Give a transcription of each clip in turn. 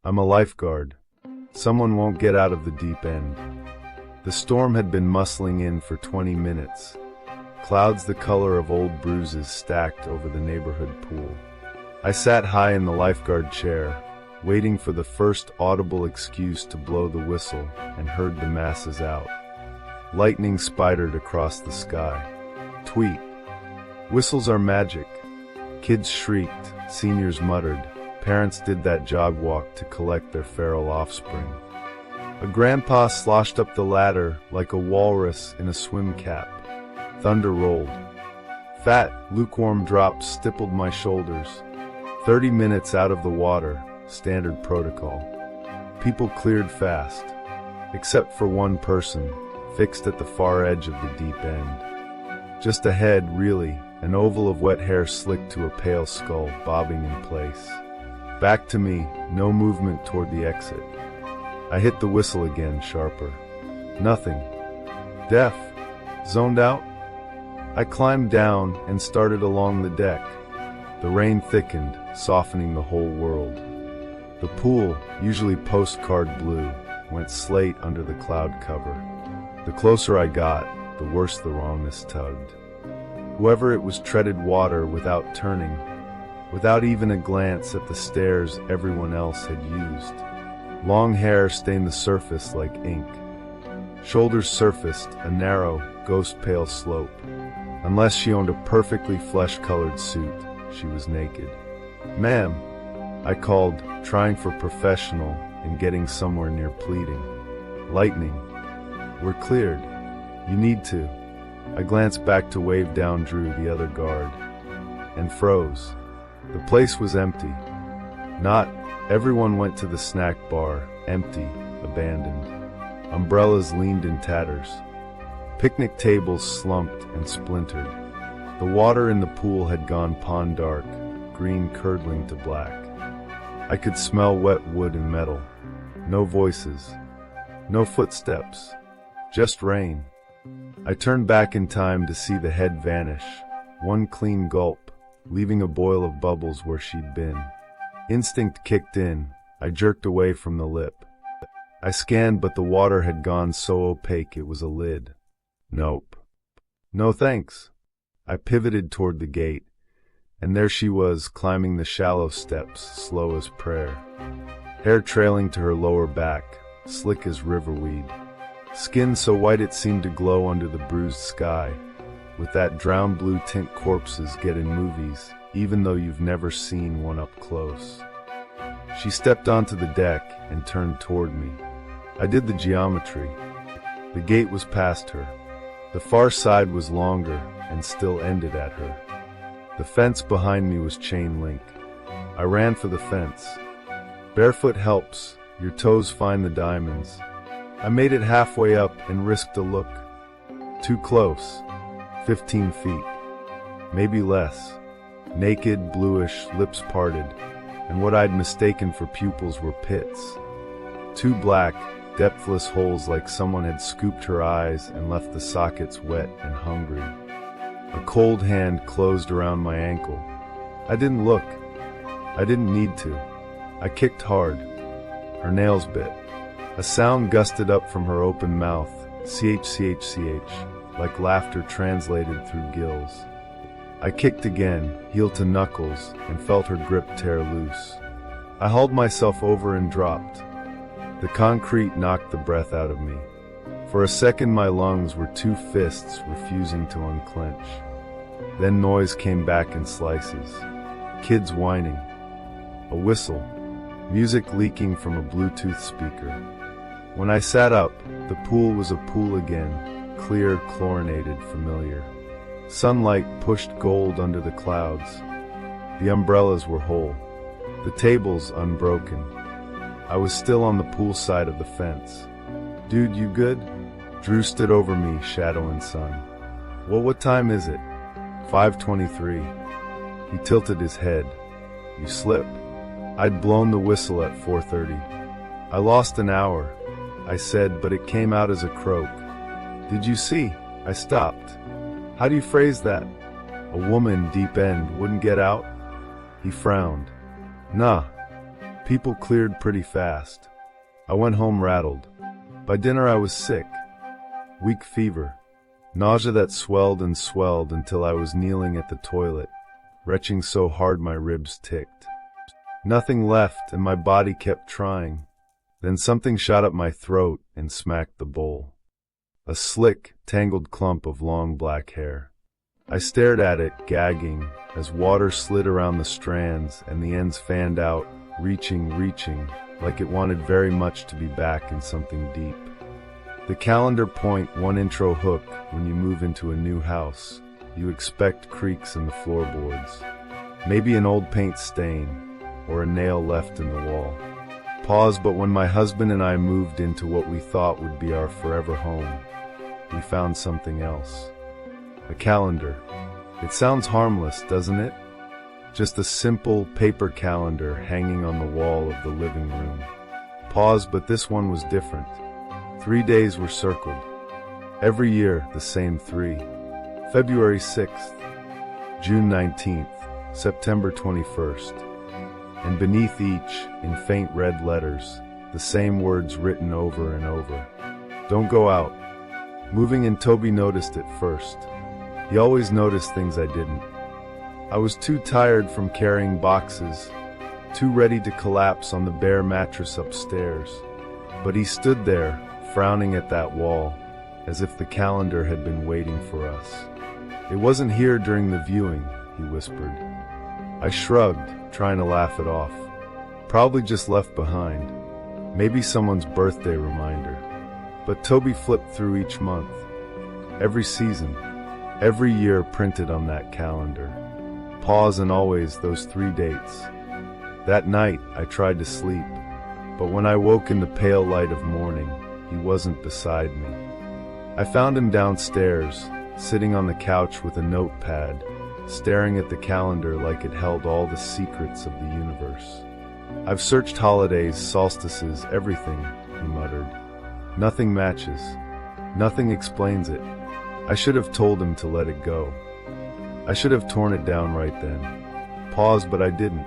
I'm a lifeguard. Someone won't get out of the deep end. The storm had been muscling in for 20 minutes. Clouds the color of old bruises stacked over the neighborhood pool. I sat high in the lifeguard chair, waiting for the first audible excuse to blow the whistle, and heard the masses out. Lightning spidered across the sky. Tweet. Whistles are magic. Kids shrieked, seniors muttered, parents did that jog walk to collect their feral offspring. A grandpa sloshed up the ladder like a walrus in a swim cap. Thunder rolled. Fat, lukewarm drops stippled my shoulders. 30 minutes out of the water, standard protocol. People cleared fast, except for one person, fixed at the far edge of the deep end. Just ahead, really, an oval of wet hair slicked to a pale skull, bobbing in place. Back to me, no movement toward the exit. I hit the whistle again, sharper. Nothing. Deaf. Zoned out? I climbed down and started along the deck. The rain thickened, softening the whole world. The pool, usually postcard blue, went slate under the cloud cover. The closer I got, the worse the wrongness tugged. Whoever it was treaded water without turning, without even a glance at the stairs everyone else had used. Long hair stained the surface like ink. Shoulders surfaced, a narrow, ghost-pale slope. Unless she owned a perfectly flesh-colored suit, she was naked. "Ma'am," I called, trying for professional and getting somewhere near pleading. "Lightning. We're cleared. You need to." I glanced back to wave down Drew, the other guard, and froze. The place was empty. Not. Everyone went to the snack bar, empty, abandoned. Umbrellas leaned in tatters. Picnic tables slumped and splintered. The water in the pool had gone pond dark, green curdling to black. I could smell wet wood and metal. No voices. No footsteps. Just rain. I turned back in time to see the head vanish. One clean gulp, leaving a boil of bubbles where she'd been. Instinct kicked in. I jerked away from the lip. I scanned, but the water had gone so opaque it was a lid. Nope. No thanks. I pivoted toward the gate, and there she was, climbing the shallow steps, slow as prayer. Hair trailing to her lower back, slick as riverweed. Skin so white it seemed to glow under the bruised sky, with that drowned blue tint corpses get in movies, even though you've never seen one up close. She stepped onto the deck and turned toward me. I did the geometry. The gate was past her. The far side was longer and still ended at her. The fence behind me was chain link. I ran for the fence. Barefoot helps. Your toes find the diamonds. I made it halfway up and risked a look. Too close. 15 feet. Maybe less. Naked, bluish, lips parted, and what I'd mistaken for pupils were pits. Two black, depthless holes like someone had scooped her eyes and left the sockets wet and hungry. A cold hand closed around my ankle. I didn't look. I didn't need to. I kicked hard. Her nails bit. A sound gusted up from her open mouth, ch-ch-ch, like laughter translated through gills. I kicked again, heel to knuckles, and felt her grip tear loose. I hauled myself over and dropped. The concrete knocked the breath out of me. For a second my lungs were two fists refusing to unclench. Then noise came back in slices. Kids whining. A whistle. Music leaking from a Bluetooth speaker. When I sat up, the pool was a pool again, clear, chlorinated, familiar. Sunlight pushed gold under the clouds. The umbrellas were whole. The tables unbroken. I was still on the pool side of the fence. "Dude, you good?" Drew stood over me, shadow and sun. "Well, what time is it?" 5:23. He tilted his head. "You slip." I'd blown the whistle at 4:30. "I lost an hour," I said, but it came out as a croak. "Did you see?" I stopped. "How do you phrase that? A woman, deep end, wouldn't get out?" He frowned. "Nah. People cleared pretty fast. I went home rattled. By dinner I was sick. Weak fever. Nausea that swelled and swelled until I was kneeling at the toilet, retching so hard my ribs ticked. Nothing left and my body kept trying. Then something shot up my throat and smacked the bowl. A slick, tangled clump of long black hair. I stared at it, gagging, as water slid around the strands and the ends fanned out, reaching, like it wanted very much to be back in something deep. The calendar point one intro hook when you move into a new house. You expect creaks in the floorboards. Maybe an old paint stain, or a nail left in the wall. Pause, but when my husband and I moved into what we thought would be our forever home, we found something else. A calendar. It sounds harmless, doesn't it? Just a simple paper calendar hanging on the wall of the living room. Pause, but this one was different. 3 days were circled. Every year, the same 3. February 6th, June 19th, September 21st. And beneath each, in faint red letters, the same words written over and over. Don't go out. Moving in, Toby noticed it first. He always noticed things I didn't. I was too tired from carrying boxes, too ready to collapse on the bare mattress upstairs. But he stood there, frowning at that wall, as if the calendar had been waiting for us. It wasn't here during the viewing, he whispered. I shrugged, trying to laugh it off. Probably just left behind. Maybe someone's birthday reminder. But Toby flipped through each month, every season, every year printed on that calendar. Pause, and always those 3 dates. That night, I tried to sleep, but when I woke in the pale light of morning, he wasn't beside me. I found him downstairs, sitting on the couch with a notepad, staring at the calendar like it held all the secrets of the universe. I've searched holidays, solstices, everything, he muttered. Nothing matches. Nothing explains it. I should have told him to let it go. I should have torn it down right then. Pause, but I didn't.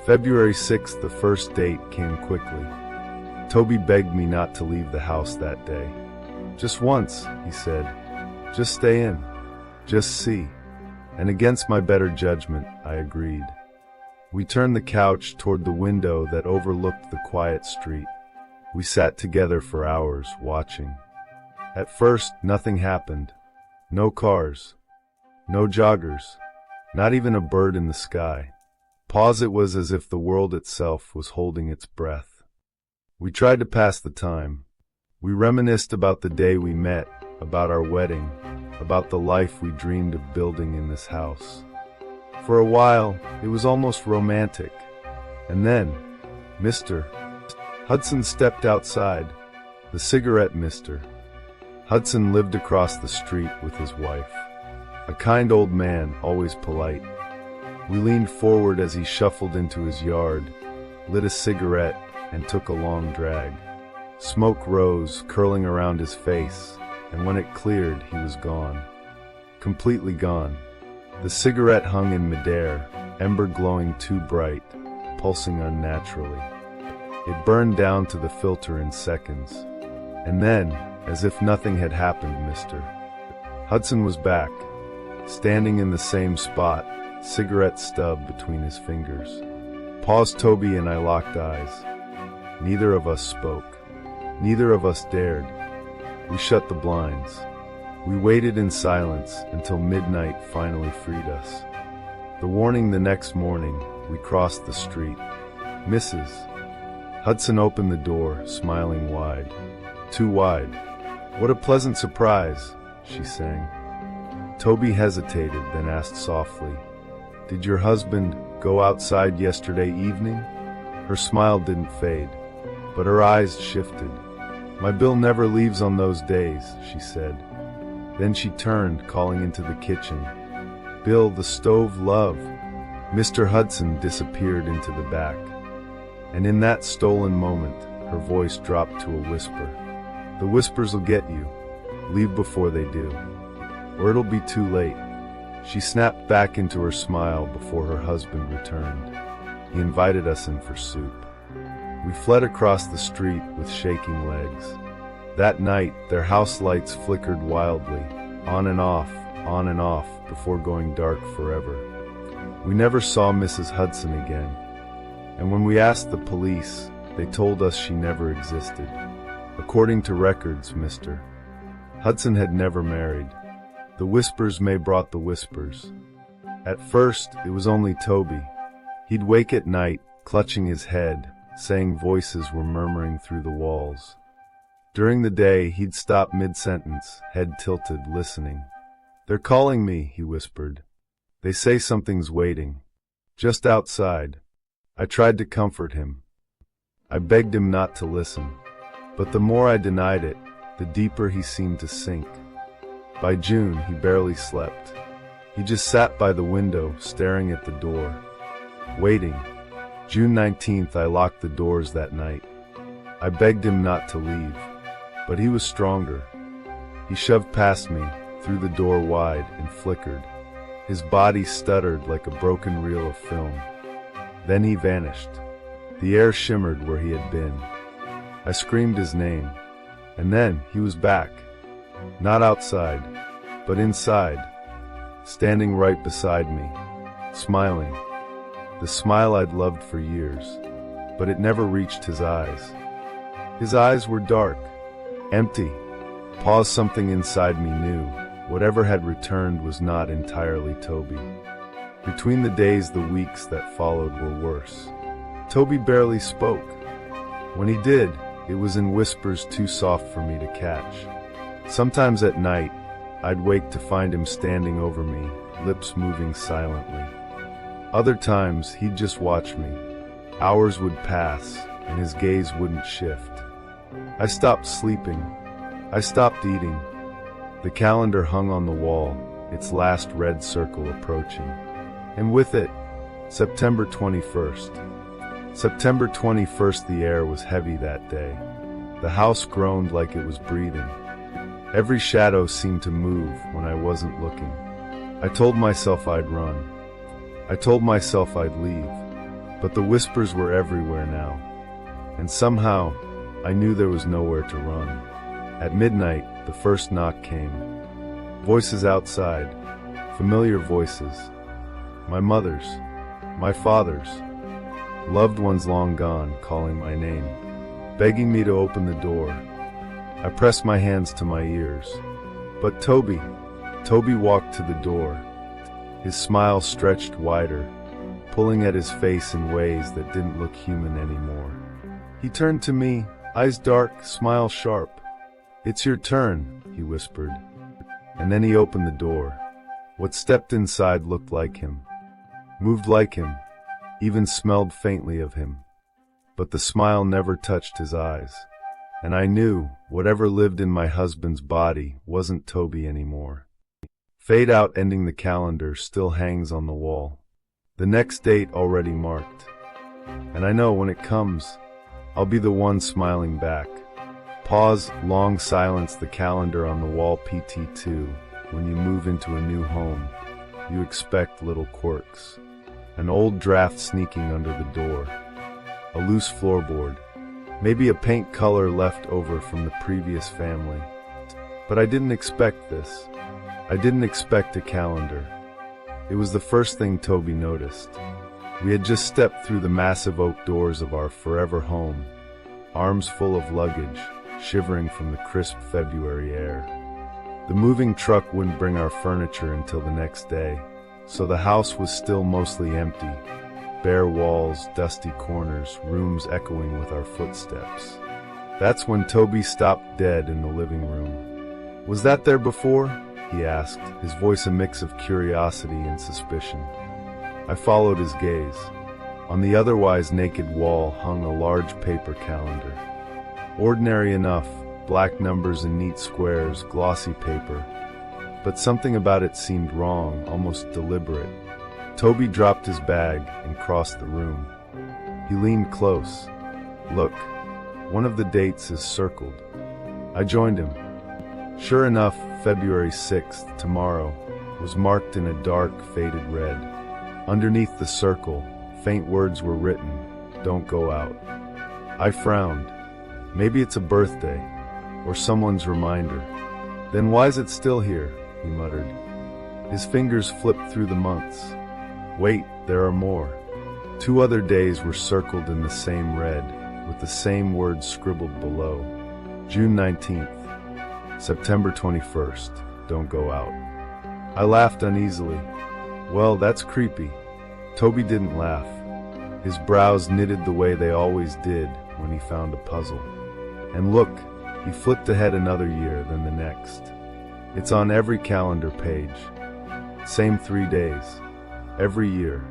February 6th, the first date, came quickly. Toby begged me not to leave the house that day. Just once, he said. Just stay in. Just see. And against my better judgment, I agreed. We turned the couch toward the window that overlooked the quiet street. We sat together for hours, watching. At first, nothing happened. No cars. No joggers. Not even a bird in the sky. Pause, it was as if the world itself was holding its breath. We tried to pass the time. We reminisced about the day we met, about our wedding, about the life we dreamed of building in this house. For a while, it was almost romantic. And then, Mr. Hudson stepped outside. The cigarette mister. Hudson lived across the street with his wife. A kind old man, always polite. We leaned forward as he shuffled into his yard, lit a cigarette, and took a long drag. Smoke rose, curling around his face, and when it cleared, he was gone. Completely gone. The cigarette hung in midair, ember glowing too bright, pulsing unnaturally. It burned down to the filter in seconds. And then, as if nothing had happened, Mr. Hudson was back, standing in the same spot, cigarette stub between his fingers. Pause, Toby and I locked eyes. Neither of us spoke. Neither of us dared. We shut the blinds. We waited in silence until midnight finally freed us. The warning the next morning, we crossed the street. Mrs. Hudson opened the door, smiling wide. Too wide. What a pleasant surprise, she sang. Toby hesitated, then asked softly, Did your husband go outside yesterday evening? Her smile didn't fade, but her eyes shifted. My bill never leaves on those days, she said. Then she turned, calling into the kitchen. Bill, the stove, love. Mr. Hudson disappeared into the back. And in that stolen moment, her voice dropped to a whisper. The whispers'll get you. Leave before they do. Or it'll be too late. She snapped back into her smile before her husband returned. He invited us in for soup. We fled across the street with shaking legs. That night, their house lights flickered wildly, on and off, before going dark forever. We never saw Mrs. Hudson again, and when we asked the police, they told us she never existed. According to records, Mr. Hudson had never married. The whispers may brought the whispers. At first, it was only Toby. He'd wake at night, clutching his head, saying voices were murmuring through the walls. During the day, he'd stop mid-sentence, head tilted, listening. "They're calling me," he whispered. "They say something's waiting. Just outside." I tried to comfort him. I begged him not to listen. But the more I denied it, the deeper he seemed to sink. By June, he barely slept. He just sat by the window, staring at the door, waiting. June 19th, I locked the doors that night. I begged him not to leave, but he was stronger. He shoved past me, threw the door wide, and flickered. His body stuttered like a broken reel of film. Then he vanished. The air shimmered where he had been. I screamed his name, and then he was back. Not outside, but inside, standing right beside me, smiling. The smile I'd loved for years, but it never reached his eyes. His eyes were dark, empty. Pause. Something inside me knew whatever had returned was not entirely Toby. Between the days, the weeks that followed were worse. Toby barely spoke. When he did, it was in whispers too soft for me to catch. Sometimes at night, I'd wake to find him standing over me, lips moving silently. Other times, he'd just watch me. Hours would pass, and his gaze wouldn't shift. I stopped sleeping. I stopped eating. The calendar hung on the wall, its last red circle approaching. And with it, September 21st. September 21st, the air was heavy that day. The house groaned like it was breathing. Every shadow seemed to move when I wasn't looking. I told myself I'd run. I told myself I'd leave. But the whispers were everywhere now. And somehow, I knew there was nowhere to run. At midnight, the first knock came. Voices outside, familiar voices. My mother's, my father's, loved ones long gone, calling my name, begging me to open the door. I pressed my hands to my ears. But Toby walked to the door. His smile stretched wider, pulling at his face in ways that didn't look human anymore. He turned to me, eyes dark, smile sharp. "It's your turn," he whispered. And then he opened the door. What stepped inside looked like him, moved like him, even smelled faintly of him. But the smile never touched his eyes. And I knew whatever lived in my husband's body wasn't Toby anymore. Fade out, ending the calendar, still hangs on the wall. The next date already marked. And I know when it comes, I'll be the one smiling back. Pause, long silence, the calendar on the wall. PT2. When you move into a new home, you expect little quirks. An old draft sneaking under the door. A loose floorboard. Maybe a paint color left over from the previous family. But I didn't expect this. I didn't expect a calendar. It was the first thing Toby noticed. We had just stepped through the massive oak doors of our forever home, arms full of luggage, shivering from the crisp February air. The moving truck wouldn't bring our furniture until the next day, so the house was still mostly empty. Bare walls, dusty corners, rooms echoing with our footsteps. That's when Toby stopped dead in the living room. "Was that there before?" he asked, his voice a mix of curiosity and suspicion. I followed his gaze. On the otherwise naked wall hung a large paper calendar. Ordinary enough, black numbers in neat squares, glossy paper. But something about it seemed wrong, almost deliberate. Toby dropped his bag and crossed the room. He leaned close. "Look, one of the dates is circled." I joined him. Sure enough, February 6th, tomorrow, was marked in a dark, faded red. Underneath the circle, faint words were written, "Don't go out." I frowned. Maybe it's a birthday, or someone's reminder. Then why's it still here? He muttered. His fingers flipped through the months. Wait, there are more. 2 other days were circled in the same red, with the same words scribbled below. June 19th. September 21st. Don't go out. I laughed uneasily. Well, that's creepy. Toby didn't laugh. His brows knitted the way they always did when he found a puzzle. And look, he flipped ahead another year, then the next. It's on every calendar page. Same 3 days. Every year.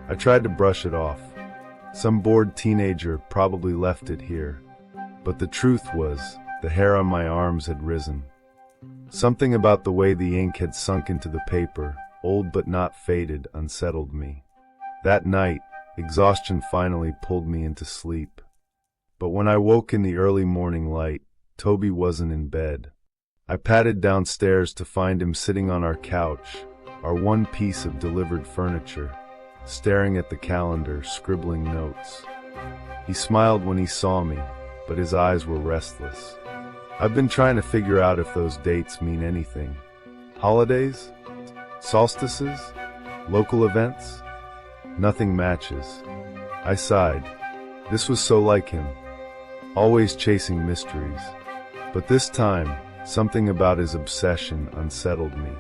I tried to brush it off. Some bored teenager probably left it here. But the truth was, the hair on my arms had risen. Something about the way the ink had sunk into the paper, old but not faded, unsettled me. That night, exhaustion finally pulled me into sleep. But when I woke in the early morning light, Toby wasn't in bed. I padded downstairs to find him sitting on our couch, our one piece of delivered furniture, staring at the calendar, scribbling notes. He smiled when he saw me, but his eyes were restless. I've been trying to figure out if those dates mean anything. Holidays? Solstices? Local events? Nothing matches. I sighed. This was so like him. Always chasing mysteries. But this time, something about his obsession unsettled me.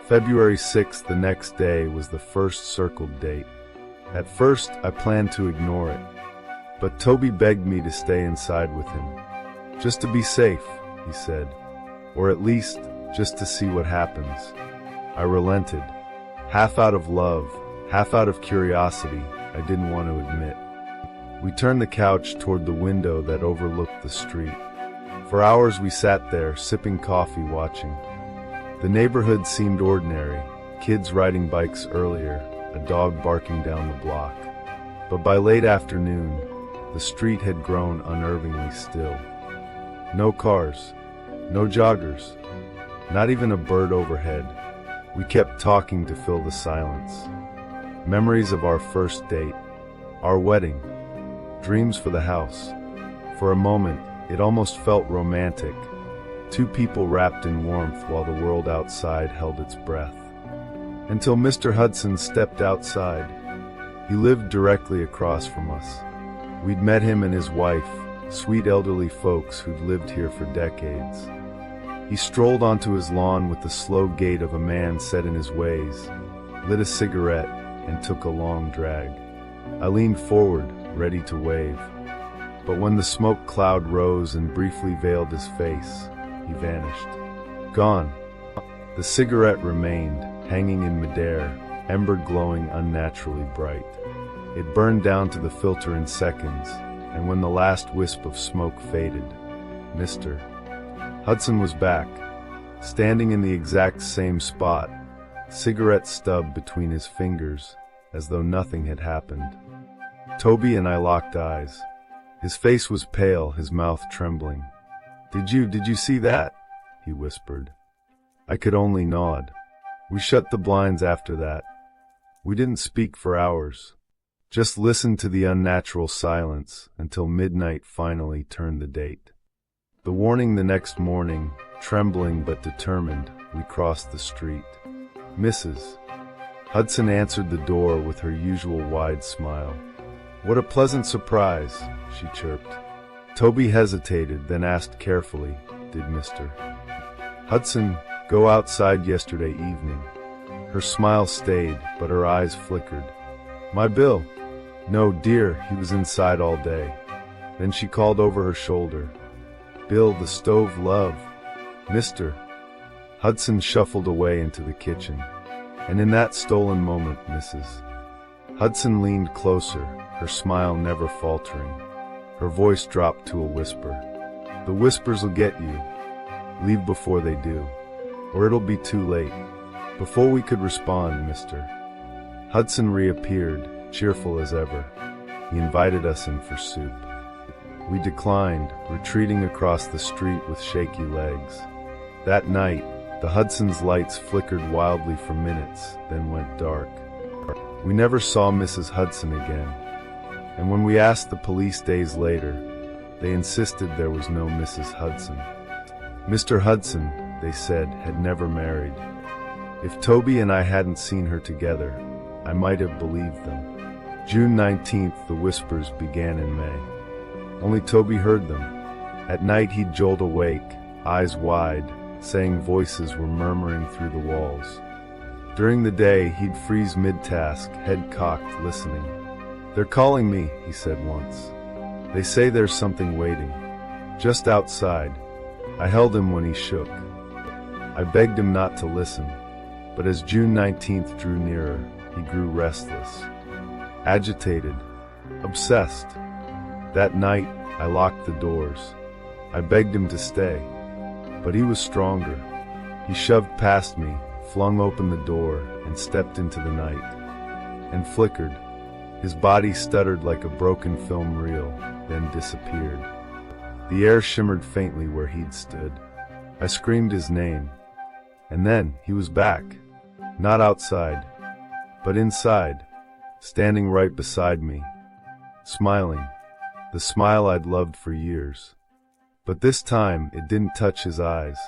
February 6th, the next day, was the first circled date. At first, I planned to ignore it. But Toby begged me to stay inside with him. Just to be safe, he said. Or at least, just to see what happens. I relented. Half out of love, half out of curiosity, I didn't want to admit. We turned the couch toward the window that overlooked the street. For hours we sat there, sipping coffee, watching. The neighborhood seemed ordinary, kids riding bikes earlier, a dog barking down the block. But by late afternoon, the street had grown unnervingly still. No cars, no joggers, not even a bird overhead. We kept talking to fill the silence. Memories of our first date, our wedding, dreams for the house. For a moment, it almost felt romantic. 2 people wrapped in warmth while the world outside held its breath. Until Mr. Hudson stepped outside. He lived directly across from us. We'd met him and his wife, sweet elderly folks who'd lived here for decades. He strolled onto his lawn with the slow gait of a man set in his ways, lit a cigarette, and took a long drag. I leaned forward, ready to wave. But when the smoke cloud rose and briefly veiled his face, he vanished. Gone. The cigarette remained, hanging in midair, ember glowing unnaturally bright. It burned down to the filter in seconds, and when the last wisp of smoke faded, Mr. Hudson was back, standing in the exact same spot, cigarette stub between his fingers, as though nothing had happened. Toby and I locked eyes. His face was pale, his mouth trembling. Did you see that?" he whispered. I could only nod. We shut the blinds after that. We didn't speak for hours. Just listened to the unnatural silence until midnight finally turned the date. The warning the next morning, trembling but determined, we crossed the street. "Mrs. Hudson answered the door with her usual wide smile. "What a pleasant surprise," she chirped. Toby hesitated, then asked carefully, "Did Mr. Hudson go outside yesterday evening?" Her smile stayed, but her eyes flickered. "My Bill." "No, dear, he was inside all day." Then she called over her shoulder, "Bill, the stove love." Mr. Hudson shuffled away into the kitchen. And in that stolen moment, Mrs. Hudson leaned closer, her smile never faltering. Her voice dropped to a whisper. "The whispers'll get you. Leave before they do, or it'll be too late." Before we could respond, Mr. Hudson reappeared, cheerful as ever. He invited us in for soup. We declined, retreating across the street with shaky legs. That night, the Hudson's lights flickered wildly for minutes, then went dark. We never saw Mrs. Hudson again. And when we asked the police days later, they insisted there was no Mrs. Hudson. Mr. Hudson, they said, had never married. If Toby and I hadn't seen her together, I might have believed them. June 19th, the whispers began in May. Only Toby heard them. At night he'd jolt awake, eyes wide, saying voices were murmuring through the walls. During the day, he'd freeze mid-task, head cocked, listening. "They're calling me," he said once. "They say there's something waiting. Just outside." I held him when he shook. I begged him not to listen, but as June 19th drew nearer, he grew restless, agitated, obsessed. That night, I locked the doors. I begged him to stay, but he was stronger. He shoved past me, flung open the door, and stepped into the night, and flickered. His body stuttered like a broken film reel, then disappeared. The air shimmered faintly where he'd stood. I screamed his name, and then he was back. Not outside, but inside, standing right beside me, smiling, the smile I'd loved for years. But this time it didn't touch his eyes.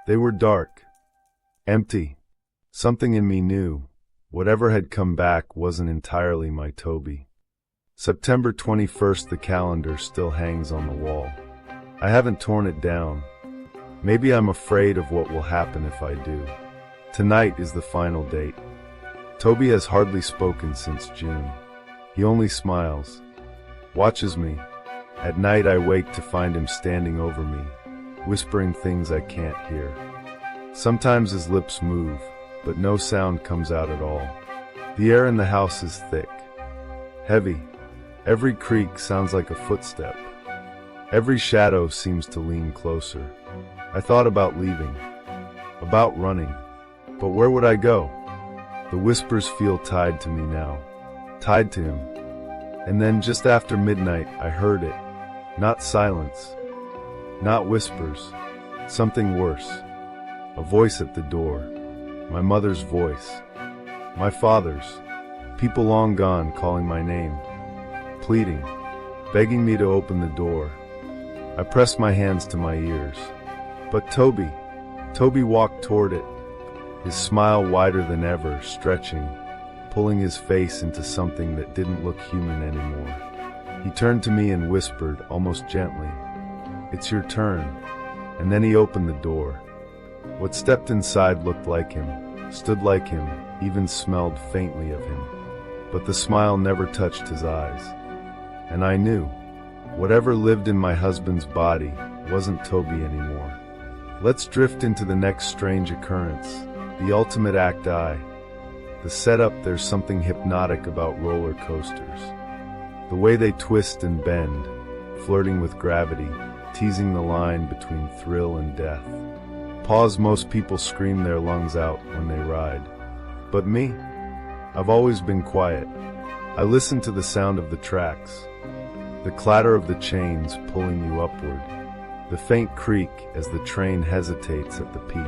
They were dark, empty. Something in me knew whatever had come back wasn't entirely my Toby. September 21st, the calendar still hangs on the wall. I haven't torn it down. Maybe I'm afraid of what will happen if I do. Tonight is the final date. Toby has hardly spoken since June. He only smiles, watches me. At night I wake to find him standing over me, whispering things I can't hear. Sometimes his lips move, but no sound comes out at all. The air in the house is thick, heavy. Every creak sounds like a footstep. Every shadow seems to lean closer. I thought about leaving, about running, but where would I go? The whispers feel tied to me now, tied to him. And then just after midnight, I heard it. Not silence, not whispers, something worse. A voice at the door. My mother's voice. My father's. People long gone calling my name. Pleading, begging me to open the door. I pressed my hands to my ears. But Toby walked toward it, his smile wider than ever, stretching, pulling his face into something that didn't look human anymore. He turned to me and whispered, almost gently, "It's your turn." And then he opened the door. What stepped inside looked like him, stood like him, even smelled faintly of him. But the smile never touched his eyes. And I knew, whatever lived in my husband's body wasn't Toby anymore. Let's drift into the next strange occurrence, the ultimate act I. The setup, there's something hypnotic about roller coasters. The way they twist and bend, flirting with gravity, teasing the line between thrill and death. Pause, most people scream their lungs out when they ride. But me? I've always been quiet. I listen to the sound of the tracks, the clatter of the chains pulling you upward, the faint creak as the train hesitates at the peak.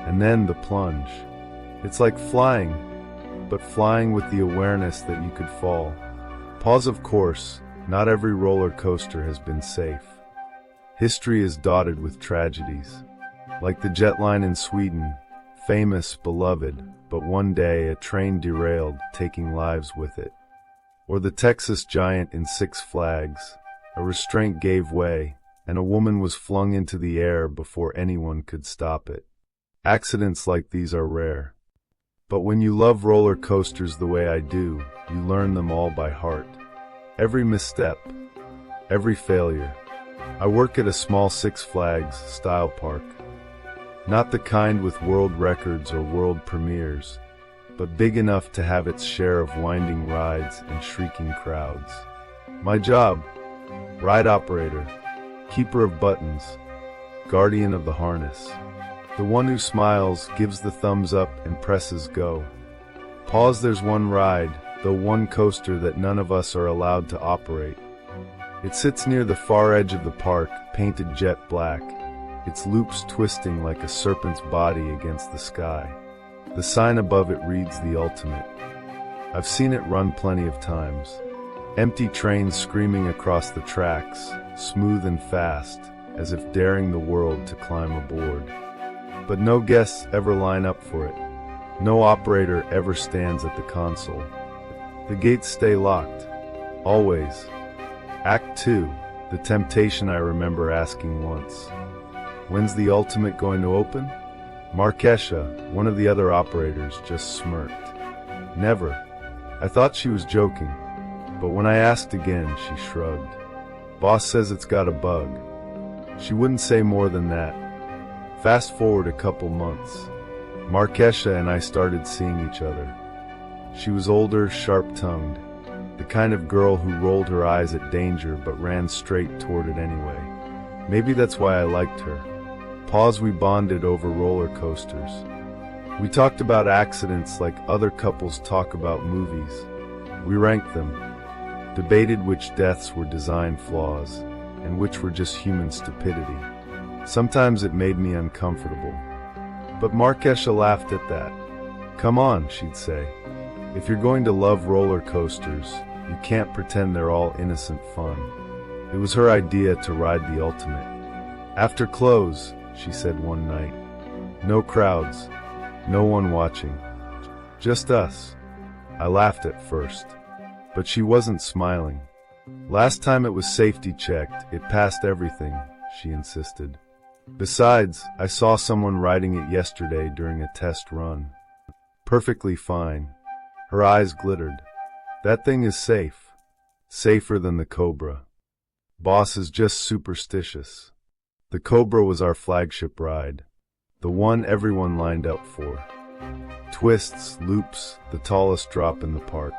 And then the plunge. It's like flying, but flying with the awareness that you could fall. Pause, of course, not every roller coaster has been safe. History is dotted with tragedies. Like the jet line in Sweden, famous, beloved, but one day a train derailed, taking lives with it. Or the Texas giant in Six Flags, a restraint gave way, and a woman was flung into the air before anyone could stop it. Accidents like these are rare. But when you love roller coasters the way I do, you learn them all by heart. Every misstep, every failure. I work at a small Six Flags style park. Not the kind with world records or world premieres, but big enough to have its share of winding rides and shrieking crowds. My job, ride operator, keeper of buttons, guardian of the harness. The one who smiles, gives the thumbs up, and presses go. Pause, there's one ride, though one coaster that none of us are allowed to operate. It sits near the far edge of the park, painted jet black, its loops twisting like a serpent's body against the sky. The sign above it reads the ultimate. I've seen it run plenty of times. Empty trains screaming across the tracks, smooth and fast, as if daring the world to climb aboard. But no guests ever line up for it. No operator ever stands at the console. The gates stay locked. Always. Act 2. The temptation I remember asking once. When's the ultimate going to open? Markesha, one of the other operators, just smirked. Never. I thought she was joking, but when I asked again, she shrugged. Boss says it's got a bug. She wouldn't say more than that. Fast forward a couple months. Markesha and I started seeing each other. She was older, sharp-tongued, the kind of girl who rolled her eyes at danger but ran straight toward it anyway. Maybe that's why I liked her. We bonded over roller coasters. We talked about accidents like other couples talk about movies. We ranked them, debated which deaths were design flaws and which were just human stupidity. Sometimes it made me uncomfortable. But Markesha laughed at that. Come on, she'd say. If you're going to love roller coasters, you can't pretend they're all innocent fun. It was her idea to ride the ultimate. After close, she said one night. No crowds, no one watching. Just us. I laughed at first, but she wasn't smiling. Last time it was safety checked, it passed everything, she insisted. Besides, I saw someone riding it yesterday during a test run. Perfectly fine. Her eyes glittered. That thing is safe. Safer than the Cobra. Boss is just superstitious. The Cobra was our flagship ride. The one everyone lined up for. Twists, loops, the tallest drop in the park.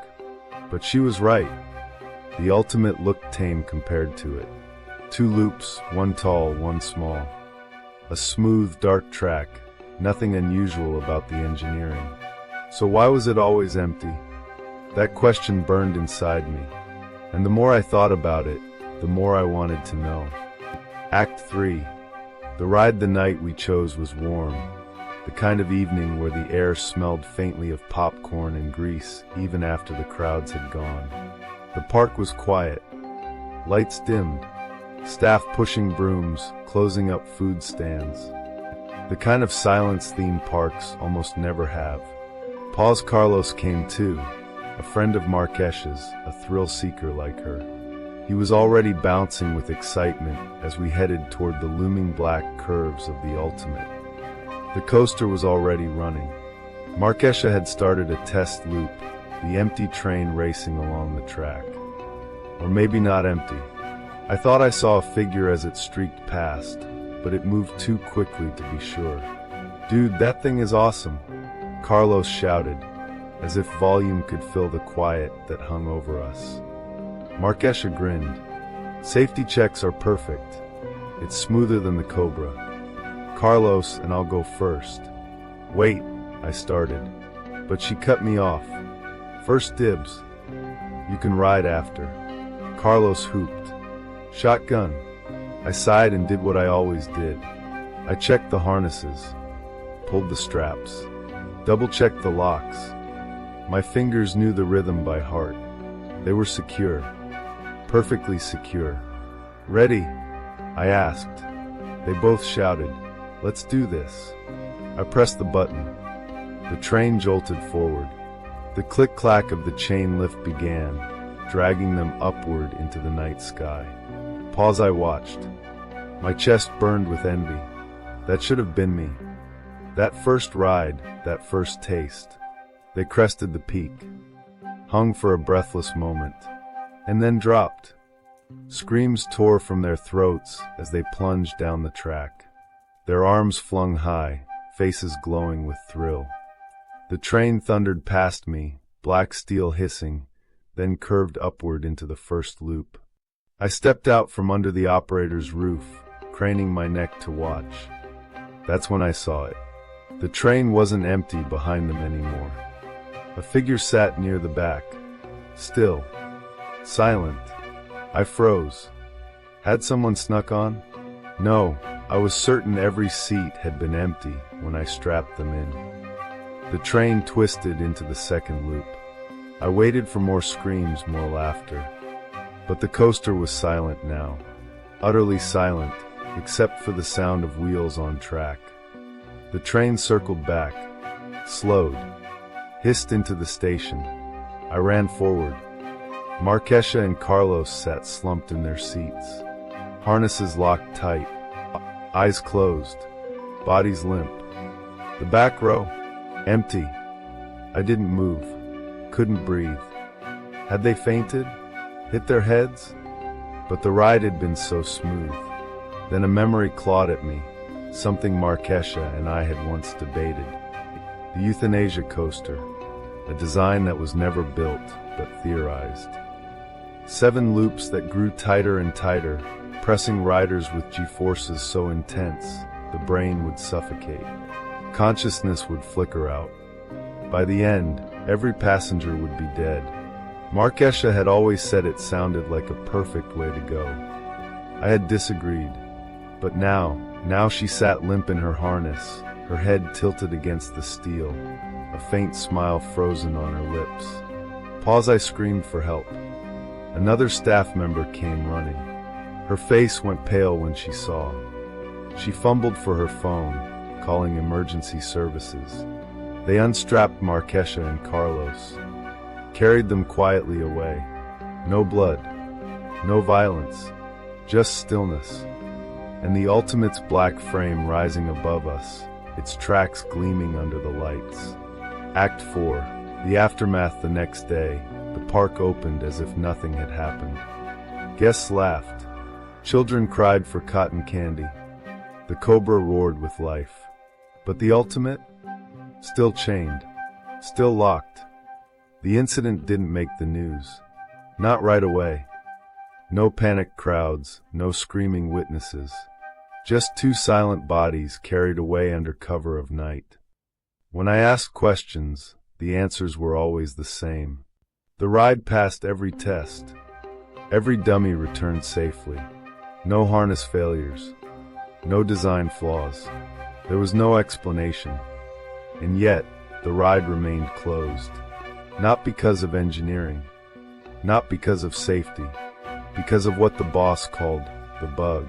But she was right. The ultimate looked tame compared to it. 2 loops, one tall, one small. A smooth, dark track, nothing unusual about the engineering. So why was it always empty? That question burned inside me, and the more I thought about it, the more I wanted to know. Act 3. The ride the night we chose was warm, the kind of evening where the air smelled faintly of popcorn and grease even after the crowds had gone. The park was quiet, lights dimmed, staff pushing brooms, closing up food stands. The kind of silence theme parks almost never have. Carlos came too, a friend of Markesha's, a thrill-seeker like her. He was already bouncing with excitement as we headed toward the looming black curves of the ultimate. The coaster was already running. Markesha had started a test loop, the empty train racing along the track. Or maybe not empty. I thought I saw a figure as it streaked past, but it moved too quickly to be sure. Dude, that thing is awesome, Carlos shouted, as if volume could fill the quiet that hung over us. Markesha grinned. Safety checks are perfect. It's smoother than the Cobra. Carlos and I'll go first. Wait, I started, but she cut me off. First dibs. You can ride after. Carlos hooped. Shotgun. I sighed and did what I always did. I checked the harnesses, pulled the straps, double-checked the locks. My fingers knew the rhythm by heart. They were secure. Perfectly secure. Ready? I asked. They both shouted, "Let's do this." I pressed the button. The train jolted forward. The click-clack of the chain lift began, dragging them upward into the night sky. I watched. My chest burned with envy. That should have been me. That first ride, that first taste. They crested the peak, hung for a breathless moment, and then dropped. Screams tore from their throats as they plunged down the track. Their arms flung high, faces glowing with thrill. The train thundered past me, black steel hissing, then curved upward into the first loop. I stepped out from under the operator's roof, craning my neck to watch. That's when I saw it. The train wasn't empty behind them anymore. A figure sat near the back, still, silent. I froze. Had someone snuck on? No, I was certain every seat had been empty when I strapped them in. The train twisted into the second loop. I waited for more screams, more laughter. But the coaster was silent now, utterly silent, except for the sound of wheels on track. The train circled back, slowed, hissed into the station. I ran forward. Markesha and Carlos sat slumped in their seats, harnesses locked tight, eyes closed, bodies limp. The back row, empty. I didn't move, couldn't breathe. Had they fainted? Hit their heads? But the ride had been so smooth. Then a memory clawed at me, something Markesha and I had once debated. The euthanasia coaster, a design that was never built, but theorized. 7 loops that grew tighter and tighter, pressing riders with G-forces so intense, the brain would suffocate. Consciousness would flicker out. By the end, every passenger would be dead. Markesha had always said it sounded like a perfect way to go. I had disagreed. But now she sat limp in her harness, her head tilted against the steel, a faint smile frozen on her lips. Pause, I screamed for help. Another staff member came running. Her face went pale when she saw. She fumbled for her phone, calling emergency services. They unstrapped Markesha and Carlos, carried them quietly away. No blood, no violence, just stillness. And the Ultimate's black frame rising above us, its tracks gleaming under the lights. Act 4, the aftermath. The next day, the park opened as if nothing had happened. Guests laughed. Children cried for cotton candy. The Cobra roared with life. But the Ultimate? Still chained. Still locked. The incident didn't make the news. Not right away. No panicked crowds, no screaming witnesses. Just 2 silent bodies carried away under cover of night. When I asked questions, the answers were always the same. The ride passed every test. Every dummy returned safely. No harness failures. No design flaws. There was no explanation. And yet, the ride remained closed. Not because of engineering. Not because of safety. Because of what the boss called the bug.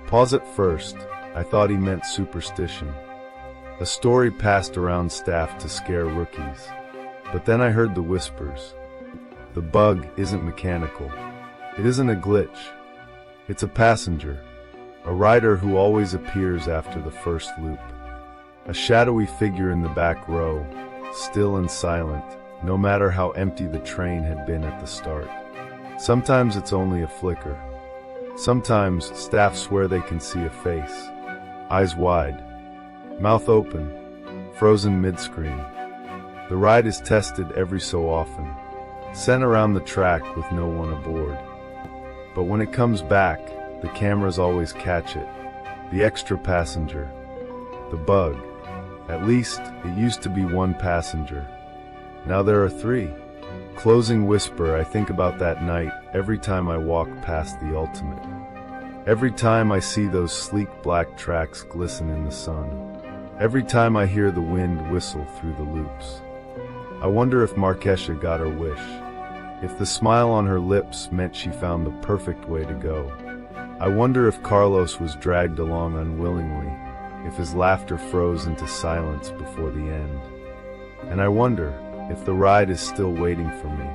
Pause. At first, I thought he meant superstition. A story passed around staff to scare rookies. But then I heard the whispers. The bug isn't mechanical. It isn't a glitch. It's a passenger. A rider who always appears after the first loop. A shadowy figure in the back row, still and silent, no matter how empty the train had been at the start. Sometimes it's only a flicker. Sometimes staff swear they can see a face. Eyes wide, mouth open, frozen mid-scream. The ride is tested every so often, sent around the track with no one aboard. But when it comes back, the cameras always catch it. The extra passenger. The bug. At least, it used to be 1 passenger. Now there are 3. Closing whisper. I think about that night every time I walk past the Ultimate. Every time I see those sleek black tracks glisten in the sun. Every time I hear the wind whistle through the loops. I wonder if Markesha got her wish. If the smile on her lips meant she found the perfect way to go. I wonder if Carlos was dragged along unwillingly, if his laughter froze into silence before the end. And I wonder if the ride is still waiting for me.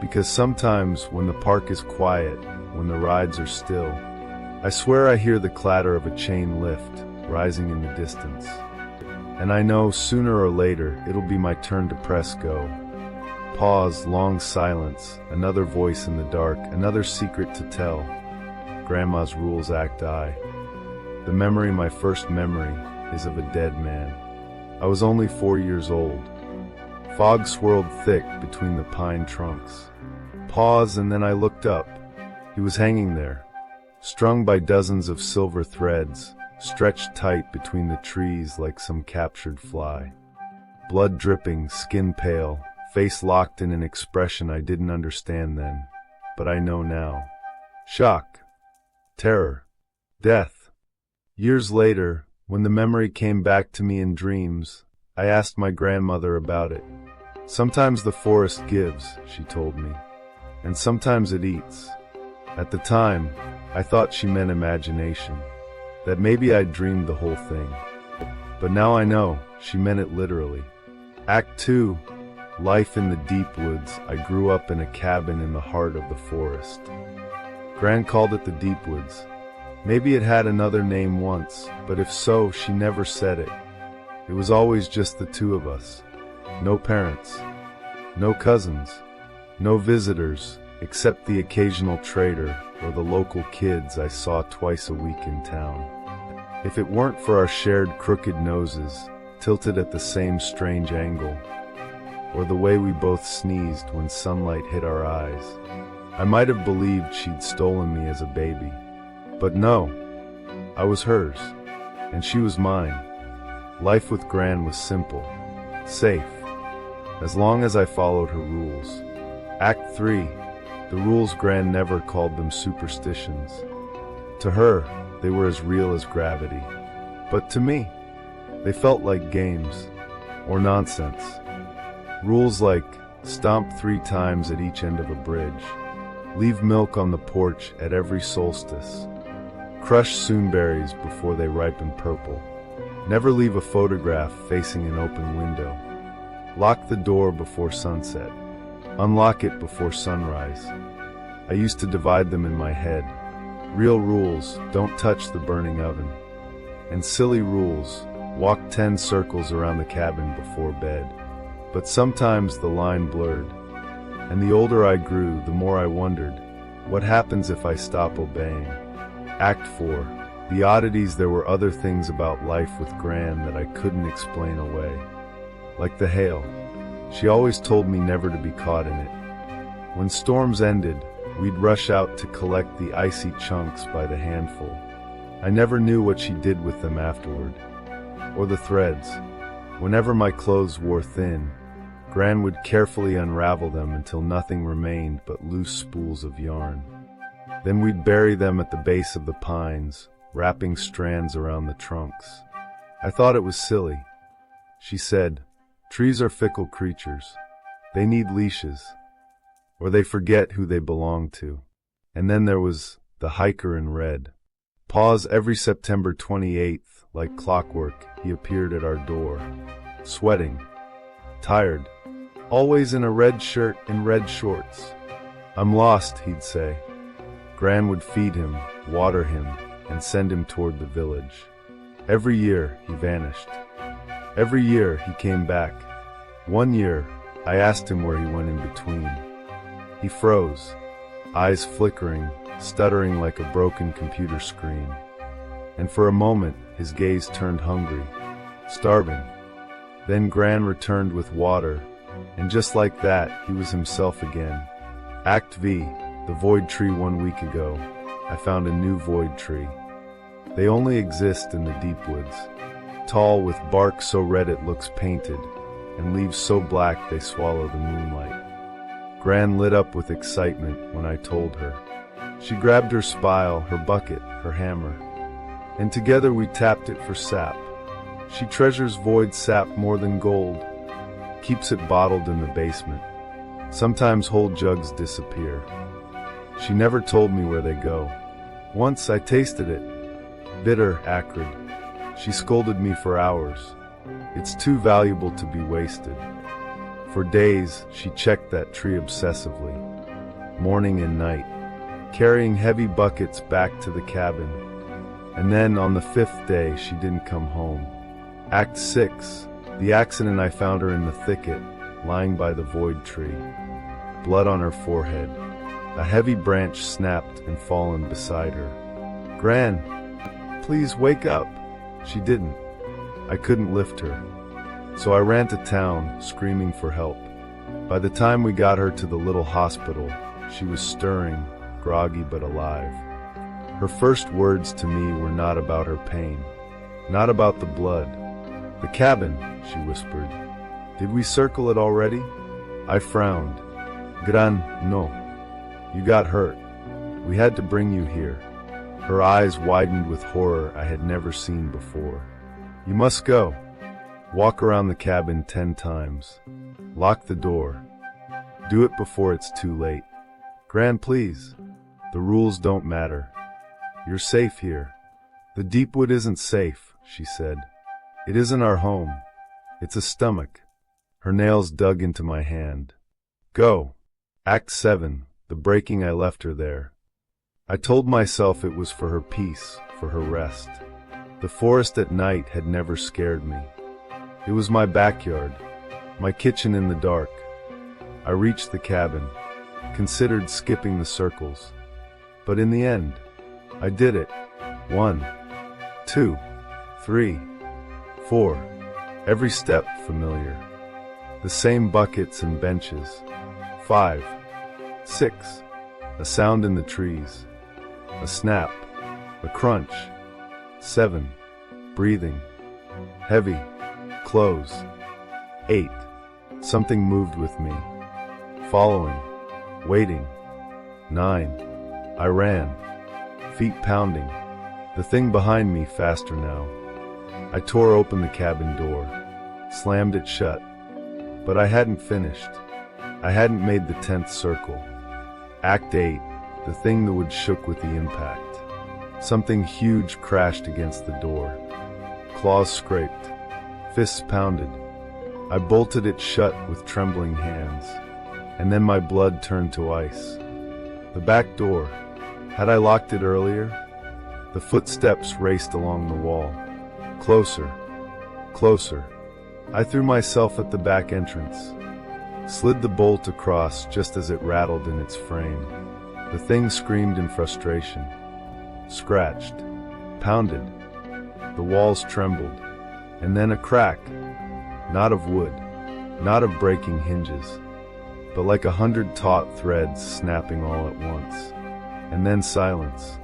Because sometimes when the park is quiet, when the rides are still, I swear I hear the clatter of a chain lift rising in the distance. And I know sooner or later it'll be my turn to press go. Pause, long silence, another voice in the dark, another secret to tell. Grandma's rules act I. The memory, my first memory, is of a dead man. I was only 4 years old. Fog swirled thick between the pine trunks. Pause, and then I looked up. He was hanging there, strung by dozens of silver threads, stretched tight between the trees like some captured fly. Blood dripping, skin pale, face locked in an expression I didn't understand then, but I know now. Shock. Terror. Death. Years later, when the memory came back to me in dreams, I asked my grandmother about it. Sometimes the forest gives, she told me, and sometimes it eats. At the time, I thought she meant imagination, that maybe I'd dreamed the whole thing. But now I know she meant it literally. Act 2, Life in the Deep Woods. I grew up in a cabin in the heart of the forest. Gran called it the Deep Woods. Maybe it had another name once, but if so, she never said it. It was always just the two of us. No parents, no cousins, no visitors, except the occasional trader or the local kids I saw twice a week in town. If it weren't for our shared crooked noses, tilted at the same strange angle, or the way we both sneezed when sunlight hit our eyes, I might have believed she'd stolen me as a baby. But no, I was hers, and she was mine. Life with Gran was simple, safe, as long as I followed her rules. Act 3, the rules. Gran never called them superstitions. To her, they were as real as gravity. But to me, they felt like games, or nonsense. Rules like stomp 3 times at each end of a bridge, leave milk on the porch at every solstice, crush soonberries before they ripen purple, never leave a photograph facing an open window, lock the door before sunset, unlock it before sunrise. I used to divide them in my head. Real rules, don't touch the burning oven. And silly rules, walk 10 circles around the cabin before bed. But sometimes the line blurred, and the older I grew, the more I wondered, what happens if I stop obeying? Act 4, the oddities. There were other things about life with Gran that I couldn't explain away. Like the hail. She always told me never to be caught in it. When storms ended, we'd rush out to collect the icy chunks by the handful. I never knew what she did with them afterward. Or the threads. Whenever my clothes wore thin, Gran would carefully unravel them until nothing remained but loose spools of yarn. Then we'd bury them at the base of the pines, wrapping strands around the trunks. I thought it was silly. She said, trees are fickle creatures. They need leashes, or they forget who they belong to. And then there was the hiker in red. Pause. Every September 28th, like clockwork, he appeared at our door, sweating, tired, always in a red shirt and red shorts. I'm lost, he'd say. Gran would feed him, water him, and send him toward the village. Every year, he vanished. Every year, he came back. One year, I asked him where he went in between. He froze, eyes flickering, stuttering like a broken computer screen. And for a moment, his gaze turned hungry, starving. Then Gran returned with water, and just like that, he was himself again. Act V, the void tree. 1 week ago, I found a new void tree. They only exist in the deep woods, tall with bark so red it looks painted, and leaves so black they swallow the moonlight. Gran lit up with excitement when I told her. She grabbed her spile, her bucket, her hammer, and together we tapped it for sap. She treasures void sap more than gold, keeps it bottled in the basement. Sometimes whole jugs disappear. She never told me where they go. Once I tasted it. Bitter, acrid. She scolded me for hours. It's too valuable to be wasted. For days, she checked that tree obsessively, morning and night, carrying heavy buckets back to the cabin. And then, on the 5th day, she didn't come home. Act 6, the accident. I found her in the thicket, lying by the void tree, blood on her forehead. A heavy branch snapped and fallen beside her. Gran, please wake up. She didn't. I couldn't lift her. So I ran to town, screaming for help. By the time we got her to the little hospital, she was stirring, groggy but alive. Her first words to me were not about her pain, not about the blood. The cabin, she whispered. Did we circle it already? I frowned. Gran, no. You got hurt. We had to bring you here. Her eyes widened with horror I had never seen before. You must go. Walk around the cabin 10 times. Lock the door. Do it before it's too late. Gran, please. The rules don't matter. You're safe here. The deep wood isn't safe, she said. It isn't our home. It's a stomach. Her nails dug into my hand. Go. Act 7, the breaking. I left her there. I told myself it was for her peace, for her rest. The forest at night had never scared me. It was my backyard, my kitchen in the dark. I reached the cabin, considered skipping the circles. But in the end, I did it. 1, 2, 3, 4. Every step familiar. The same buckets and benches. 5, 6. A sound in the trees. A snap. A crunch. 7. Breathing. Heavy. Close. 8. Something moved with me. Following. Waiting. 9. I ran. Feet pounding. The thing behind me faster now. I tore open the cabin door. Slammed it shut. But I hadn't finished. I hadn't made the 10th circle. Act 8. The thing the wood shook with the impact. Something huge crashed against the door. Claws scraped. Fists pounded. I bolted it shut with trembling hands. And then my blood turned to ice. The back door. Had I locked it earlier? The footsteps raced along the wall. Closer. Closer. I threw myself at the back entrance. Slid the bolt across just as it rattled in its frame. The thing screamed in frustration. Scratched. Pounded. The walls trembled. And then a crack. Not of wood. Not of breaking hinges. But like 100 taut threads snapping all at once. And then silence.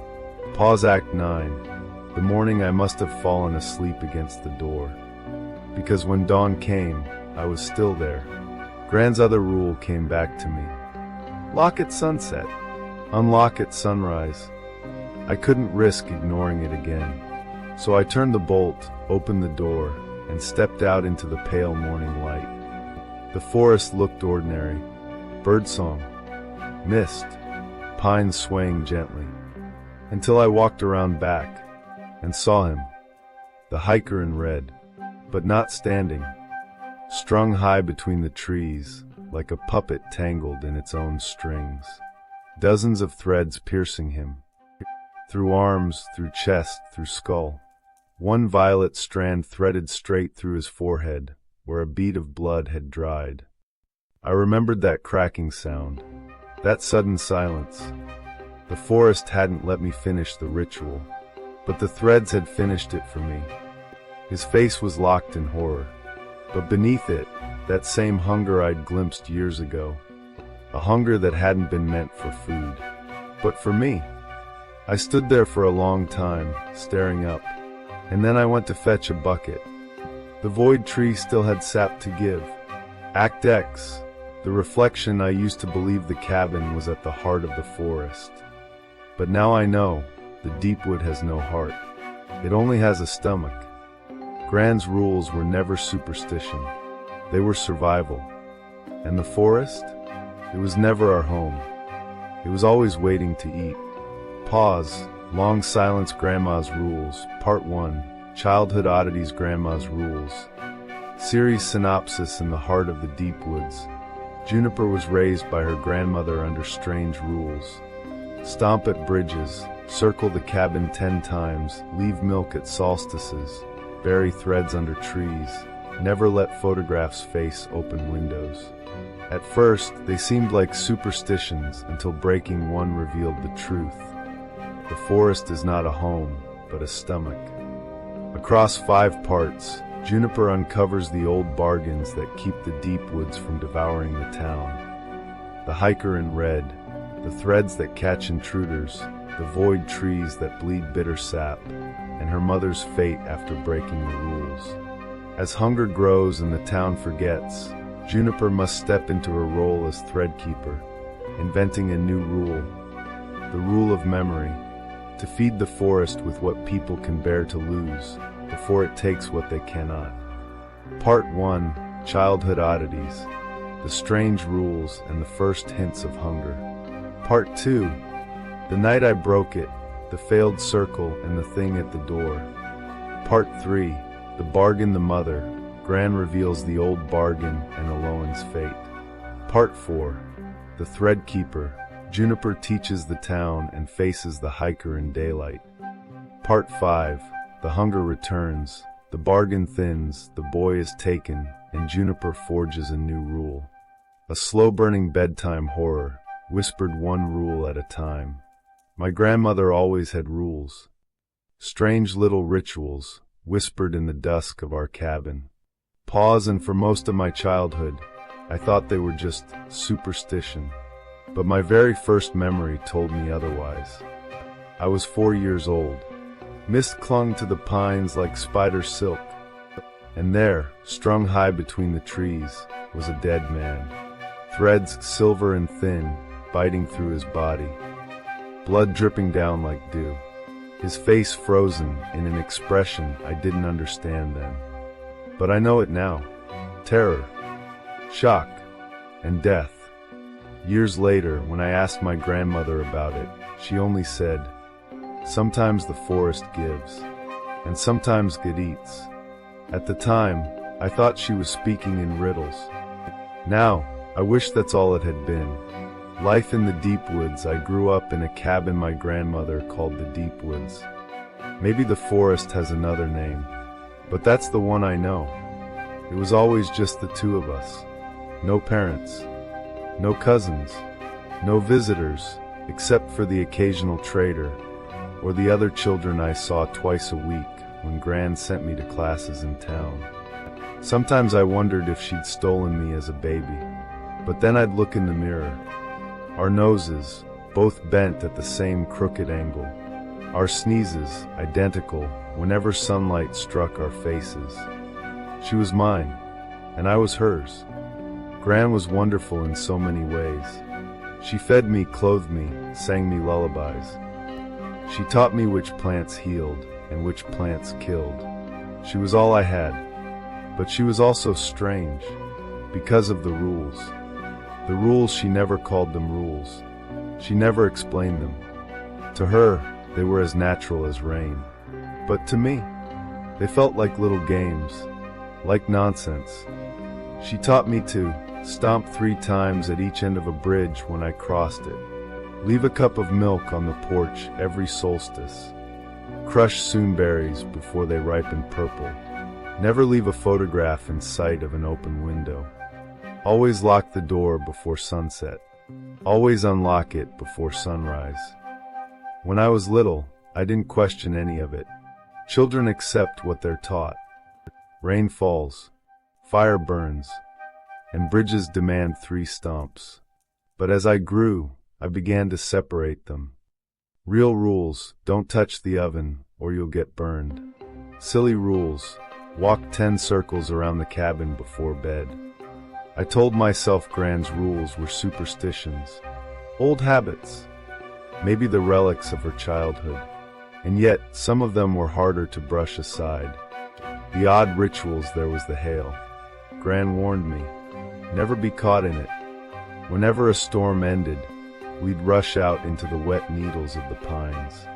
Pause. Act 9. The morning I must have fallen asleep against the door. Because when dawn came, I was still there. Gran's other rule came back to me. Lock at sunset. Unlock at sunrise. I couldn't risk ignoring it again. So I turned the bolt, opened the door, and stepped out into the pale morning light. The forest looked ordinary. Birdsong. Mist. Pines swaying gently. Until I walked around back and saw him. The hiker in red. But not standing. Strung high between the trees, like a puppet tangled in its own strings. Dozens of threads piercing him. Through arms, through chest, through skull. One violet strand threaded straight through his forehead, where a bead of blood had dried. I remembered that cracking sound, that sudden silence. The forest hadn't let me finish the ritual, but the threads had finished it for me. His face was locked in horror, but beneath it, that same hunger I'd glimpsed years ago. A hunger that hadn't been meant for food, but for me. I stood there for a long time, staring up, and then I went to fetch a bucket. The void tree still had sap to give. Act X, the reflection. I used to believe the cabin was at the heart of the forest. But now I know, the deep wood has no heart. It only has a stomach. Gran's rules were never superstition. They were survival. And the forest? It was never our home. It was always waiting to eat. Pause. Long silence. Grandma's Rules. Part 1. Childhood Oddities. Grandma's Rules. Series synopsis. In the heart of the deep woods, Juniper was raised by her grandmother under strange rules. Stomp at bridges. Circle the cabin 10 times. Leave milk at solstices. Bury threads under trees. Never let photographs face open windows. At first, they seemed like superstitions until breaking one revealed the truth. The forest is not a home, but a stomach. Across 5 parts, Juniper uncovers the old bargains that keep the deep woods from devouring the town. The hiker in red, the threads that catch intruders, the void trees that bleed bitter sap, and her mother's fate after breaking the rules. As hunger grows and the town forgets, Juniper must step into her role as threadkeeper, inventing a new rule, the rule of memory, to feed the forest with what people can bear to lose before it takes what they cannot. Part 1. Childhood Oddities. The strange rules and the first hints of hunger. Part 2. The night I broke it, the failed circle and the thing at the door. Part 3, the bargain, the mother. Gran reveals the old bargain and Aloan's fate. Part 4, the thread keeper. Juniper teaches the town and faces the hiker in daylight. Part 5, the hunger returns. The bargain thins, the boy is taken, and Juniper forges a new rule. A slow-burning bedtime horror, whispered one rule at a time. My grandmother always had rules. Strange little rituals, whispered in the dusk of our cabin. Pause, and for most of my childhood, I thought they were just superstition. But my very first memory told me otherwise. I was 4 years old. Mist clung to the pines like spider silk. And there, strung high between the trees, was a dead man. Threads silver and thin, biting through his body. Blood dripping down like dew. His face frozen in an expression I didn't understand then. But I know it now. Terror, shock, and death. Years later, when I asked my grandmother about it, she only said, "Sometimes the forest gives, and sometimes it eats." At the time, I thought she was speaking in riddles. Now, I wish that's all it had been. Life in the deep woods. I grew up in a cabin my grandmother called the deep woods. Maybe the forest has another name, but that's the one I know. It was always just the two of us. No parents, no cousins, no visitors, except for the occasional trader, or the other children I saw twice a week when Gran sent me to classes in town. Sometimes I wondered if she'd stolen me as a baby, but then I'd look in the mirror. Our noses, both bent at the same crooked angle. Our sneezes, identical, whenever sunlight struck our faces. She was mine, and I was hers. Gran was wonderful in so many ways. She fed me, clothed me, sang me lullabies. She taught me which plants healed and which plants killed. She was all I had, but she was also strange, because of the rules. The rules, she never called them rules. She never explained them. To her, they were as natural as rain. But to me, they felt like little games, like nonsense. She taught me to stomp 3 times at each end of a bridge when I crossed it. Leave a cup of milk on the porch every solstice. Crush soonberries before they ripen purple. Never leave a photograph in sight of an open window. Always lock the door before sunset. Always unlock it before sunrise. When I was little, I didn't question any of it. Children accept what they're taught. Rain falls, fire burns, and bridges demand 3 stomps. But as I grew, I began to separate them. Real rules: don't touch the oven or you'll get burned. Silly rules: walk 10 circles around the cabin before bed. I told myself Gran's rules were superstitions, old habits, maybe the relics of her childhood. And yet, some of them were harder to brush aside. The odd rituals. There was the hail. Gran warned me, never be caught in it. Whenever a storm ended, we'd rush out into the wet needles of the pines.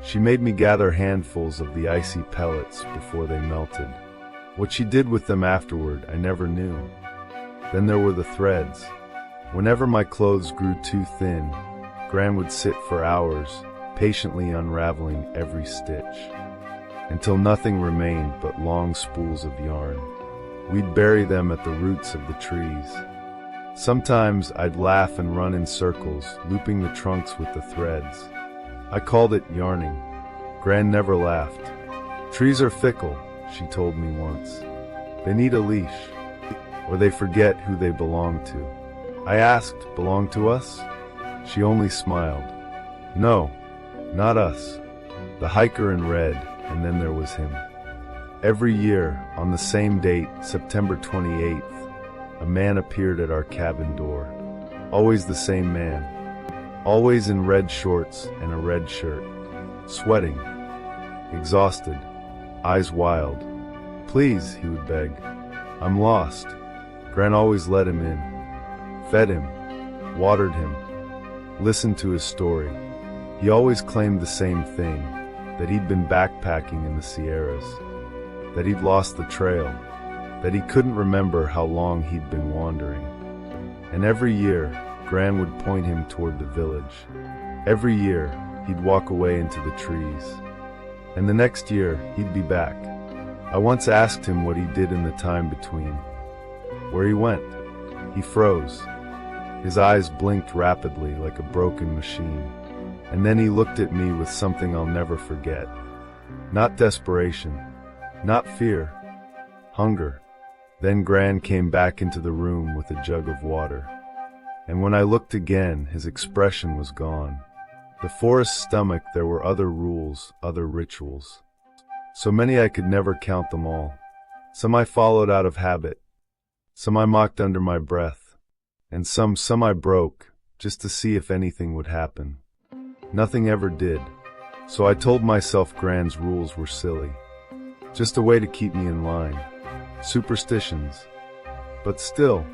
She made me gather handfuls of the icy pellets before they melted. What she did with them afterward, I never knew. Then there were the threads. Whenever my clothes grew too thin, Gran would sit for hours, patiently unraveling every stitch, until nothing remained but long spools of yarn. We'd bury them at the roots of the trees. Sometimes I'd laugh and run in circles, looping the trunks with the threads. I called it yarning. Gran never laughed. Trees are fickle, she told me once. They need a leash, or they forget who they belong to. I asked, belong to us? She only smiled. No, not us. The hiker in red, and then there was him. Every year, on the same date, September 28th, a man appeared at our cabin door. Always the same man. Always in red shorts and a red shirt. Sweating. Exhausted. Eyes wild. Please, he would beg. I'm lost. Gran always let him in. Fed him. Watered him. Listened to his story. He always claimed the same thing, that he'd been backpacking in the Sierras, that he'd lost the trail, that he couldn't remember how long he'd been wandering. And every year, Gran would point him toward the village. Every year, he'd walk away into the trees. And the next year, he'd be back. I once asked him what he did in the time between, where he went. He froze. His eyes blinked rapidly like a broken machine. And then he looked at me with something I'll never forget. Not desperation, not fear, hunger. Then Gran came back into the room with a jug of water. And when I looked again, his expression was gone. The forest's stomach, there were other rules, other rituals. So many I could never count them all. Some I followed out of habit. Some I mocked under my breath. And some I broke, just to see if anything would happen. Nothing ever did. So I told myself Gran's rules were silly. Just a way to keep me in line. Superstitions. But still,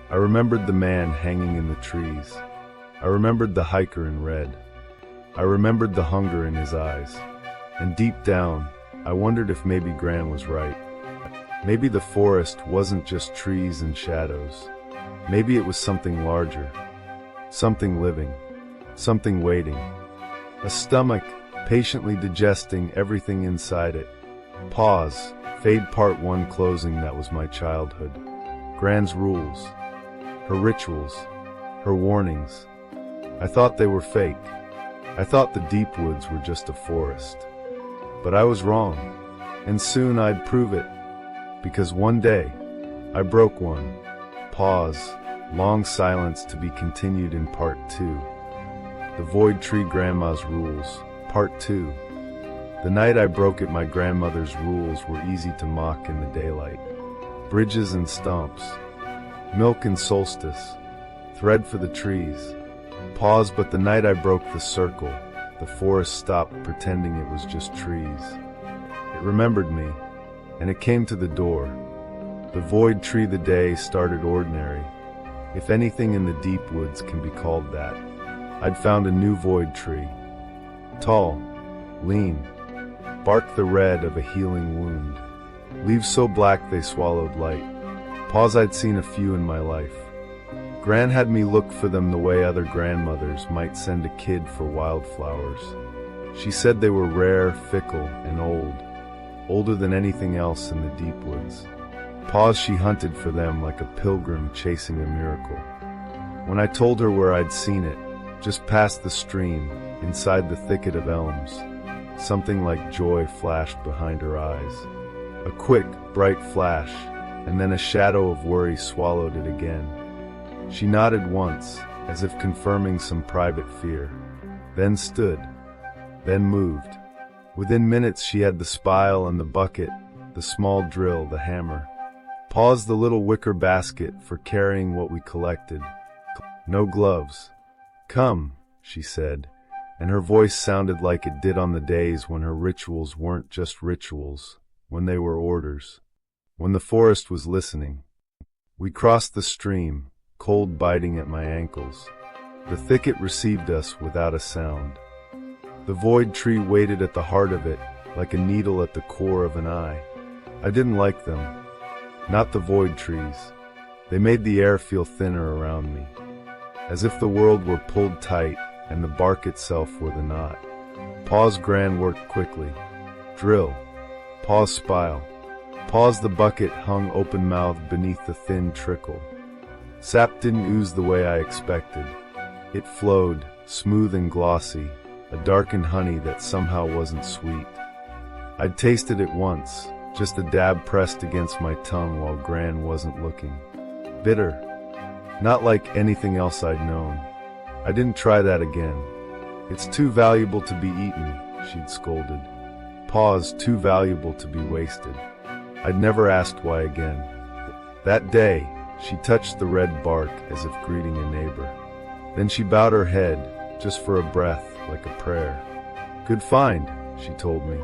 I remembered the man hanging in the trees. I remembered the hiker in red. I remembered the hunger in his eyes. And deep down, I wondered if maybe Gran was right. Maybe the forest wasn't just trees and shadows. Maybe it was something larger. Something living. Something waiting. A stomach, patiently digesting everything inside it. Pause. Fade part 1 closing. That was my childhood. Gran's rules. Her rituals. Her warnings. I thought they were fake. I thought the deep woods were just a forest. But I was wrong. And soon I'd prove it. Because one day, I broke one. Pause. Long silence to be continued in part 2. The Void Tree Grandma's Rules, Part 2. The night I broke it, my grandmother's rules were easy to mock in the daylight. Bridges and stumps. Milk and solstice. Thread for the trees. Pause, but the night I broke the circle, the forest stopped pretending it was just trees. It remembered me, and it came to the door. The void tree. The day started ordinary. If anything in the deep woods can be called that. I'd found a new void tree. Tall, lean, bark the red of a healing wound. Leaves so black they swallowed light. Pause, I'd seen a few in my life. Gran had me look for them the way other grandmothers might send a kid for wildflowers. She said they were rare, fickle, and old. Older than anything else in the deep woods. Pause, she hunted for them like a pilgrim chasing a miracle. When I told her where I'd seen it, just past the stream, inside the thicket of elms, something like joy flashed behind her eyes. A quick, bright flash, and then a shadow of worry swallowed it again. She nodded once, as if confirming some private fear, then stood, then moved. Within minutes she had the spile and the bucket, the small drill, the hammer. Pause, the little wicker basket for carrying what we collected. No gloves. Come, she said, and her voice sounded like it did on the days when her rituals weren't just rituals, when they were orders, when the forest was listening. We crossed the stream, cold biting at my ankles. The thicket received us without a sound. The void tree waited at the heart of it, like a needle at the core of an eye. I didn't like them. Not the void trees. They made the air feel thinner around me, as if the world were pulled tight and the bark itself were the knot. Pause, Gran worked quickly. Drill. Pause, spile. Pause, the bucket hung open-mouthed beneath the thin trickle. Sap didn't ooze the way I expected. It flowed, smooth and glossy, a darkened honey that somehow wasn't sweet. I'd tasted it once, just a dab pressed against my tongue while Gran wasn't looking. Bitter. Not like anything else I'd known. I didn't try that again. It's too valuable to be eaten, she'd scolded. Pause, too valuable to be wasted. I'd never asked why again. That day, she touched the red bark as if greeting a neighbor. Then she bowed her head, just for a breath, like a prayer. Good find, she told me.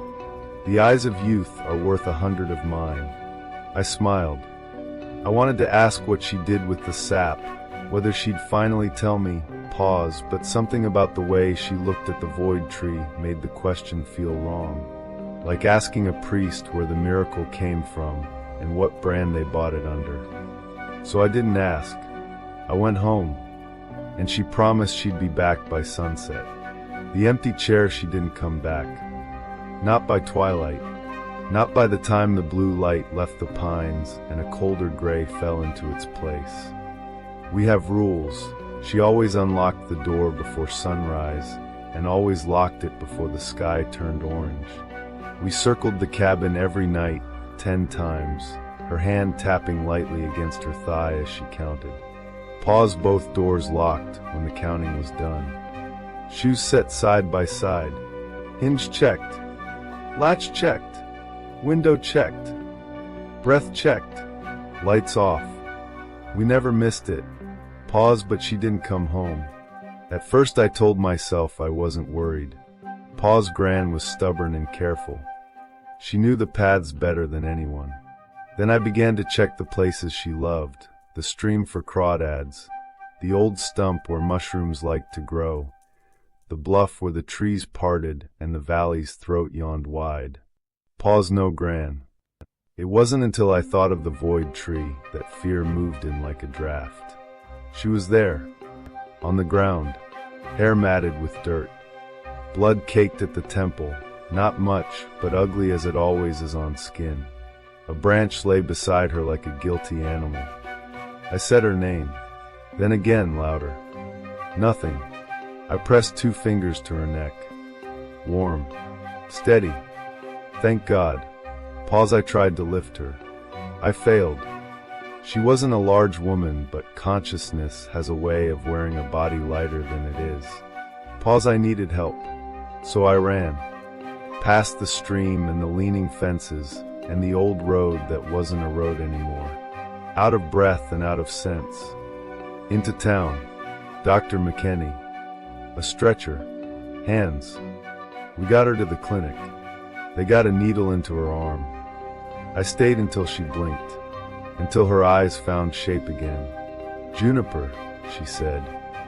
The eyes of youth are worth 100 of mine. I smiled. I wanted to ask what she did with the sap, whether she'd finally tell me. pause, but something about the way she looked at the void tree made the question feel wrong. Like asking a priest where the miracle came from and what brand they bought it under. So I didn't ask. I went home, and she promised she'd be back by sunset. The empty chair, she didn't come back. Not by twilight. Not by the time the blue light left the pines and a colder gray fell into its place. We have rules. She always unlocked the door before sunrise and always locked it before the sky turned orange. We circled the cabin every night 10 times, her hand tapping lightly against her thigh as she counted. Paused, both doors locked when the counting was done. Shoes set side by side. Hinge checked. Latch checked. Window checked. Breath checked. Lights off. We never missed it. Paused, but she didn't come home. At first I told myself I wasn't worried. Pa's Gran was stubborn and careful. She knew the paths better than anyone. Then I began to check the places she loved. The stream for crawdads, the old stump where mushrooms liked to grow, the bluff where the trees parted and the valley's throat yawned wide. Pa's no Gran. It wasn't until I thought of the void tree that fear moved in like a draft. She was there, on the ground, hair matted with dirt. Blood caked at the temple, not much, but ugly as it always is on skin. A branch lay beside her like a guilty animal. I said her name, then again louder. Nothing. I pressed 2 fingers to her neck. Warm. Steady. Thank God. Pause. I tried to lift her. I failed. She wasn't a large woman, but consciousness has a way of wearing a body lighter than it is. Pause. I needed help. So I ran. Past the stream and the leaning fences and the old road that wasn't a road anymore. Out of breath and out of sense. Into town. Dr. McKinney. A stretcher. Hands. We got her to the clinic. They got a needle into her arm. I stayed until she blinked, until her eyes found shape again. Juniper, she said,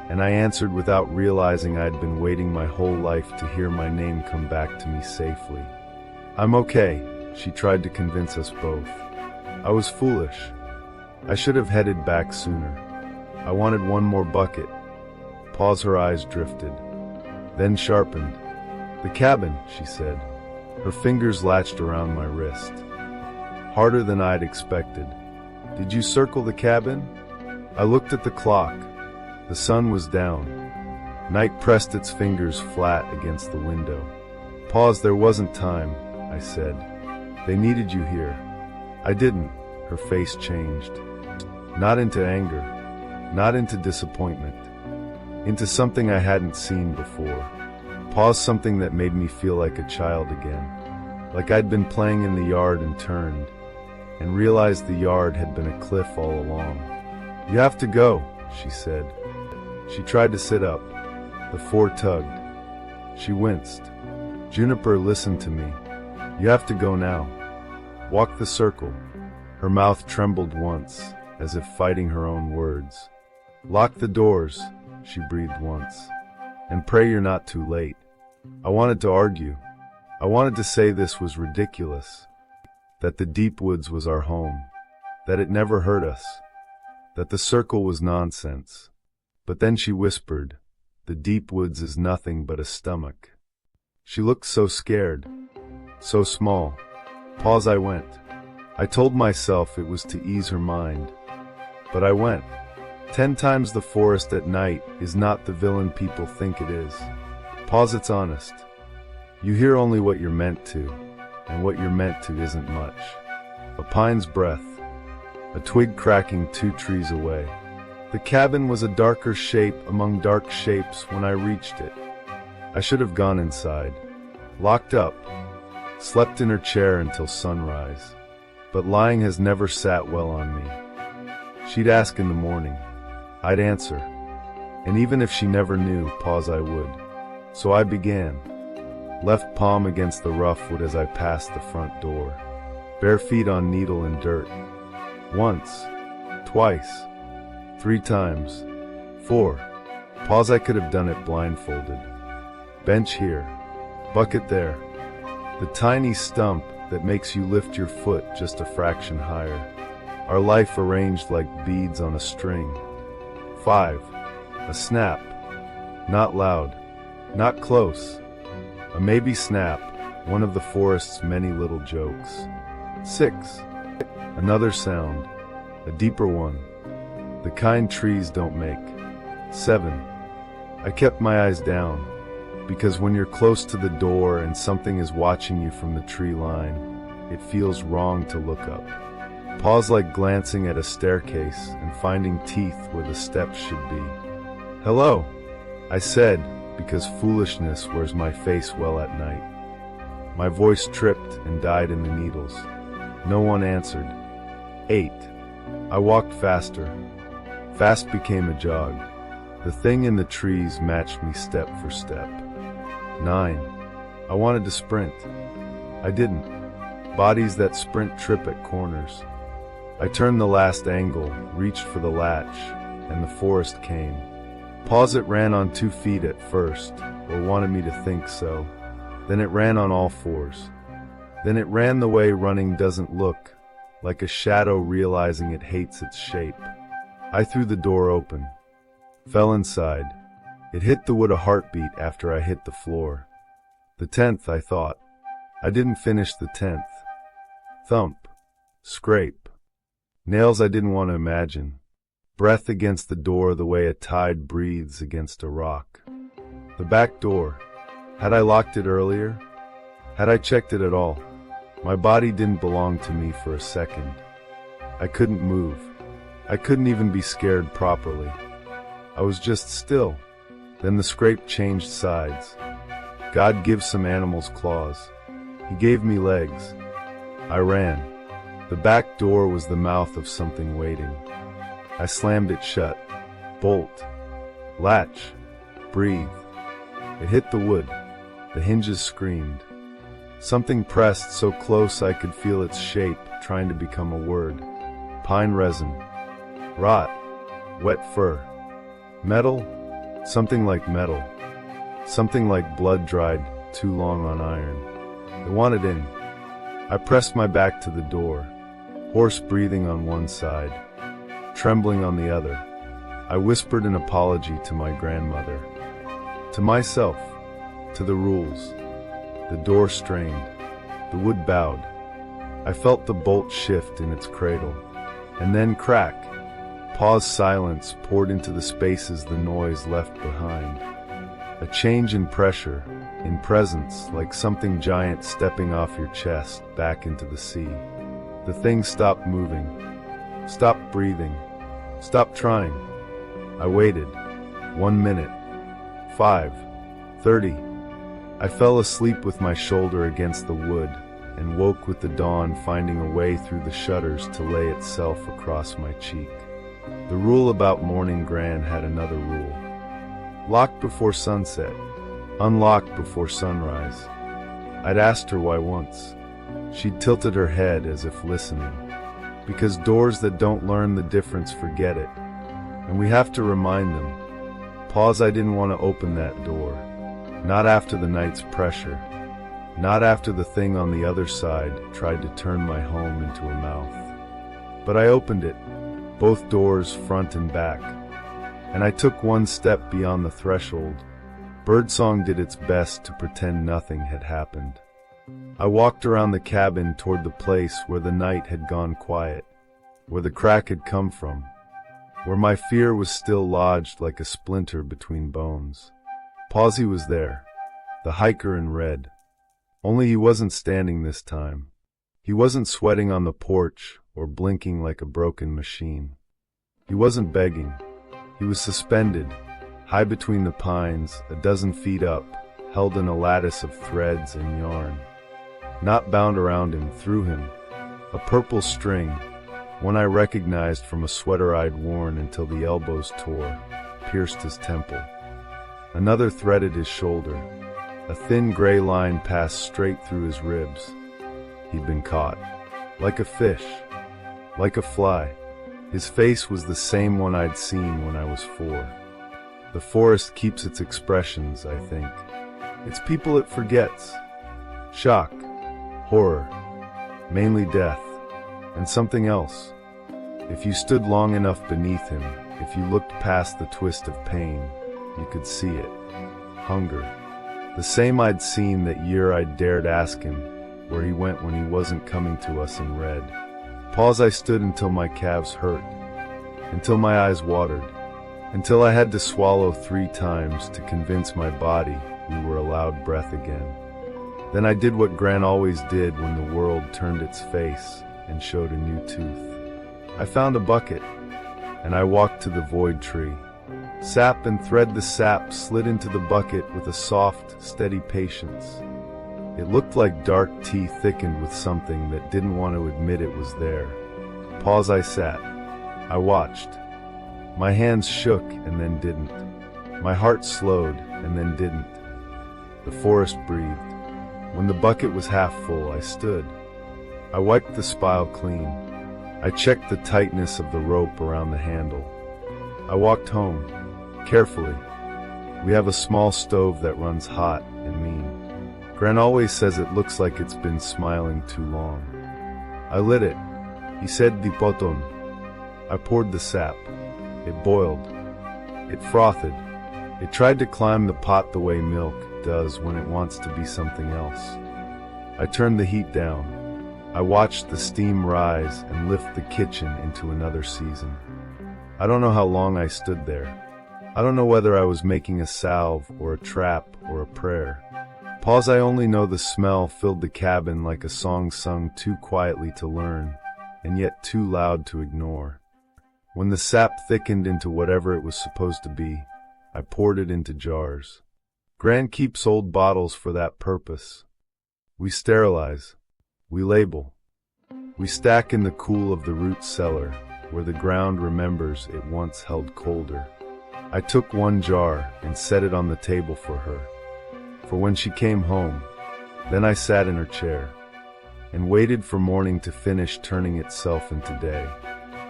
and I answered without realizing I'd been waiting my whole life to hear my name come back to me safely. I'm okay, she tried to convince us both. I was foolish. I should have headed back sooner. I wanted one more bucket. Pause. Her eyes drifted, then sharpened. The cabin, she said. Her fingers latched around my wrist. Harder than I'd expected. Did you circle the cabin? I looked at the clock. The sun was down. Night pressed its fingers flat against the window. Pause. There wasn't time, I said. They needed you here. I didn't. Her face changed. Not into anger. Not into disappointment. Into something I hadn't seen before. Pause. Something that made me feel like a child again. Like I'd been playing in the yard and turned, and realized the yard had been a cliff all along. You have to go, she said. She tried to sit up. The 4 tugged. She winced. Juniper, listen to me. You have to go now. Walk the circle. Her mouth trembled once, as if fighting her own words. Lock the doors, she breathed once. And pray you're not too late. I wanted to argue. I wanted to say this was ridiculous. That the deep woods was our home. That it never hurt us. That the circle was nonsense. But then she whispered, the deep woods is nothing but a stomach. She looked so scared. So small. Pause. I went. I told myself it was to ease her mind. But I went. 10 times the forest at night is not the villain people think it is. Pause. It's honest. You hear only what you're meant to, and what you're meant to isn't much. A pine's breath. A twig cracking 2 trees away. The cabin was a darker shape among dark shapes when I reached it. I should have gone inside. Locked up. Slept in her chair until sunrise. But lying has never sat well on me. She'd ask in the morning. I'd answer. And even if she never knew, pause, I would. So I began. Left palm against the rough wood as I passed the front door. Bare feet on needle and dirt. Once. Twice. 3 times. 4. Pause, I could have done it blindfolded. Bench here. Bucket there. The tiny stump that makes you lift your foot just a fraction higher. Our life arranged like beads on a string. 5. A snap. Not loud. Not close. A maybe snap. One of the forest's many little jokes. 6. Another sound. A deeper one. The kind trees don't make. 7. I kept my eyes down, because when you're close to the door and something is watching you from the tree line, it feels wrong to look up. Pause, like glancing at a staircase and finding teeth where the steps should be. Hello, I said, because foolishness wears my face well at night. My voice tripped and died in the needles. No one answered. 8. I walked faster. Fast became a jog. The thing in the trees matched me step for step. 9. I wanted to sprint. I didn't. Bodies that sprint trip at corners. I turned the last angle, reached for the latch, and the forest came. Pause, it ran on 2 feet at first, or wanted me to think so. Then it ran on all 4s. Then it ran the way running doesn't look, like a shadow realizing it hates its shape. I threw the door open. Fell inside. It hit the wood a heartbeat after I hit the floor. The 10th, I thought. I didn't finish the 10th. Thump. Scrape. Nails I didn't want to imagine. Breath against the door the way a tide breathes against a rock. The back door. Had I locked it earlier? Had I checked it at all? My body didn't belong to me for a second. I couldn't move. I couldn't even be scared properly. I was just still. Then the scrape changed sides. God gives some animals claws. He gave me legs. I ran. The back door was the mouth of something waiting. I slammed it shut. Bolt. Latch. Breathe. It hit the wood. The hinges screamed. Something pressed so close I could feel its shape, trying to become a word. Pine resin. Rot. Wet fur. Metal. Something like metal. Something like blood dried too long on iron. It wanted in. I pressed my back to the door, hoarse breathing on one side, trembling on the other. I whispered an apology to my grandmother, to myself, to the rules. The door strained. The wood bowed. I felt the bolt shift in its cradle, and then crack. Pause, silence poured into the spaces the noise left behind. A change in pressure, in presence, like something giant stepping off your chest back into the sea. The thing stopped moving, stopped breathing, stopped trying. I waited. 1 minute. 5. 30. I fell asleep with my shoulder against the wood and woke with the dawn finding a way through the shutters to lay itself across my cheek. The rule about morning Gran had another rule. Locked before sunset, unlocked before sunrise. I'd asked her why once. She'd tilted her head as if listening. Because doors that don't learn the difference forget it. And we have to remind them. Pause, I didn't want to open that door. Not after the night's pressure. Not after the thing on the other side tried to turn my home into a mouth. But I opened it. Both doors, front and back. And I took one step beyond the threshold. Birdsong did its best to pretend nothing had happened. I walked around the cabin toward the place where the night had gone quiet, where the crack had come from, where my fear was still lodged like a splinter between bones. Pawsey was there, the hiker in red. Only he wasn't standing this time. He wasn't sweating on the porch or blinking like a broken machine. He wasn't begging. He was suspended, high between the pines, 12 feet up, held in a lattice of threads and yarn. Not bound around him, through him, a purple string, one I recognized from a sweater I'd worn until the elbows tore, pierced his temple. Another threaded his shoulder. A thin gray line passed straight through his ribs. He'd been caught. Like a fish. Like a fly. His face was the same one I'd seen when I was 4. The forest keeps its expressions, I think. It's people it forgets. Shock, horror, mainly death, and something else. If you stood long enough beneath him, if you looked past the twist of pain, you could see it. Hunger. The same I'd seen that year I'd dared ask him where he went when he wasn't coming to us in red. Pause I stood until my calves hurt, until my eyes watered, until I had to swallow 3 times to convince my body we were allowed breath again. Then I did what Gran always did when the world turned its face and showed a new tooth. I found a bucket, and I walked to the void tree. Sap and thread the sap slid into the bucket with a soft, steady patience. It looked like dark tea thickened with something that didn't want to admit it was there. Pause I sat. I watched. My hands shook and then didn't. My heart slowed and then didn't. The forest breathed. When the bucket was half full, I stood. I wiped the spile clean. I checked the tightness of the rope around the handle. I walked home, carefully. We have a small stove that runs hot and mean. Gran always says it looks like it's been smiling too long. I lit it. He said di poton. I poured the sap. It boiled. It frothed. It tried to climb the pot the way milk does when it wants to be something else. I turned the heat down. I watched the steam rise and lift the kitchen into another season. I don't know how long I stood there. I don't know whether I was making a salve or a trap or a prayer. Pause I only know the smell filled the cabin like a song sung too quietly to learn, and yet too loud to ignore. When the sap thickened into whatever it was supposed to be, I poured it into jars. Gran keeps old bottles for that purpose. We sterilize. We label. We stack in the cool of the root cellar, where the ground remembers it once held colder. I took 1 jar and set it on the table for her, for when she came home. Then I sat in her chair and waited for morning to finish turning itself into day.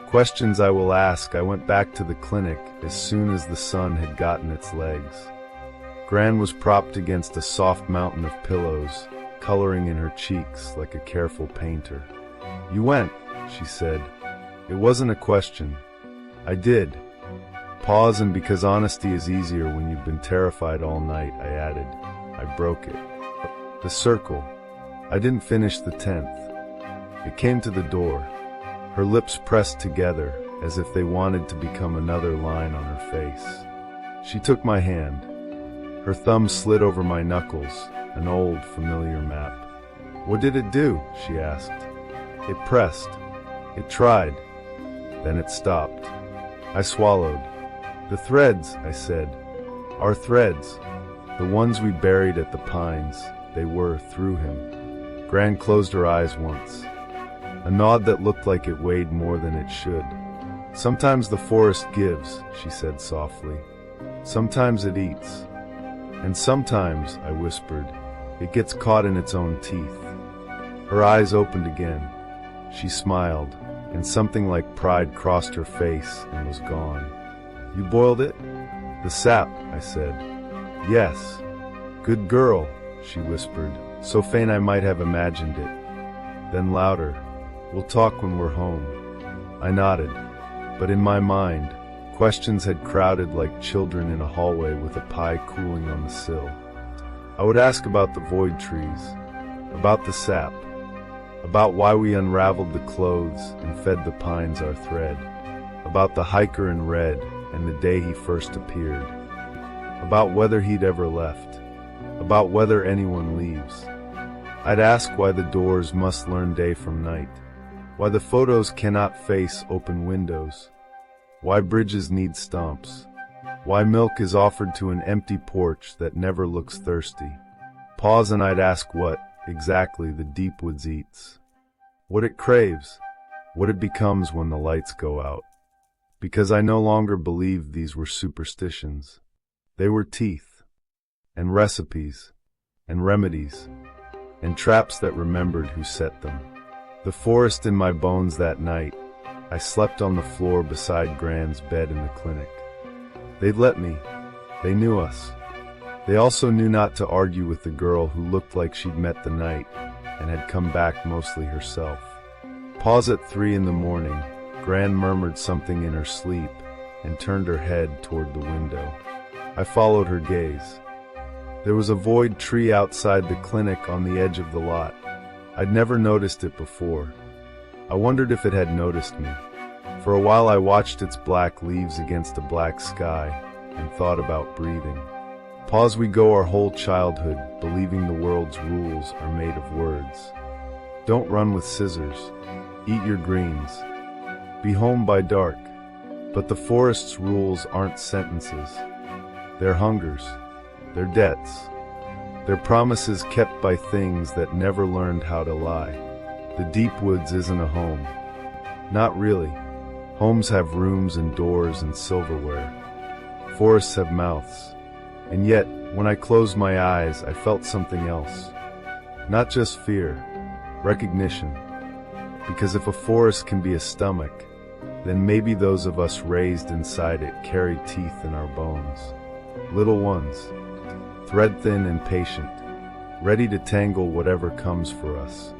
Questions I will ask. I went back to the clinic as soon as the sun had gotten its legs. Gran was propped against a soft mountain of pillows, coloring in her cheeks like a careful painter. "You went," she said. It wasn't a question. I did. Pause, and because honesty is easier when you've been terrified all night, I added, I broke it. The circle. I didn't finish the 10th. It came to the door. Her lips pressed together as if they wanted to become another line on her face. She took my hand. Her thumb slid over my knuckles, an old, familiar map. "What did it do?" she asked. "It pressed. It tried. Then it stopped." I swallowed. "The threads," I said. "Our threads. The ones we buried at the pines. They were through him." Gran closed her eyes once. A nod that looked like it weighed more than it should. "Sometimes the forest gives," she said softly. "Sometimes it eats. And sometimes," I whispered, "it gets caught in its own teeth." Her eyes opened again. She smiled, and something like pride crossed her face and was gone. "You boiled it?" "The sap," I said. "Yes." "Good girl," she whispered, so faint I might have imagined it. Then louder, "We'll talk when we're home." I nodded, but in my mind, questions had crowded like children in a hallway with a pie cooling on the sill. I would ask about the void trees, about the sap, about why we unraveled the clothes and fed the pines our thread, about the hiker in red and the day he first appeared, about whether he'd ever left, about whether anyone leaves. I'd ask why the doors must learn day from night, why the photos cannot face open windows, why bridges need stumps, why milk is offered to an empty porch that never looks thirsty. Pause, and I'd ask what, exactly, the deep woods eats, what it craves, what it becomes when the lights go out. Because I no longer believed these were superstitions. They were teeth, and recipes, and remedies, and traps that remembered who set them. The forest in my bones that night. I slept on the floor beside Gran's bed in the clinic. "They'd let me," They knew us. They also knew not to argue with the girl who looked like she'd met the night and had come back mostly herself. Pause at 3 in the morning. Gran murmured something in her sleep and turned her head toward the window. I followed her gaze. There was a void tree outside the clinic on the edge of the lot. I'd never noticed it before. I wondered if it had noticed me. For a while I watched its black leaves against a black sky and thought about breathing. Pause we go our whole childhood believing the world's rules are made of words. Don't run with scissors. Eat your greens. Be home by dark. But the forest's rules aren't sentences. They're hungers. They're debts. They're promises kept by things that never learned how to lie. The deep woods isn't a home. Not really. Homes have rooms and doors and silverware. Forests have mouths. And yet, when I closed my eyes, I felt something else. Not just fear, recognition. Because if a forest can be a stomach, then maybe those of us raised inside it carry teeth in our bones. Little ones, thread-thin and patient, ready to tangle whatever comes for us.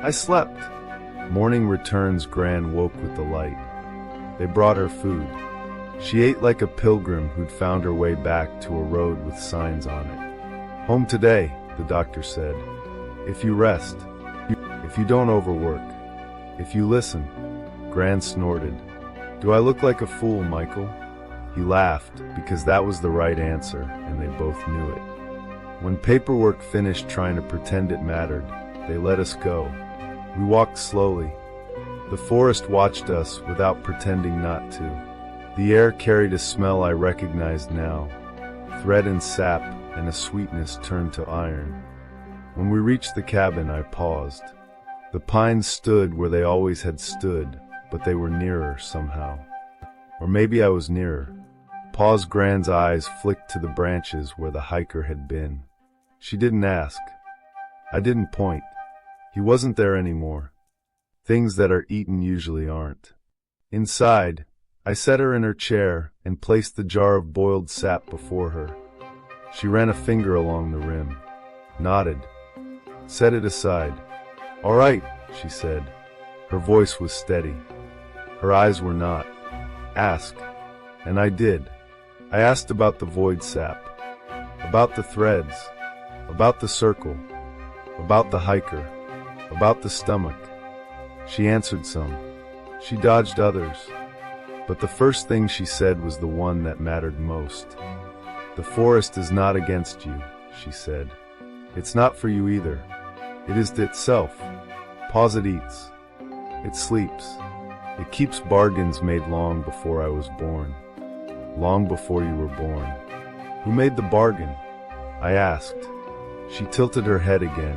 I slept. Morning returns. Gran woke with the light. They brought her food. She ate like a pilgrim who'd found her way back to a road with signs on it. Home today, the doctor said. If you rest, if you don't overwork, if you listen. Gran snorted. Do I look like a fool, Michael? He laughed, because that was the right answer, and they both knew it. When paperwork finished trying to pretend it mattered, they let us go. We walked slowly. The forest watched us without pretending not to. The air carried a smell I recognized now, thread and sap, and a sweetness turned to iron. When we reached the cabin, I paused. The pines stood where they always had stood, but they were nearer somehow. Or maybe I was nearer. Pause. Gran's eyes flicked to the branches where the hiker had been. She didn't ask. I didn't point. He wasn't there anymore. Things that are eaten usually aren't. Inside, I set her in her chair and placed the jar of boiled sap before her. She ran a finger along the rim, nodded, set it aside. All right, she said. Her voice was steady. Her eyes were not. Ask. And I did. I asked about the void sap, about the threads, about the circle, about the hiker, about the stomach. She answered some. She dodged others. But the first thing she said was the one that mattered most. The forest is not against you, she said. It's not for you either. It is itself. Pause. It eats. It sleeps. It keeps bargains made long before I was born. Long before you were born. Who made the bargain? I asked. She tilted her head again,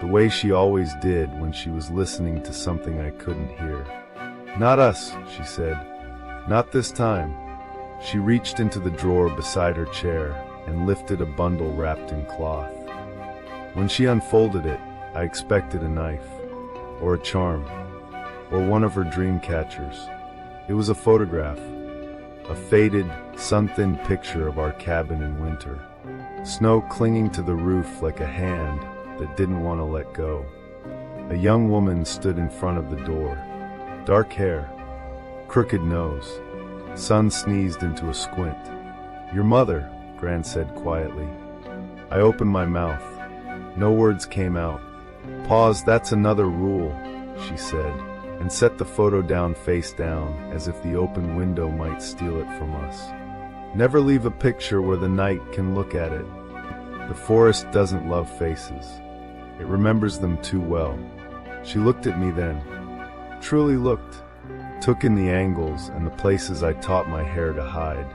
the way she always did when she was listening to something I couldn't hear. Not us, she said. Not this time. She reached into the drawer beside her chair and lifted a bundle wrapped in cloth. When she unfolded it, I expected a knife, or a charm, or one of her dream catchers. It was a photograph, a faded, sun-thinned picture of our cabin in winter. Snow clinging to the roof like a hand that didn't want to let go. A young woman stood in front of the door. Dark hair, crooked nose. Sun sneezed into a squint. Your mother, Gran said quietly. I opened my mouth. No words came out. Pause. That's another rule, she said, and set the photo down face down as if the open window might steal it from us. Never leave a picture where the night can look at it. The forest doesn't love faces. It remembers them too well. She looked at me then. Truly looked. Took in the angles and the places I taught my hair to hide.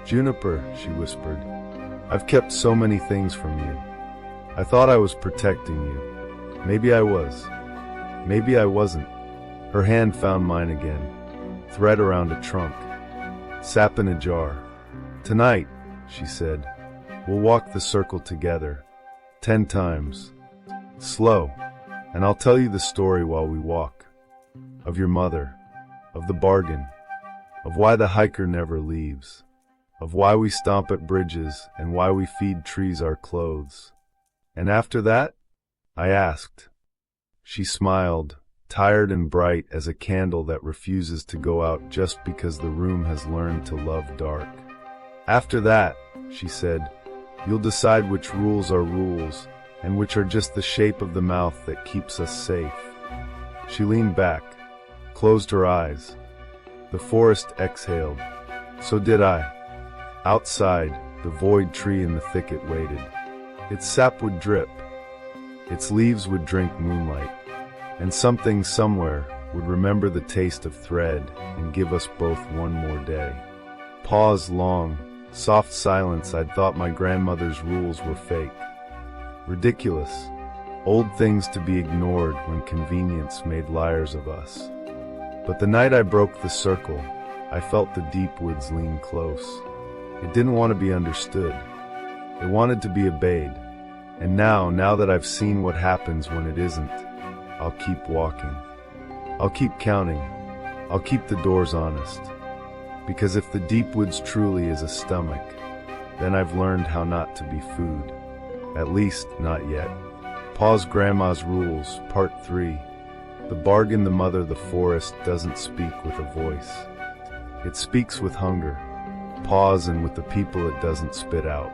Juniper, she whispered. I've kept so many things from you. I thought I was protecting you. Maybe I was. Maybe I wasn't. Her hand found mine again. Thread around a trunk. Sap in a jar. Tonight, she said, we'll walk the circle together. 10 times. Slow. And I'll tell you the story while we walk. Of your mother. Of the bargain. Of why the hiker never leaves. of why we stomp at bridges and why we feed trees our clothes. And after that? I asked. She smiled, tired and bright as a candle that refuses to go out just because the room has learned to love dark. After that, she said, you'll decide which rules are rules and which are just the shape of the mouth that keeps us safe. She leaned back, closed her eyes. The forest exhaled. So did I. Outside, the void tree in the thicket waited. Its sap would drip. Its leaves would drink moonlight. And something somewhere would remember the taste of thread and give us both one more day. Pause long, soft silence. I'd thought my grandmother's rules were fake. Ridiculous. Old things to be ignored when convenience made liars of us. But the night I broke the circle, I felt the deep woods lean close. It didn't want to be understood. It wanted to be obeyed. And now that I've seen what happens when it isn't, I'll keep walking. I'll keep counting. I'll keep the doors honest. Because if the deep woods truly is a stomach, then I've learned how not to be food. At least, not yet. Pause Grandma's Rules, Part 3. The bargain, the mother, the forest doesn't speak with a voice. It speaks with hunger. Pause, and with the people it doesn't spit out.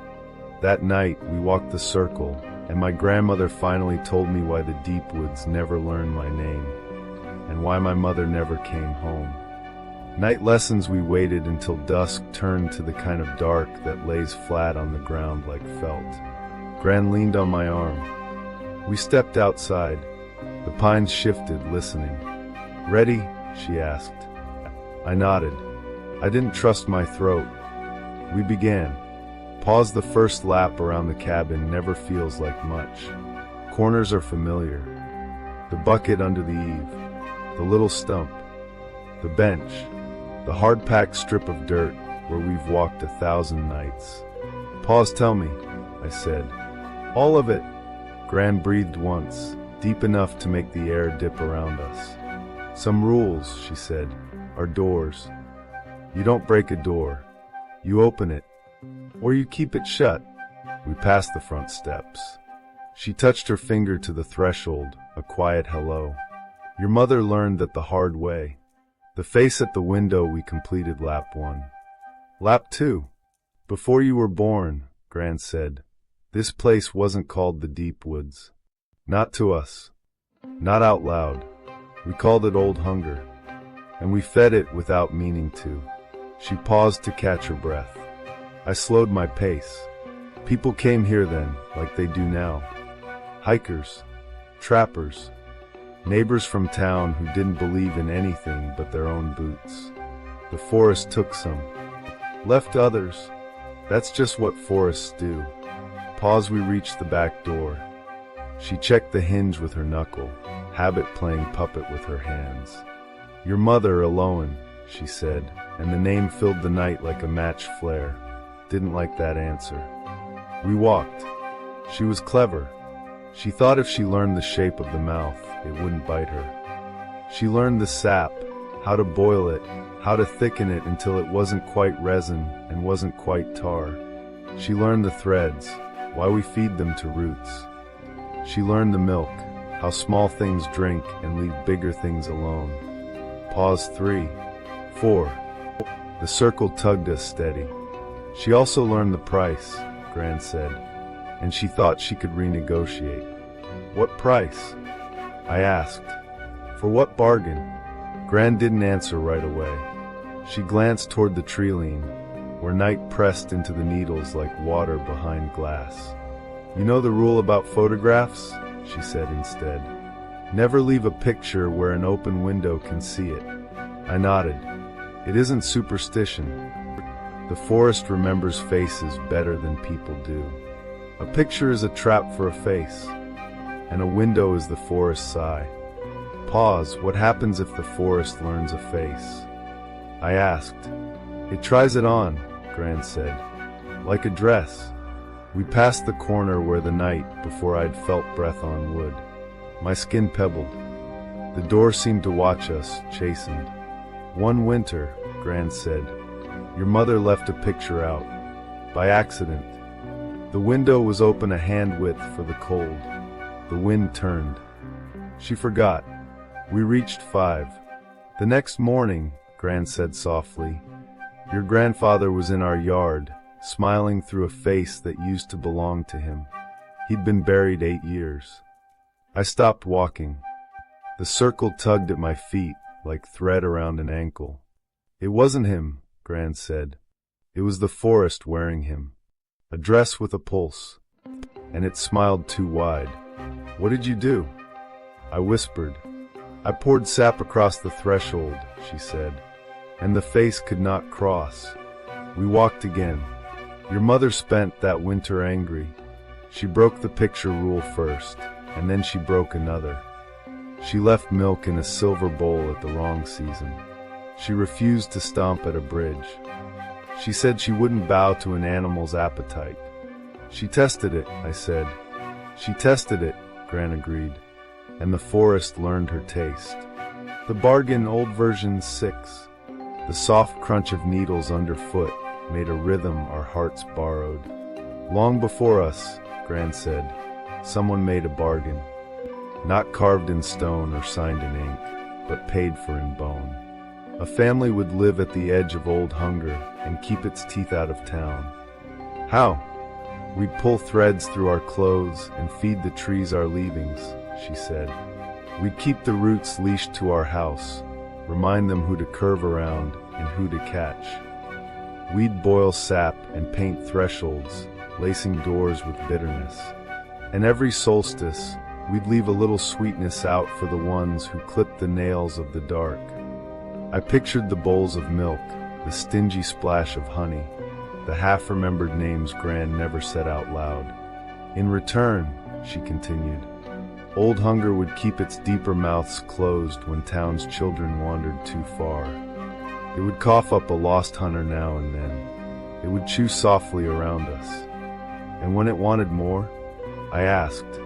That night, we walked the circle, and my grandmother finally told me why the deep woods never learned my name, and why my mother never came home. Night lessons. We waited until dusk turned to the kind of dark that lays flat on the ground like felt. Gran leaned on my arm. We stepped outside. The pines shifted, listening. Ready? She asked. I nodded. I didn't trust my throat. We began. Pause. The first lap around the cabin never feels like much. Corners are familiar. The bucket under the eave. The little stump. The bench. The hard-packed strip of dirt where we've walked 1,000 nights. Pause. Tell me, I said. All of it. Gran breathed once, deep enough to make the air dip around us. Some rules, she said, are doors. You don't break a door. You open it. Or you keep it shut. We passed the front steps. She touched her finger to the threshold, a quiet hello. Your mother learned that the hard way. The face at the window. We completed lap 1. Lap 2. Before you were born, Gran said, this place wasn't called the Deep Woods. Not to us. Not out loud. We called it Old Hunger. And we fed it without meaning to. She paused to catch her breath. I slowed my pace. People came here then, like they do now. Hikers. Trappers. Neighbors from town who didn't believe in anything but their own boots. The forest took some. Left others. That's just what forests do. Pause. We reached the back door. She checked the hinge with her knuckle, habit playing puppet with her hands. Your mother, Aloan, she said, and the name filled the night like a match flare. Didn't like that answer. We walked. She was clever. She thought if she learned the shape of the mouth, it wouldn't bite her. She learned the sap, how to boil it, how to thicken it until it wasn't quite resin and wasn't quite tar. She learned the threads, why we feed them to roots. She learned the milk, how small things drink and leave bigger things alone. Pause. 3, 4. The circle tugged us steady. She also learned the price, Gran said, and she thought she could renegotiate. What price? I asked. For what bargain? Gran didn't answer right away. She glanced toward the tree lean, where night pressed into the needles like water behind glass. You know the rule about photographs? She said instead. Never leave a picture where an open window can see it. I nodded. It isn't superstition. The forest remembers faces better than people do. A picture is a trap for a face, and a window is the forest's eye. Pause. What happens if the forest learns a face? I asked. It tries it on, Gran said. Like a dress. We passed the corner where the night before I'd felt breath on wood. My skin pebbled. The door seemed to watch us, chastened. One winter, Gran said, Your mother left a picture out. By accident. The window was open a hand width for the cold. The wind turned. She forgot. We reached 5. The next morning, Gran said softly, your grandfather was in our yard, smiling through a face that used to belong to him. He'd been buried 8 years. I stopped walking. The circle tugged at my feet like thread around an ankle. It wasn't him, Gran said. It was the forest wearing him. A dress with a pulse. And it smiled too wide. What did you do? I whispered. I poured sap across the threshold, she said. And the face could not cross. We walked again. Your mother spent that winter angry. She broke the picture rule first, and then she broke another. She left milk in a silver bowl at the wrong season. She refused to stomp at a bridge. She said she wouldn't bow to an animal's appetite. She tested it, I said. She tested it, Gran agreed, and the forest learned her taste. The bargain, old version 6. The soft crunch of needles underfoot made a rhythm our hearts borrowed. Long before us, Gran said, someone made a bargain. Not carved in stone or signed in ink, but paid for in bone. A family would live at the edge of old hunger and keep its teeth out of town. How? We'd pull threads through our clothes and feed the trees our leavings, she said. We'd keep the roots leashed to our house, remind them who to curve around and who to catch. We'd boil sap and paint thresholds, lacing doors with bitterness. And every solstice, we'd leave a little sweetness out for the ones who clipped the nails of the dark. I pictured the bowls of milk, the stingy splash of honey, the half-remembered names Gran never said out loud. In return, she continued, old hunger would keep its deeper mouths closed when town's children wandered too far. It would cough up a lost hunter now and then. It would chew softly around us. And when it wanted more, I asked.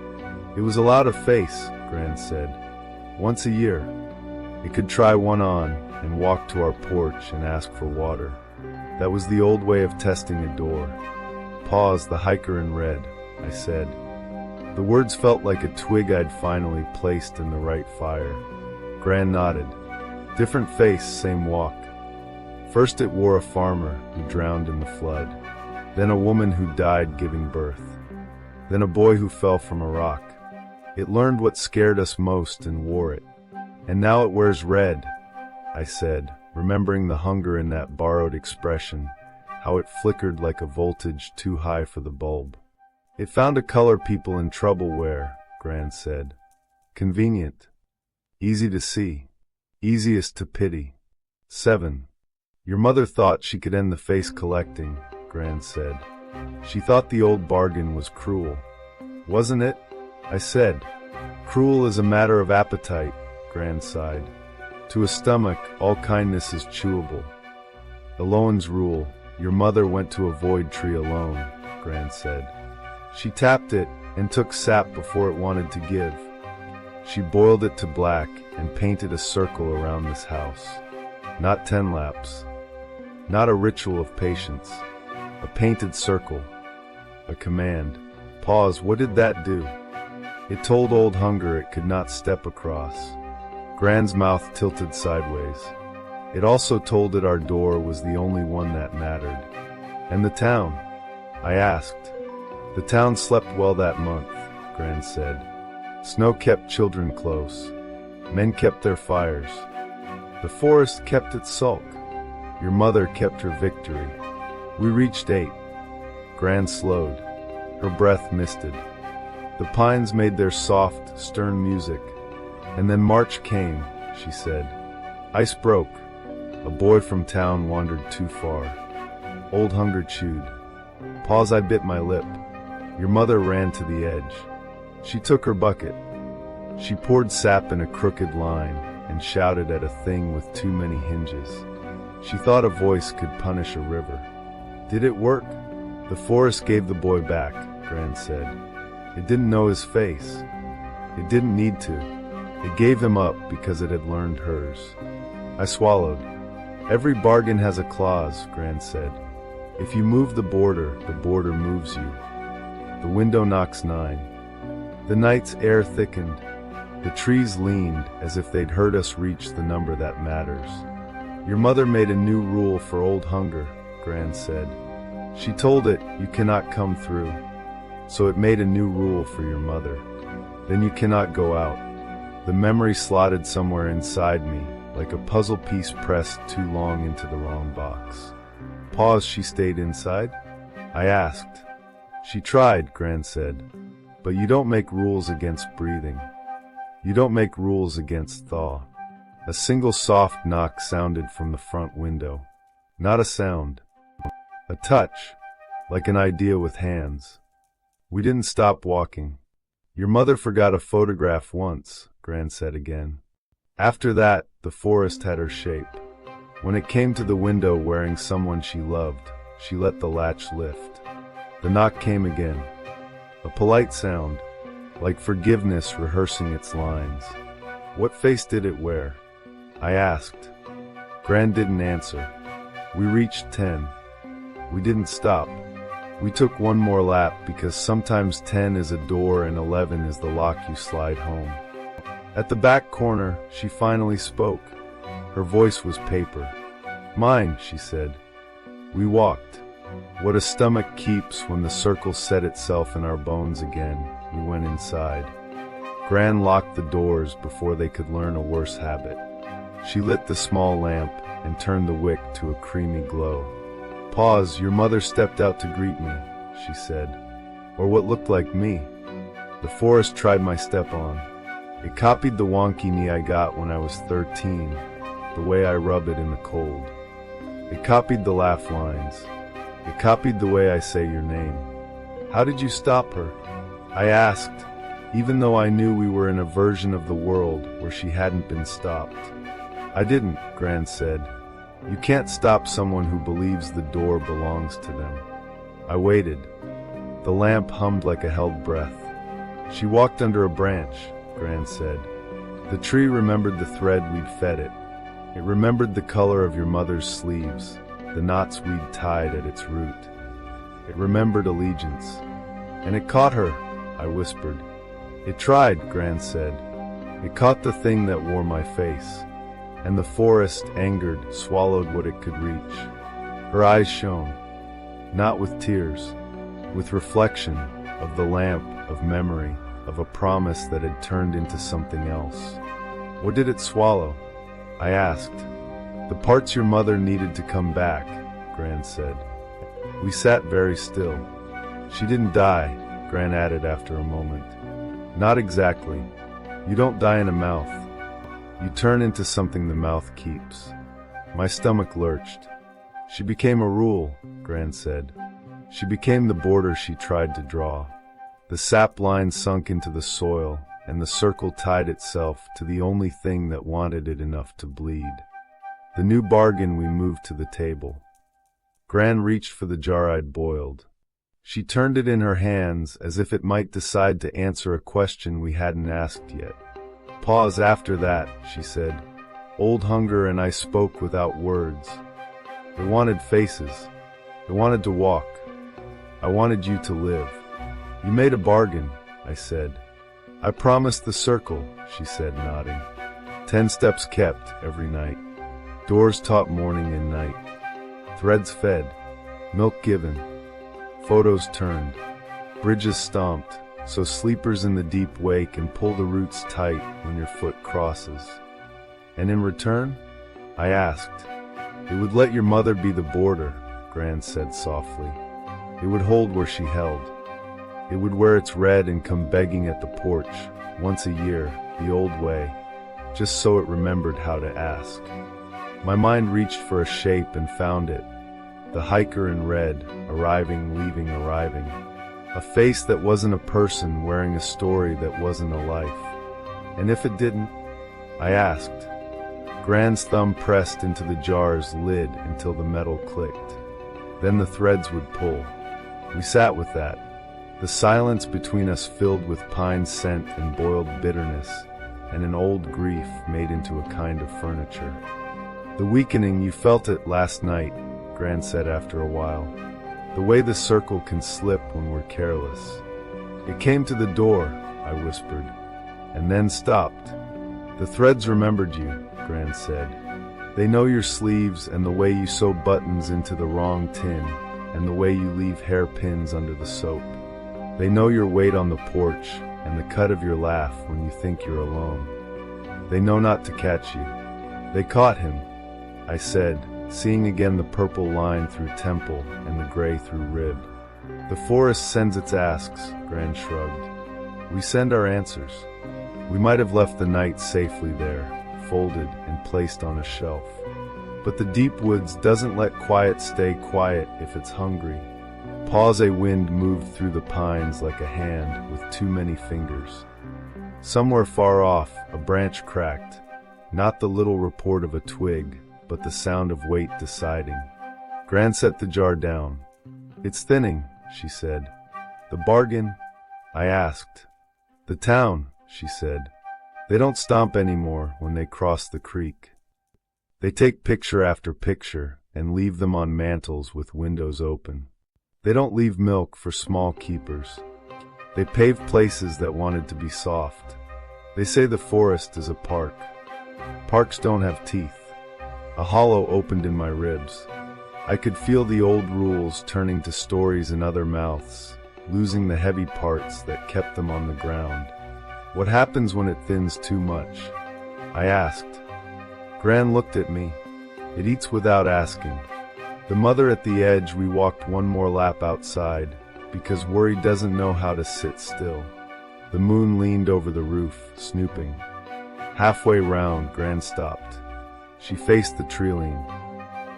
It was allowed a face, Gran said. Once a year. It could try one on and walk to our porch and ask for water. That was the old way of testing a door. Pause, the hiker in red, I said. The words felt like a twig I'd finally placed in the right fire. Gran nodded. Different face, same walk. First it wore a farmer who drowned in the flood. Then a woman who died giving birth. Then a boy who fell from a rock. It learned what scared us most and wore it. And now it wears red, I said, remembering the hunger in that borrowed expression, how it flickered like a voltage too high for the bulb. It found a color people in trouble wear, Gran said. Convenient. Easy to see. Easiest to pity. 7. Your mother thought she could end the face collecting, Gran said. She thought the old bargain was cruel. Wasn't it? I said. Cruel is a matter of appetite, Gran sighed. To a stomach, all kindness is chewable. Eloan's rule, your mother went to a void tree alone, Gran said. She tapped it and took sap before it wanted to give. She boiled it to black and painted a circle around this house. Not 10 laps. Not a ritual of patience. A painted circle. A command. Pause, what did that do? It told old hunger it could not step across. Gran's mouth tilted sideways. It also told it our door was the only one that mattered. And the town? I asked. The town slept well that month, Gran said. Snow kept children close. Men kept their fires. The forest kept its sulk. Your mother kept her victory. We reached 8. Gran slowed. Her breath misted. The pines made their soft, stern music. And then March came, she said. Ice broke. A boy from town wandered too far. Old hunger chewed. Pause, I bit my lip. Your mother ran to the edge. She took her bucket. She poured sap in a crooked line and shouted at a thing with too many hinges. She thought a voice could punish a river. Did it work? The forest gave the boy back, Gran said. It didn't know his face. It didn't need to. It gave him up because it had learned hers. I swallowed. Every bargain has a clause, Gran said. If you move the border moves you. The window knocks 9. The night's air thickened. The trees leaned as if they'd heard us reach the number that matters. Your mother made a new rule for old hunger, Gran said. She told it, you cannot come through. So it made a new rule for your mother. Then you cannot go out. The memory slotted somewhere inside me, like a puzzle piece pressed too long into the wrong box. Pause, she stayed inside? I asked. She tried, Gran said. But you don't make rules against breathing. You don't make rules against thaw. A single soft knock sounded from the front window. Not a sound. A touch, like an idea with hands. We didn't stop walking. Your mother forgot a photograph once, Gran said again. After that, the forest had her shape. When it came to the window wearing someone she loved, she let the latch lift. The knock came again. A polite sound, like forgiveness rehearsing its lines. What face did it wear? I asked. Gran didn't answer. We reached 10. We didn't stop. We took one more lap because sometimes 10 is a door and 11 is the lock you slide home. At the back corner, she finally spoke. Her voice was paper. Mine, she said. We walked. What a stomach keeps when the circle set itself in our bones again. We went inside. Gran locked the doors before they could learn a worse habit. She lit the small lamp and turned the wick to a creamy glow. Pause, your mother stepped out to greet me, she said. Or what looked like me. The forest tried my step on. It copied the wonky knee I got when I was 13, the way I rub it in the cold. It copied the laugh lines. It copied the way I say your name. How did you stop her? I asked, even though I knew we were in a version of the world where she hadn't been stopped. I didn't, Gran said. You can't stop someone who believes the door belongs to them. I waited. The lamp hummed like a held breath. She walked under a branch, Gran said. The tree remembered the thread we'd fed it. It remembered the color of your mother's sleeves, the knots we'd tied at its root. It remembered allegiance. And it caught her, I whispered. It tried, Gran said. It caught the thing that wore my face. And the forest, angered, swallowed what it could reach. Her eyes shone, not with tears, with reflection of the lamp, of memory, of a promise that had turned into something else. What did it swallow? I asked. The parts your mother needed to come back, Gran said. We sat very still. She didn't die, Gran added after a moment. Not exactly. You don't die in a mouth. You turn into something the mouth keeps. My stomach lurched. She became a rule, Gran said. She became the border she tried to draw. The sap line sunk into the soil, and the circle tied itself to the only thing that wanted it enough to bleed. The new bargain, we moved to the table. Gran reached for the jar I'd boiled. She turned it in her hands as if it might decide to answer a question we hadn't asked yet. Pause after that, she said. Old hunger and I spoke without words. It wanted faces. It wanted to walk. I wanted you to live. You made a bargain, I said. I promised the circle, she said, nodding. 10 steps kept every night. Doors taught morning and night. Threads fed. Milk given. Photos turned. Bridges stomped. So sleepers in the deep wake and pull the roots tight when your foot crosses. And in return, I asked. It would let your mother be the border, Gran said softly. It would hold where she held. It would wear its red and come begging at the porch, once a year, the old way, just so it remembered how to ask. My mind reached for a shape and found it. The hiker in red, arriving, leaving, arriving. A face that wasn't a person wearing a story that wasn't a life. And if it didn't? I asked. Gran's thumb pressed into the jar's lid until the metal clicked. Then the threads would pull. We sat with that. The silence between us filled with pine scent and boiled bitterness, and an old grief made into a kind of furniture. The weakening, you felt it last night, Gran said after a while. The way the circle can slip when we're careless. It came to the door, I whispered, and then stopped. The threads remembered you, Gran said. They know your sleeves and the way you sew buttons into the wrong tin, and the way you leave hairpins under the soap. They know your weight on the porch and the cut of your laugh when you think you're alone. They know not to catch you. They caught him, I said, seeing again the purple line through temple and the gray through rib. The forest sends its asks, Gran shrugged. We send our answers. We might have left the night safely there, folded and placed on a shelf. But the deep woods doesn't let quiet stay quiet if it's hungry. Pause, a wind moved through the pines like a hand with too many fingers. Somewhere far off, a branch cracked, not the little report of a twig, but the sound of weight deciding. Gran set the jar down. It's thinning, she said. The bargain? I asked. The town, she said. They don't stomp anymore when they cross the creek. They take picture after picture and leave them on mantels with windows open. They don't leave milk for small keepers. They pave places that wanted to be soft. They say the forest is a park. Parks don't have teeth. A hollow opened in my ribs. I could feel the old rules turning to stories in other mouths, losing the heavy parts that kept them on the ground. What happens when it thins too much? I asked. Gran looked at me. It eats without asking. The mother at the edge, we walked one more lap outside, because worry doesn't know how to sit still. The moon leaned over the roof, snooping. Halfway round, Gran stopped. She faced the treeline.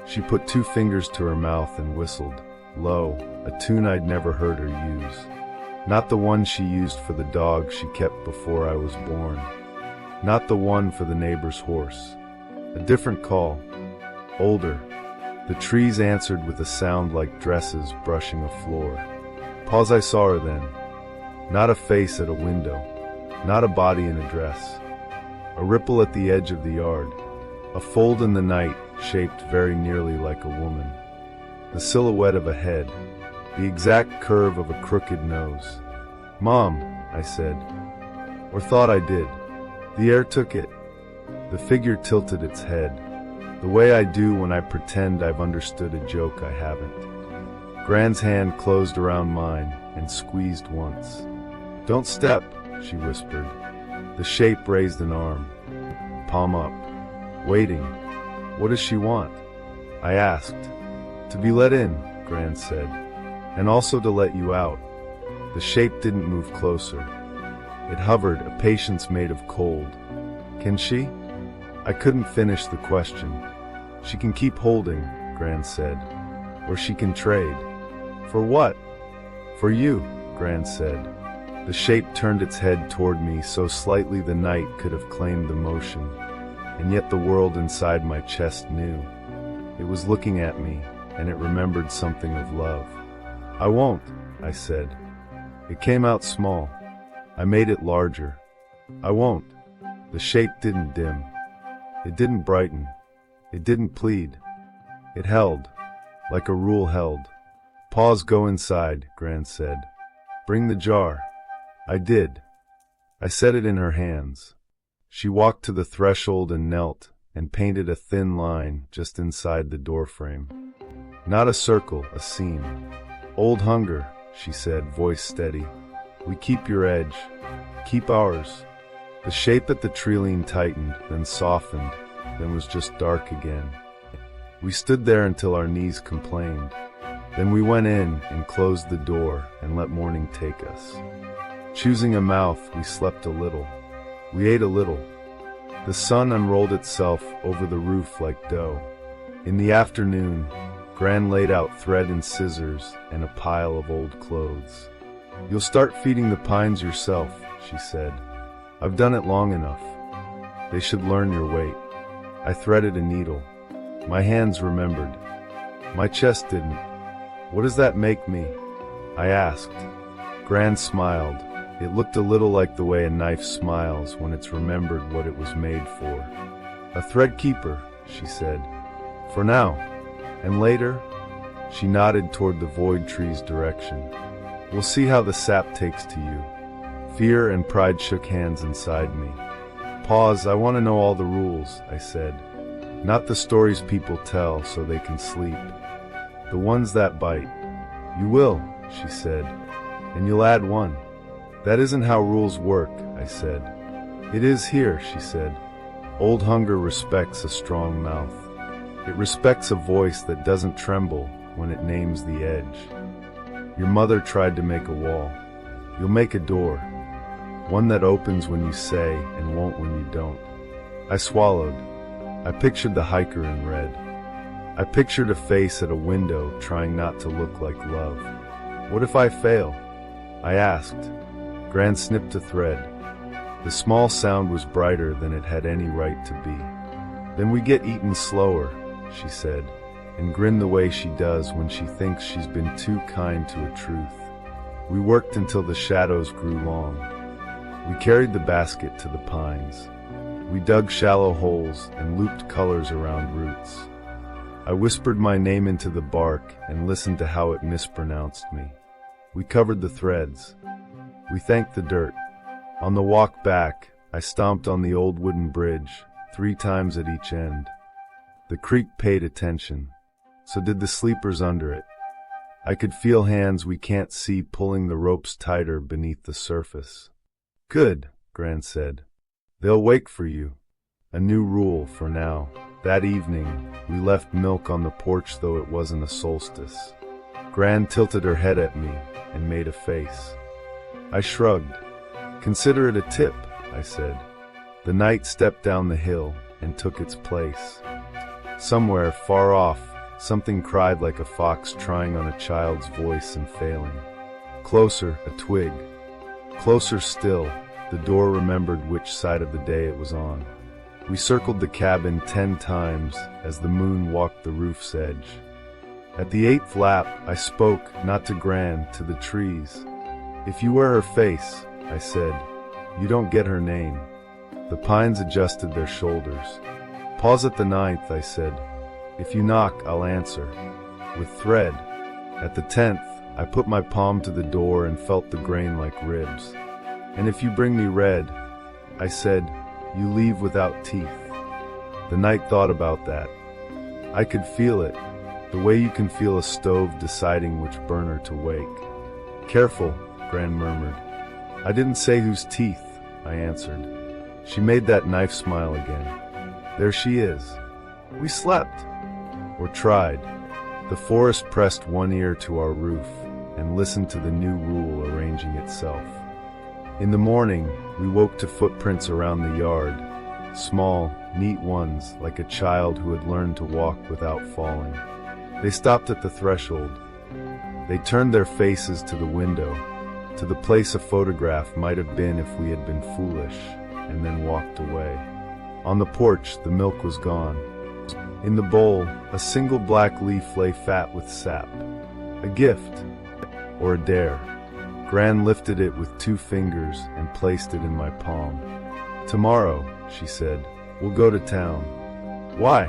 She put 2 fingers to her mouth and whistled, low, a tune I'd never heard her use. Not the one she used for the dog she kept before I was born. Not the one for the neighbor's horse. A different call. Older. The trees answered with a sound like dresses brushing a floor. Pause, I saw her then. Not a face at a window. Not a body in a dress. A ripple at the edge of the yard. A fold in the night, shaped very nearly like a woman. The silhouette of a head. The exact curve of a crooked nose. Mom, I said. Or thought I did. The air took it. The figure tilted its head. The way I do when I pretend I've understood a joke I haven't. Gran's hand closed around mine and squeezed once. Don't step, she whispered. The shape raised an arm. Palm up. Waiting. What does she want? I asked. To be let in, Gran said. And also to let you out. The shape didn't move closer. It hovered, a patience made of cold. Can she? I couldn't finish the question. She can keep holding, Gran said. Or she can trade. For what? For you, Gran said. The shape turned its head toward me so slightly the night could have claimed the motion. And yet the world inside my chest knew. It was looking at me, and it remembered something of love. I won't, I said. It came out small. I made it larger. I won't. The shape didn't dim. It didn't brighten. It didn't plead. It held, like a rule held. Pause, go inside, Gran said. Bring the jar. I did. I set it in her hands. She walked to the threshold and knelt, and painted a thin line just inside the doorframe. Not a circle, a seam. Old hunger, she said, voice steady. We keep your edge. Keep ours. The shape at the treeline tightened, then softened, then was just dark again. We stood there until our knees complained. Then we went in and closed the door and let morning take us. Choosing a mouth, we slept a little. We ate a little. The sun unrolled itself over the roof like dough. In the afternoon, Gran laid out thread and scissors and a pile of old clothes. You'll start feeding the pines yourself, she said. I've done it long enough. They should learn your weight. I threaded a needle. My hands remembered. My chest didn't. What does that make me? I asked. Gran smiled. It looked a little like the way a knife smiles when it's remembered what it was made for. A thread keeper, she said. For now. And later? She nodded toward the void tree's direction. We'll see how the sap takes to you. Fear and pride shook hands inside me. Pause, I want to know all the rules, I said. Not the stories people tell so they can sleep. The ones that bite. You will, she said. And you'll add one. That isn't how rules work, I said. It is here, she said. Old hunger respects a strong mouth. It respects a voice that doesn't tremble when it names the edge. Your mother tried to make a wall. You'll make a door. One that opens when you say and won't when you don't. I swallowed. I pictured the hiker in red. I pictured a face at a window trying not to look like love. What if I fail? I asked. Gran snipped a thread. The small sound was brighter than it had any right to be. Then we get eaten slower, she said, and grinned the way she does when she thinks she's been too kind to a truth. We worked until the shadows grew long. We carried the basket to the pines. We dug shallow holes and looped colors around roots. I whispered my name into the bark and listened to how it mispronounced me. We covered the threads. We thanked the dirt. On the walk back, I stomped on the old wooden bridge, 3 times at each end. The creek paid attention. So did the sleepers under it. I could feel hands we can't see pulling the ropes tighter beneath the surface. Good, Gran said. They'll wake for you. A new rule for now. That evening, we left milk on the porch though it wasn't a solstice. Gran tilted her head at me and made a face. I shrugged. Consider it a tip, I said. The night stepped down the hill and took its place. Somewhere far off, something cried like a fox trying on a child's voice and failing. Closer, a twig. Closer still, the door remembered which side of the day it was on. We circled the cabin 10 times as the moon walked the roof's edge. At the 8th lap, I spoke, not to Gran, to the trees. If you wear her face, I said, you don't get her name. The pines adjusted their shoulders. Pause at the 9th, I said. If you knock, I'll answer. With thread. At the 10th, I put my palm to the door and felt the grain like ribs. And if you bring me red, I said, you leave without teeth. The night thought about that. I could feel it, the way you can feel a stove deciding which burner to wake. Careful, Gran murmured. I didn't say whose teeth, I answered. She made that knife smile again. There she is. We slept. Or tried. The forest pressed one ear to our roof and listened to the new rule arranging itself. In the morning, we woke to footprints around the yard, small, neat ones like a child who had learned to walk without falling. They stopped at the threshold. They turned their faces to the window, to the place a photograph might have been if we had been foolish, and then walked away. On the porch, the milk was gone. In the bowl, a single black leaf lay fat with sap. A gift, or a dare. Gran lifted it with 2 fingers and placed it in my palm. Tomorrow, she said, we'll go to town. Why?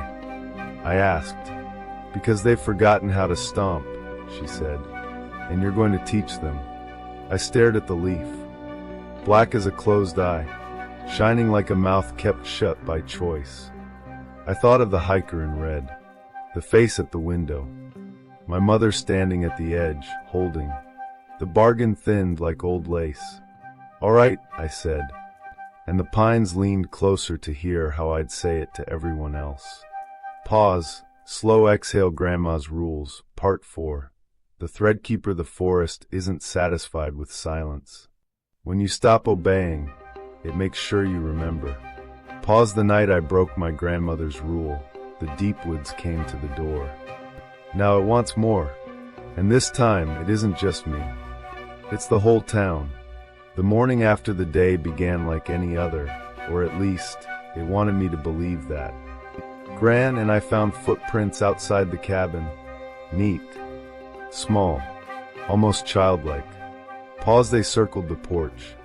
I asked. Because they've forgotten how to stomp, she said, and you're going to teach them. I stared at the leaf. Black as a closed eye, shining like a mouth kept shut by choice. I thought of the hiker in red, the face at the window, my mother standing at the edge, holding. The bargain thinned like old lace. All right, I said, and the pines leaned closer to hear how I'd say it to everyone else. Pause, slow exhale. Grandma's rules, part 4. The threadkeeper the forest isn't satisfied with silence. When you stop obeying, it makes sure you remember. Pause the night I broke my grandmother's rule. The deep woods came to the door. Now it wants more. And this time, it isn't just me. It's the whole town. The morning after the day began like any other, or at least, it wanted me to believe that. Gran and I found footprints outside the cabin. Neat. Small. Almost childlike. Pause. They circled the porch.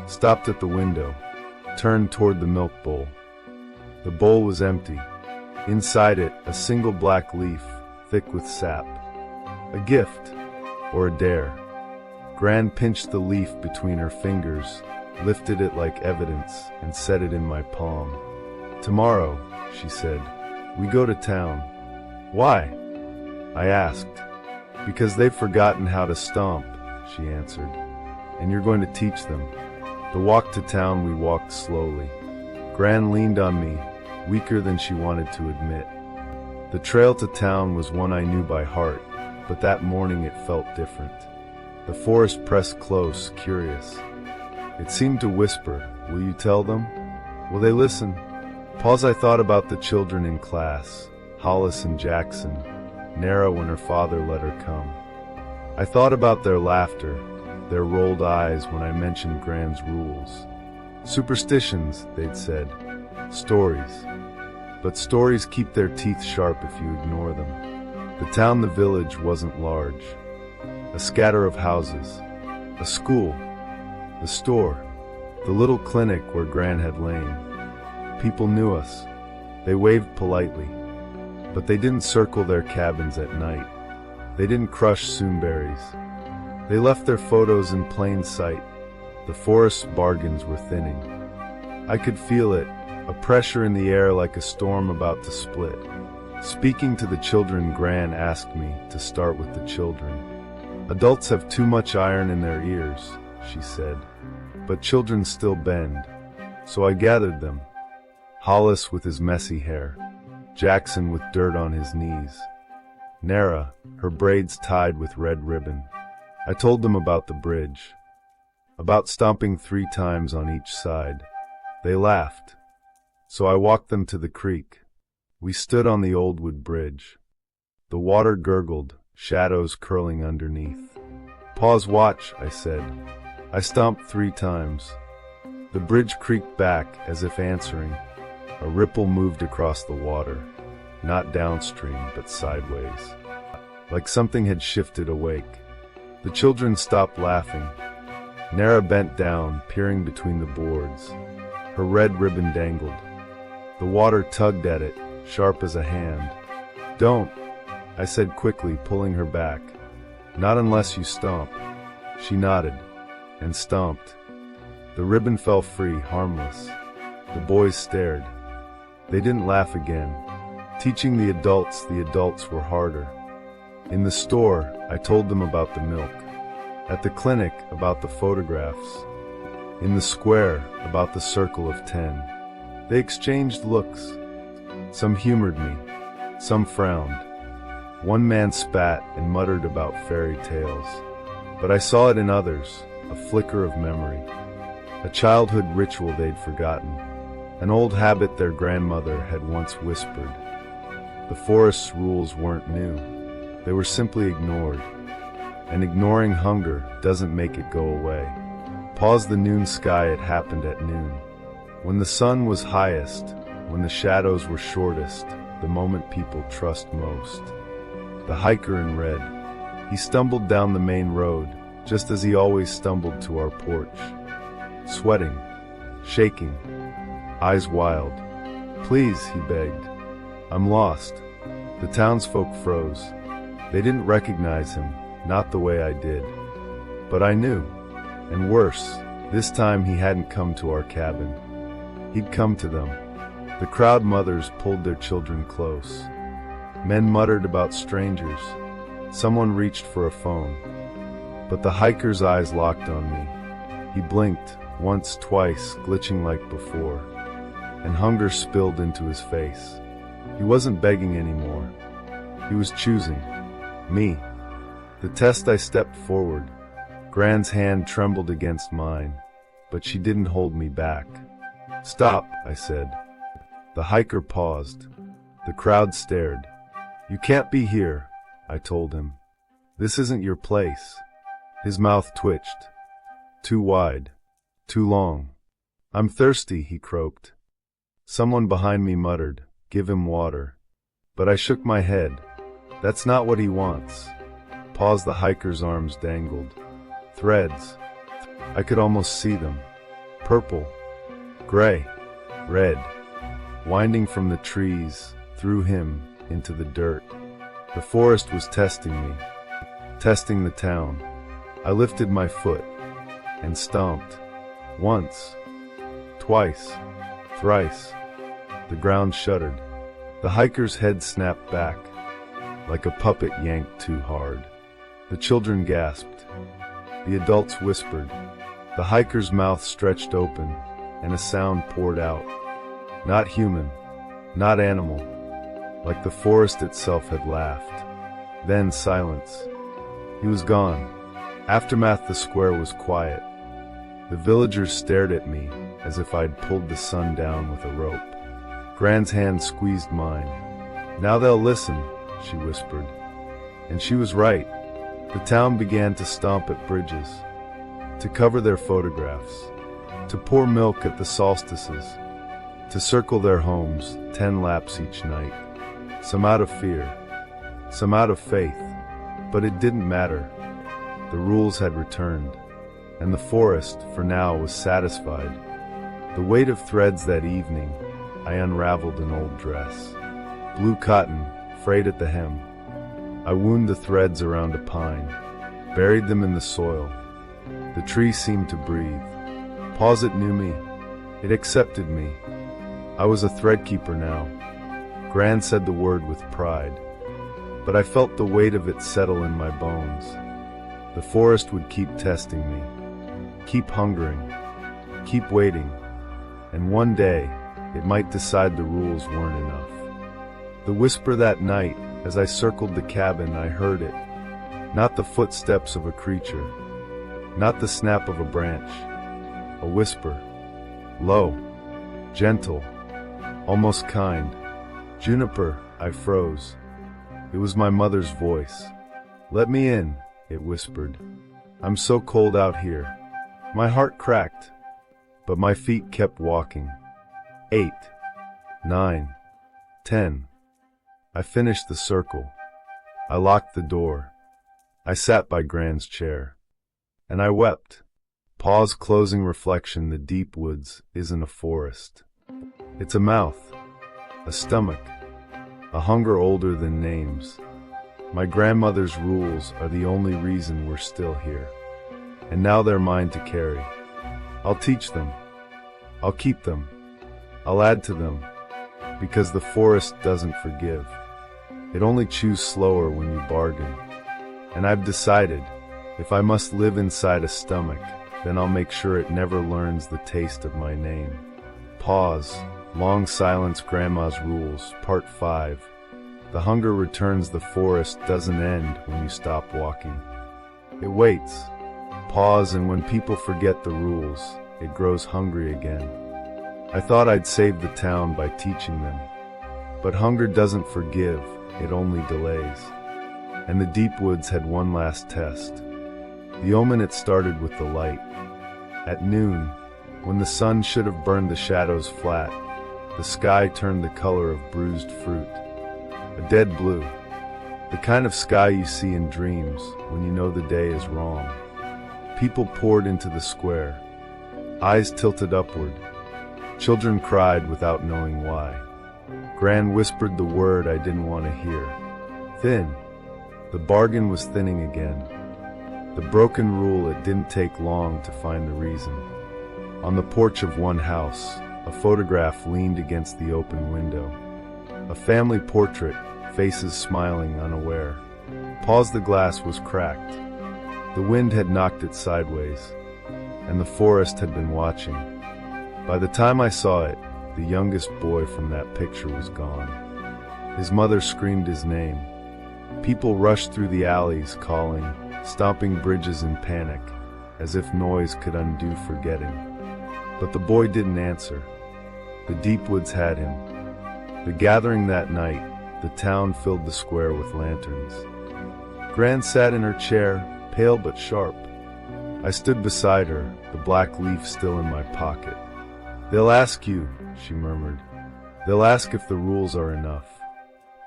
Stopped at the window. Turned toward the milk bowl. The bowl was empty. Inside it, a single black leaf, thick with sap. A gift, or a dare. Gran pinched the leaf between her fingers, lifted it like evidence, and set it in my palm. "Tomorrow," she said, "we go to town." "Why?" I asked. "Because they've forgotten how to stomp," she answered. "And you're going to teach them." The walk to town, we walked slowly. Gran leaned on me, weaker than she wanted to admit. The trail to town was one I knew by heart, but that morning it felt different. The forest pressed close, curious. It seemed to whisper, "Will you tell them? Will they listen?" Pause. I thought about the children in class, Hollis and Jackson, Nara when her father let her come. I thought about their laughter, their rolled eyes when I mentioned Gran's rules. "Superstitions," they'd said. "Stories." But stories keep their teeth sharp if you ignore them. The town, the village, wasn't large. A scatter of houses. A school. The store. The little clinic where Gran had lain. People knew us. They waved politely. But they didn't circle their cabins at night. They didn't crush soonberries. They left their photos in plain sight. The forest's bargains were thinning. I could feel it, a pressure in the air like a storm about to split. Speaking to the children, Gran asked me to start with the children. "Adults have too much iron in their ears," she said. "But children still bend." So I gathered them. Hollis with his messy hair. Jackson with dirt on his knees. Nara, her braids tied with red ribbon. I told them about the bridge. About stomping 3 times on each side. They laughed. So I walked them to the creek. We stood on the old wood bridge. The water gurgled, shadows curling underneath. "Pause, watch," I said. I stomped 3 times. The bridge creaked back as if answering. A ripple moved across the water, not downstream but sideways. Like something had shifted awake. The children stopped laughing. Nara bent down, peering between the boards. Her red ribbon dangled. The water tugged at it, sharp as a hand. "Don't," I said quickly, pulling her back. "Not unless you stomp." She nodded, and stomped. The ribbon fell free, harmless. The boys stared. They didn't laugh again. Teaching the adults were harder. In the store, I told them about the milk. At the clinic, about the photographs. In the square, about the circle of 10. They exchanged looks. Some humored me. Some frowned. One man spat and muttered about fairy tales. But I saw it in others, a flicker of memory. A childhood ritual they'd forgotten. An old habit their grandmother had once whispered. The forest's rules weren't new. They were simply ignored. And ignoring hunger doesn't make it go away. Pause. The noon sky, it happened at noon. When the sun was highest, when the shadows were shortest, the moment people trust most. The hiker in red. He stumbled down the main road, just as he always stumbled to our porch. Sweating, shaking, eyes wild. "Please," he begged. "I'm lost." The townsfolk froze. They didn't recognize him, not the way I did. But I knew. And worse, this time he hadn't come to our cabin. He'd come to them. The crowd mothers pulled their children close. Men muttered about strangers. Someone reached for a phone. But the hiker's eyes locked on me. He blinked, once, twice, glitching like before. And hunger spilled into his face. He wasn't begging anymore. He was choosing. Me. The test. I stepped forward. Gran's hand trembled against mine, but she didn't hold me back. "Stop," I said. The hiker paused. The crowd stared. "You can't be here," I told him. "This isn't your place." His mouth twitched. Too wide. Too long. "I'm thirsty," he croaked. Someone behind me muttered, "Give him water." But I shook my head. That's not what he wants. Pause. The hiker's arms dangled. Threads. I could almost see them. Purple. Gray. Red. Winding from the trees, threw him into the dirt. The forest was testing me, testing the town. I lifted my foot and stomped. Once, twice, thrice. The ground shuddered. The hiker's head snapped back, like a puppet yanked too hard. The children gasped. The adults whispered. The hiker's mouth stretched open, and a sound poured out. Not human, not animal, like the forest itself had laughed. Then silence. He was gone. Aftermath. The square was quiet. The villagers stared at me as if I'd pulled the sun down with a rope. Gran's hand squeezed mine. "Now they'll listen," she whispered. And she was right. The town began to stomp at bridges, to cover their photographs, to pour milk at the solstices, to circle their homes 10 laps each night. Some out of fear, some out of faith, but it didn't matter. The rules had returned, and the forest, for now, was satisfied. The weight of threads that evening, I unraveled an old dress. Blue cotton, frayed at the hem. I wound the threads around a pine, buried them in the soil. The tree seemed to breathe. Pause. It knew me. It accepted me. I was a threadkeeper now. Gran said the word with pride, but I felt the weight of it settle in my bones. The forest would keep testing me, keep hungering, keep waiting, and one day it might decide the rules weren't enough. The whisper that night, as I circled the cabin, I heard it. Not the footsteps of a creature, not the snap of a branch. A whisper, low, gentle, almost kind. "Juniper." I froze. It was my mother's voice. "Let me in," it whispered. "I'm so cold out here." My heart cracked, but my feet kept walking. 8, 9, 10. I finished the circle. I locked the door. I sat by Gran's chair. And I wept. Pause. Closing reflection. The deep woods isn't a forest. It's a mouth, a stomach, a hunger older than names. My grandmother's rules are the only reason we're still here. And now they're mine to carry. I'll teach them. I'll keep them. I'll add to them. Because the forest doesn't forgive. It only chews slower when you bargain. And I've decided, if I must live inside a stomach, then I'll make sure it never learns the taste of my name. Pause. Long silence. Grandma's rules. Part 5. The hunger returns. The forest doesn't end when you stop walking. It waits. Pause. And when people forget the rules, it grows hungry again. I thought I'd save the town by teaching them. But hunger doesn't forgive, it only delays. And the deep woods had one last test. The omen. It started with the light. At noon, when the sun should have burned the shadows flat, the sky turned the color of bruised fruit. A dead blue. The kind of sky you see in dreams when you know the day is wrong. People poured into the square, eyes tilted upward. Children cried without knowing why. Gran whispered the word I didn't want to hear. Thin. The bargain was thinning again. The broken rule. It didn't take long to find the reason. On the porch of one house, a photograph leaned against the open window. A family portrait, faces smiling unaware. Pause. The glass was cracked. The wind had knocked it sideways, and the forest had been watching. By the time I saw it, the youngest boy from that picture was gone. His mother screamed his name. People rushed through the alleys calling, stomping bridges in panic, as if noise could undo forgetting. But the boy didn't answer. The deep woods had him. The gathering that night, the town filled the square with lanterns. Gran sat in her chair, pale but sharp. I stood beside her, the black leaf still in my pocket. "They'll ask you," she murmured. "They'll ask if the rules are enough."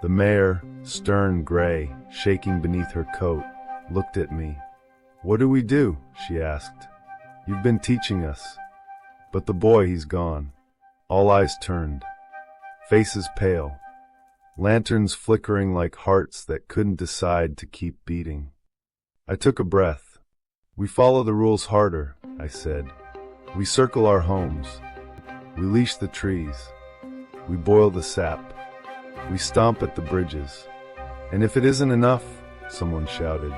The mayor, stern gray, shaking beneath her coat, looked at me. "What do we do?" she asked. "You've been teaching us." But the boy, he's gone. All eyes turned. Faces pale. lanterns flickering like hearts that couldn't decide to keep beating. I took a breath. We follow the rules harder, I said. We circle our homes. We leash the trees. We boil the sap. We stomp at the bridges. And if it isn't enough, someone shouted.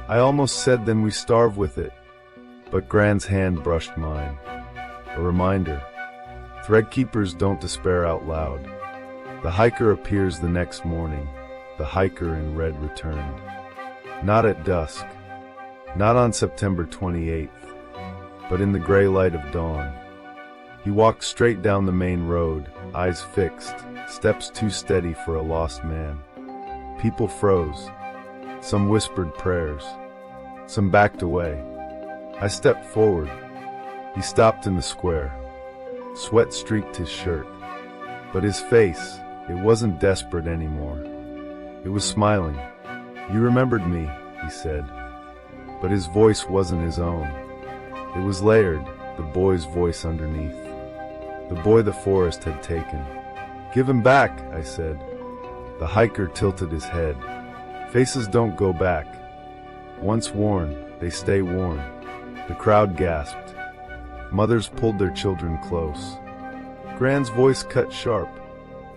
I almost said then we starve with it, but Gran's hand brushed mine. A reminder. Threadkeepers don't despair out loud. The hiker appears the next morning. The hiker in red returned. Not at dusk. Not on September 28th, but in the gray light of dawn. He walked straight down the main road, eyes fixed, steps too steady for a lost man. People froze. Some whispered prayers. Some backed away. I stepped forward. He stopped in the square. Sweat streaked his shirt. But his face, it wasn't desperate anymore. It was smiling. You remembered me, he said. But his voice wasn't his own. It was layered, the boy's voice underneath. The boy the forest had taken. Give him back, I said. The hiker tilted his head. Faces don't go back. Once worn, they stay worn. The crowd gasped. Mothers pulled their children close. Gran's voice cut sharp.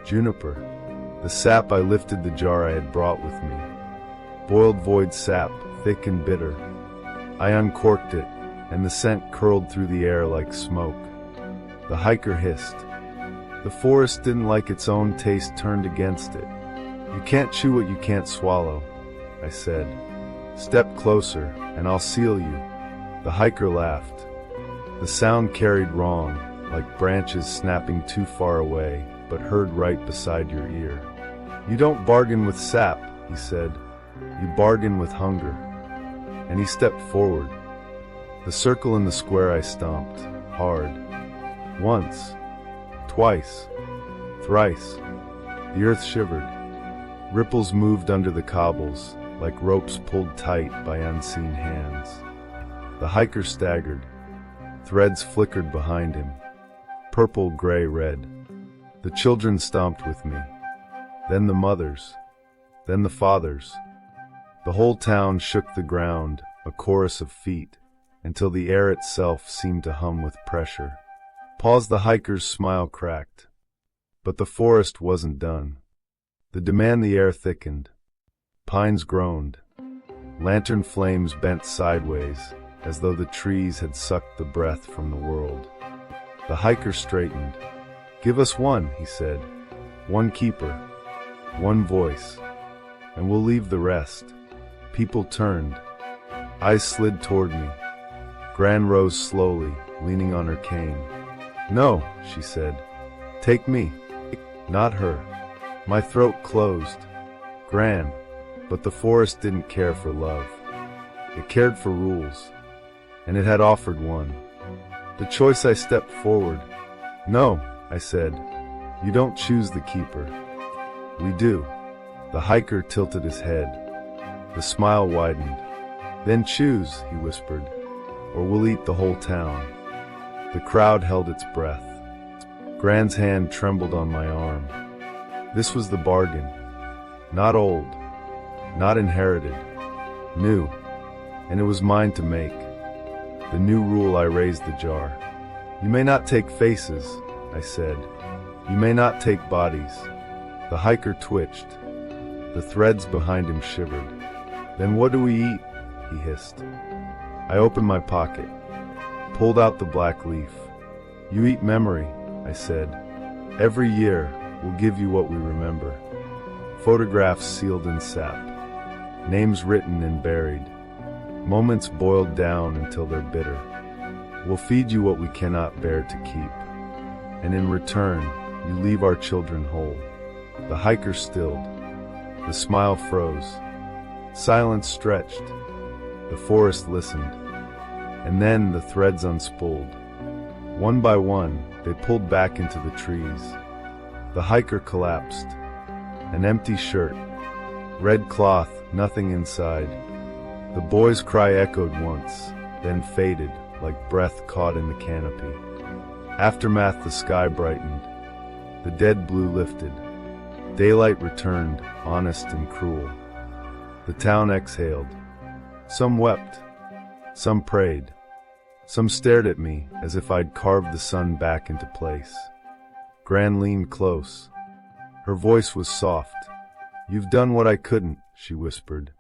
Juniper. The sap. I lifted the jar I had brought with me. Boiled void sap, thick and bitter. I uncorked it, and the scent curled through the air like smoke. The hiker hissed. The forest didn't like its own taste turned against it. You can't chew what you can't swallow, I said. Step closer, and I'll seal you. The hiker laughed. The sound carried wrong, like branches snapping too far away, but heard right beside your ear. You don't bargain with sap, he said. You bargain with hunger. And he stepped forward. The circle in the square I stomped, hard. Once, twice, thrice. The earth shivered. Ripples moved under the cobbles, like ropes pulled tight by unseen hands. The hiker staggered. Threads flickered behind him. Purple, gray, red. The children stomped with me. Then the mothers. Then the fathers. The whole town shook the ground, a chorus of feet, until the air itself seemed to hum with pressure. Pause. The hiker's smile cracked. But the forest wasn't done. The demand the air thickened. Pines groaned. Lantern flames bent sideways, as though the trees had sucked the breath from the world. The hiker straightened. Give us one, he said. One keeper. One voice. And we'll leave the rest. People turned. Eyes slid toward me. Gran rose slowly, leaning on her cane. No, she said. Take me. Not her. My throat closed. Gran. But the forest didn't care for love. It cared for rules. And it had offered one. The choice. I stepped forward. No, I said. You don't choose the keeper. We do. The hiker tilted his head. The smile widened. Then choose, he whispered, or we'll eat the whole town. The crowd held its breath. Gran's hand trembled on my arm. This was the bargain. Not old. Not inherited. New. And it was mine to make. The new rule. I raised the jar. You may not take faces, I said. You may not take bodies. The hiker twitched. The threads behind him shivered. Then what do we eat? He hissed. I opened my pocket, pulled out the black leaf. You eat memory, I said. Every year, we'll give you what we remember. Photographs sealed in sap. Names written and buried. Moments boiled down until they're bitter. We'll feed you what we cannot bear to keep. And in return, you leave our children whole. The hiker stilled. The smile froze. Silence stretched. The forest listened. And then the threads unspooled. One by one, they pulled back into the trees. The hiker collapsed. An empty shirt. Red cloth, nothing inside. The boy's cry echoed once, then faded, like breath caught in the canopy. Aftermath. The sky brightened. The dead blue lifted. Daylight returned, honest and cruel. The town exhaled. Some wept. Some prayed. Some stared at me as if I'd carved the sun back into place. Gran leaned close. Her voice was soft. "You've done what I couldn't," she whispered.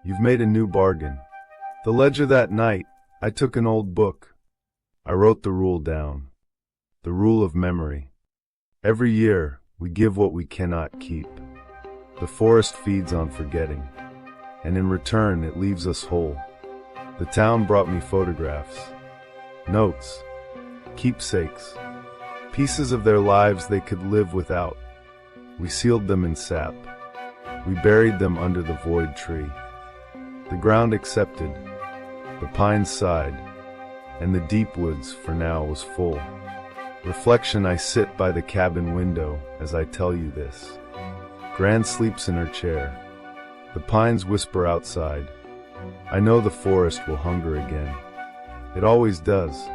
"You've made a new bargain." The ledger that night, I took an old book. I wrote the rule down. The rule of memory. Every year, we give what we cannot keep. The forest feeds on forgetting, and in return it leaves us whole. The town brought me photographs, notes, keepsakes, pieces of their lives they could live without. We sealed them in sap. We buried them under the void tree. The ground accepted, the pines sighed, and the deep woods, for now, was full. Reflection, I sit by the cabin window as I tell you this. Gran sleeps in her chair. The pines whisper outside. I know the forest will hunger again. It always does.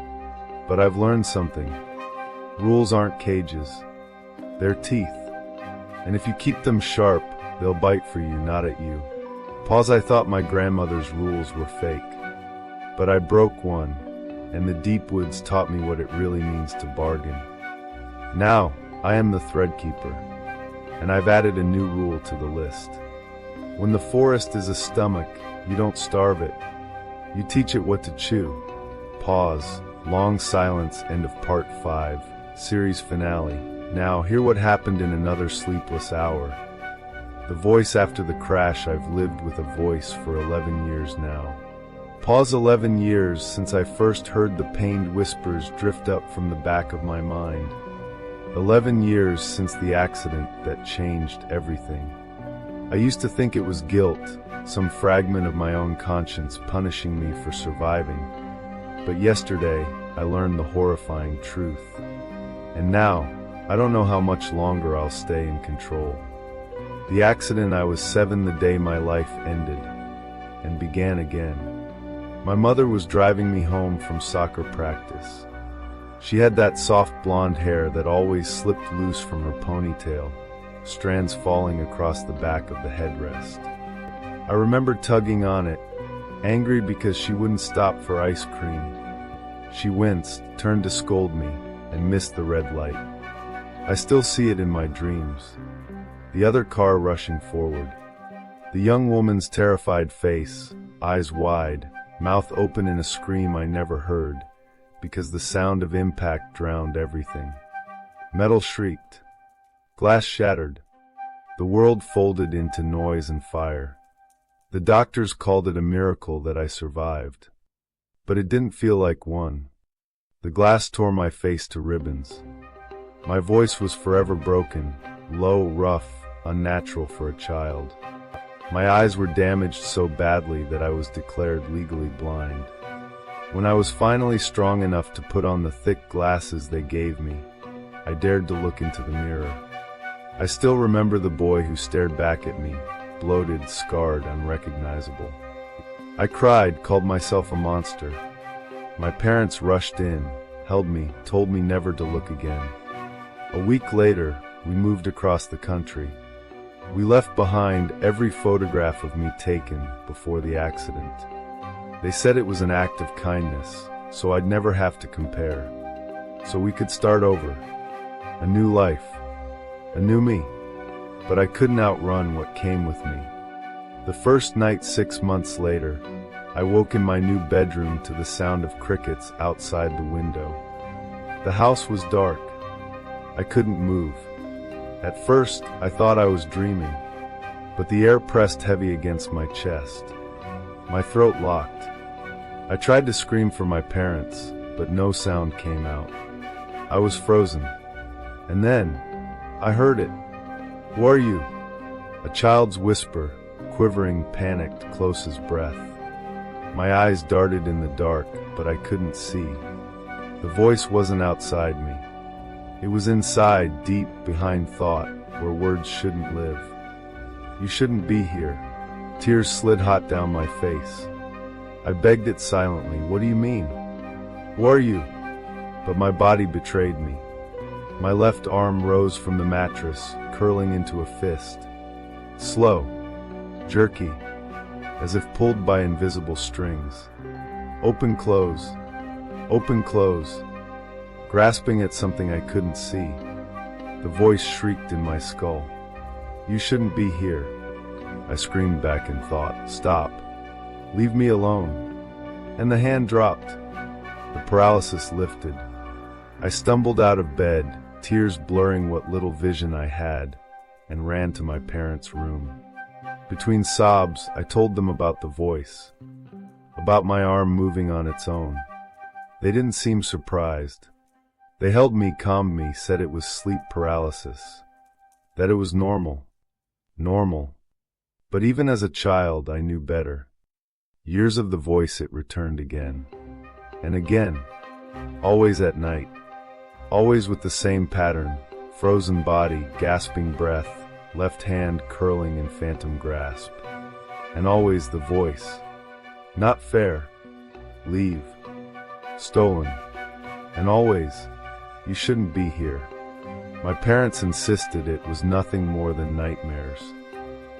But I've learned something. Rules aren't cages. They're teeth. And if you keep them sharp, they'll bite for you, not at you. Pause. I thought my grandmother's rules were fake. But I broke one, and the deep woods taught me what it really means to bargain. Now, I am the thread keeper, and I've added a new rule to the list. When the forest is a stomach, you don't starve it. You teach it what to chew. Pause. Long silence. End of part 5. Series finale. Now, hear what happened in another sleepless hour. The voice after the crash. I've lived with a voice for 11 years now. Pause. 11 years since I first heard the pained whispers drift up from the back of my mind. 11 years since the accident that changed everything. I used to think it was guilt, some fragment of my own conscience punishing me for surviving. But yesterday, I learned the horrifying truth. And now, I don't know how much longer I'll stay in control. The accident, I was 7 the day my life ended, and began again. My mother was driving me home from soccer practice. She had that soft blonde hair that always slipped loose from her ponytail, strands falling across the back of the headrest. I remember tugging on it, angry because she wouldn't stop for ice cream. She winced, turned to scold me, and missed the red light. I still see it in my dreams. The other car rushing forward. The young woman's terrified face, eyes wide, mouth open in a scream I never heard, because the sound of impact drowned everything. Metal shrieked. Glass shattered. The world folded into noise and fire. The doctors called it a miracle that I survived. But it didn't feel like one. The glass tore my face to ribbons. My voice was forever broken, low, rough, unnatural for a child. My eyes were damaged so badly that I was declared legally blind. When I was finally strong enough to put on the thick glasses they gave me, I dared to look into the mirror. I still remember the boy who stared back at me, bloated, scarred, unrecognizable. I cried, called myself a monster. My parents rushed in, held me, told me never to look again. A week later, we moved across the country. We left behind every photograph of me taken before the accident. They said it was an act of kindness, so I'd never have to compare. So we could start over. A new life. A new me. But I couldn't outrun what came with me. The first night 6 months later, I woke in my new bedroom to the sound of crickets outside the window. The house was dark. I couldn't move. At first, I thought I was dreaming, but the air pressed heavy against my chest. My throat locked. I tried to scream for my parents, but no sound came out. I was frozen. And then, I heard it. "Who are you?" A child's whisper, quivering, panicked, close as breath. My eyes darted in the dark, but I couldn't see. The voice wasn't outside me. It was inside, deep behind thought, where words shouldn't live. "You shouldn't be here." Tears slid hot down my face. I begged it silently. "What do you mean? Who are you?" But my body betrayed me. My left arm rose from the mattress, curling into a fist. Slow, jerky, as if pulled by invisible strings. Open, close, grasping at something I couldn't see. The voice shrieked in my skull. "You shouldn't be here." I screamed back in thought. "Stop. Leave me alone." And the hand dropped. The paralysis lifted. I stumbled out of bed, tears blurring what little vision I had, and ran to my parents' room. Between sobs, I told them about the voice, about my arm moving on its own. They didn't seem surprised. They held me, calmed me, said it was sleep paralysis, that it was normal. But even as a child, I knew better. Years of the voice, it returned again and again, always at night, always with the same pattern: frozen body, gasping breath, left hand curling in phantom grasp. And always the voice: "Not fair. Leave. Stolen." And always: "You shouldn't be here." My parents insisted it was nothing more than nightmares,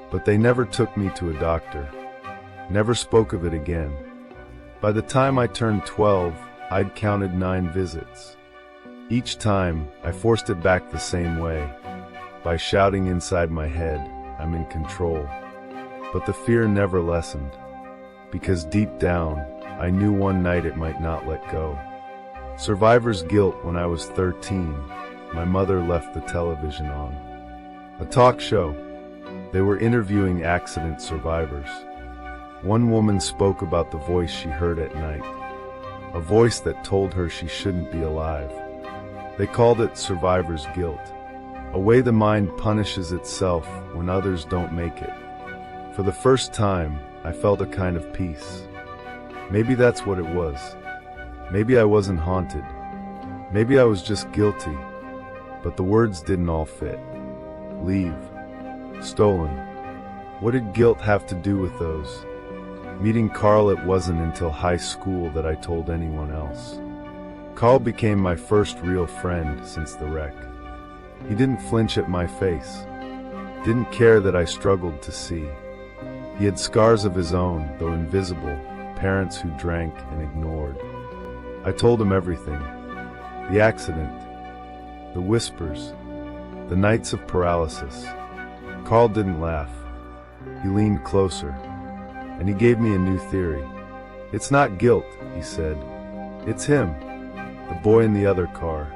but they never took me to a doctor, never spoke of it again. By the time I turned 12, I'd counted 9 visits. Each time, I forced it back the same way, by shouting inside my head, "I'm in control." But the fear never lessened, because deep down, I knew one night it might not let go. Survivor's guilt. When I was 13, my mother left the television on. A talk show. They were interviewing accident survivors. One woman spoke about the voice she heard at night, a voice that told her she shouldn't be alive. They called it survivor's guilt, a way the mind punishes itself when others don't make it. For the first time, I felt a kind of peace. Maybe that's what it was. Maybe I wasn't haunted. Maybe I was just guilty. But the words didn't all fit. Leave. Stolen. What did guilt have to do with those? Meeting Carl, it wasn't until high school that I told anyone else. Carl became my first real friend since the wreck. He didn't flinch at my face. Didn't care that I struggled to see. He had scars of his own, though invisible, parents who drank and ignored. I told him everything. The accident, the whispers, the nights of paralysis. Carl didn't laugh. He leaned closer, and he gave me a new theory. "It's not guilt," he said. "It's him, the boy in the other car."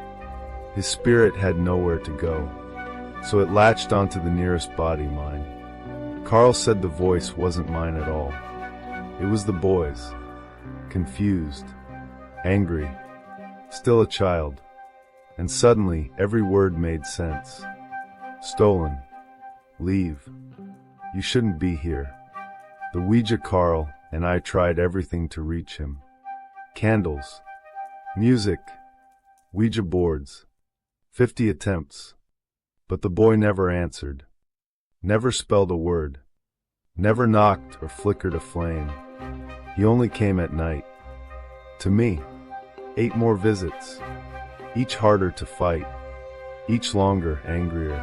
His spirit had nowhere to go, so it latched onto the nearest body, mine. Carl said the voice wasn't mine at all. It was the boy's. Confused, angry, still a child. And suddenly, every word made sense. Stolen. Leave. You shouldn't be here. The Ouija. Carl and I tried everything to reach him. Candles, music, Ouija boards, 50 attempts. But the boy never answered, never spelled a word, never knocked or flickered a flame. He only came at night. To me, 8 more visits, each harder to fight, each longer, angrier,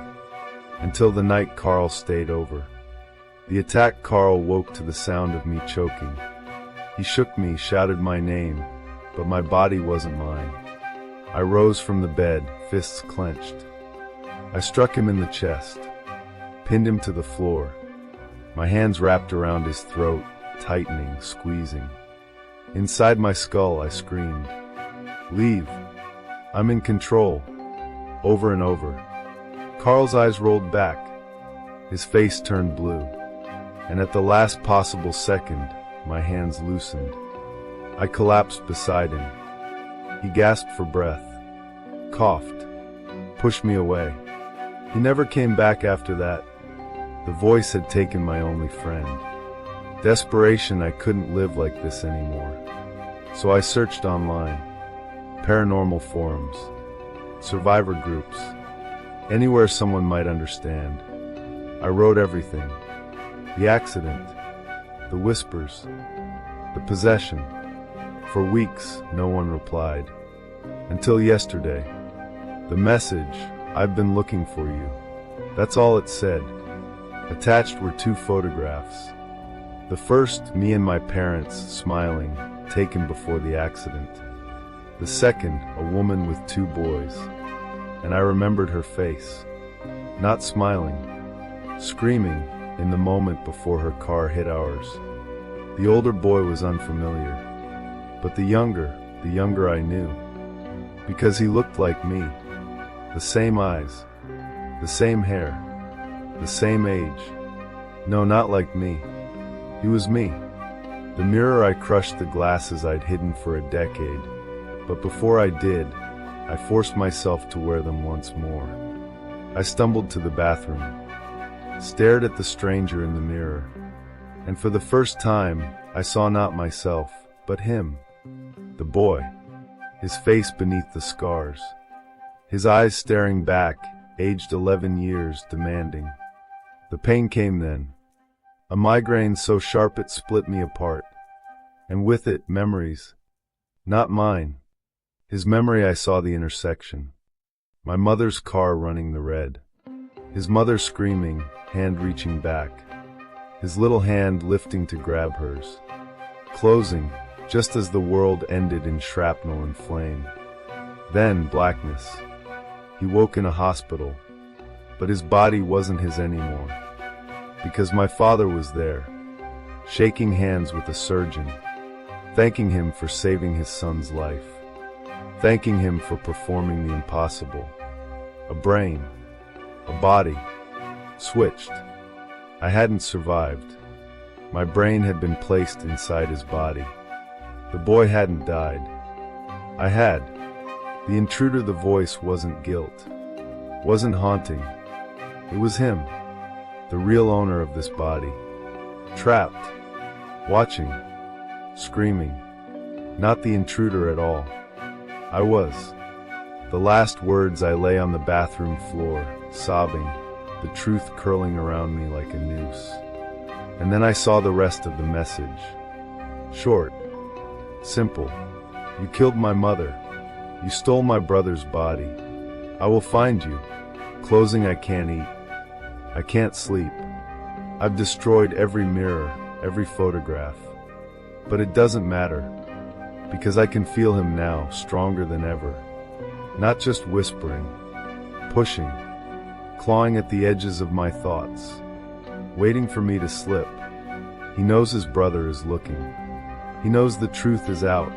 until the night Carl stayed over. The attack. Carl woke to the sound of me choking. He shook me, shouted my name, but my body wasn't mine. I rose from the bed, fists clenched. I struck him in the chest, pinned him to the floor, my hands wrapped around his throat, tightening, squeezing. Inside my skull, I screamed, "Leave! I'm in control!" over and over. Carl's eyes rolled back. His face turned blue. And at the last possible second, my hands loosened. I collapsed beside him. He gasped for breath, coughed, pushed me away. He never came back after that. The voice had taken my only friend. Desperation. I couldn't live like this anymore. So I searched online. Paranormal forums, survivor groups, anywhere someone might understand. I wrote everything. The accident, the whispers, the possession. For weeks, no one replied. Until yesterday. The message: "I've been looking for you." That's all it said. Attached were 2 photographs. The first, me and my parents, smiling, taken before the accident. The second, a woman with 2 boys. And I remembered her face. Not smiling, screaming in the moment before her car hit ours. The older boy was unfamiliar, but the younger I knew. Because he looked like me. The same eyes, the same hair, the same age. No, not like me. He was me. The mirror, I crushed the glasses I'd hidden for a decade, but before I did, I forced myself to wear them once more. I stumbled to the bathroom, stared at the stranger in the mirror, and for the first time, I saw not myself, but him, the boy, his face beneath the scars, his eyes staring back, aged 11 years, demanding. The pain came then. A migraine so sharp it split me apart, and with it, memories. Not mine. His memory. I saw the intersection. My mother's car running the red. His mother screaming, hand reaching back. His little hand lifting to grab hers. Closing, just as the world ended in shrapnel and flame. Then, blackness. He woke in a hospital, but his body wasn't his anymore. Because my father was there, shaking hands with a surgeon, thanking him for saving his son's life, thanking him for performing the impossible. A brain, a body, switched. I hadn't survived. My brain had been placed inside his body. The boy hadn't died. I had. The intruder, the voice, wasn't guilt, wasn't haunting. It was him. The real owner of this body. Trapped. Watching. Screaming. Not the intruder at all. I was. The last words, I lay on the bathroom floor, sobbing, the truth curling around me like a noose. And then I saw the rest of the message. Short. Simple. You killed my mother. You stole my brother's body. I will find you. Closing, I can't eat. I can't sleep. I've destroyed every mirror, every photograph. But it doesn't matter, because I can feel him now, stronger than ever. Not just whispering, pushing, clawing at the edges of my thoughts, waiting for me to slip. He knows his brother is looking. He knows the truth is out,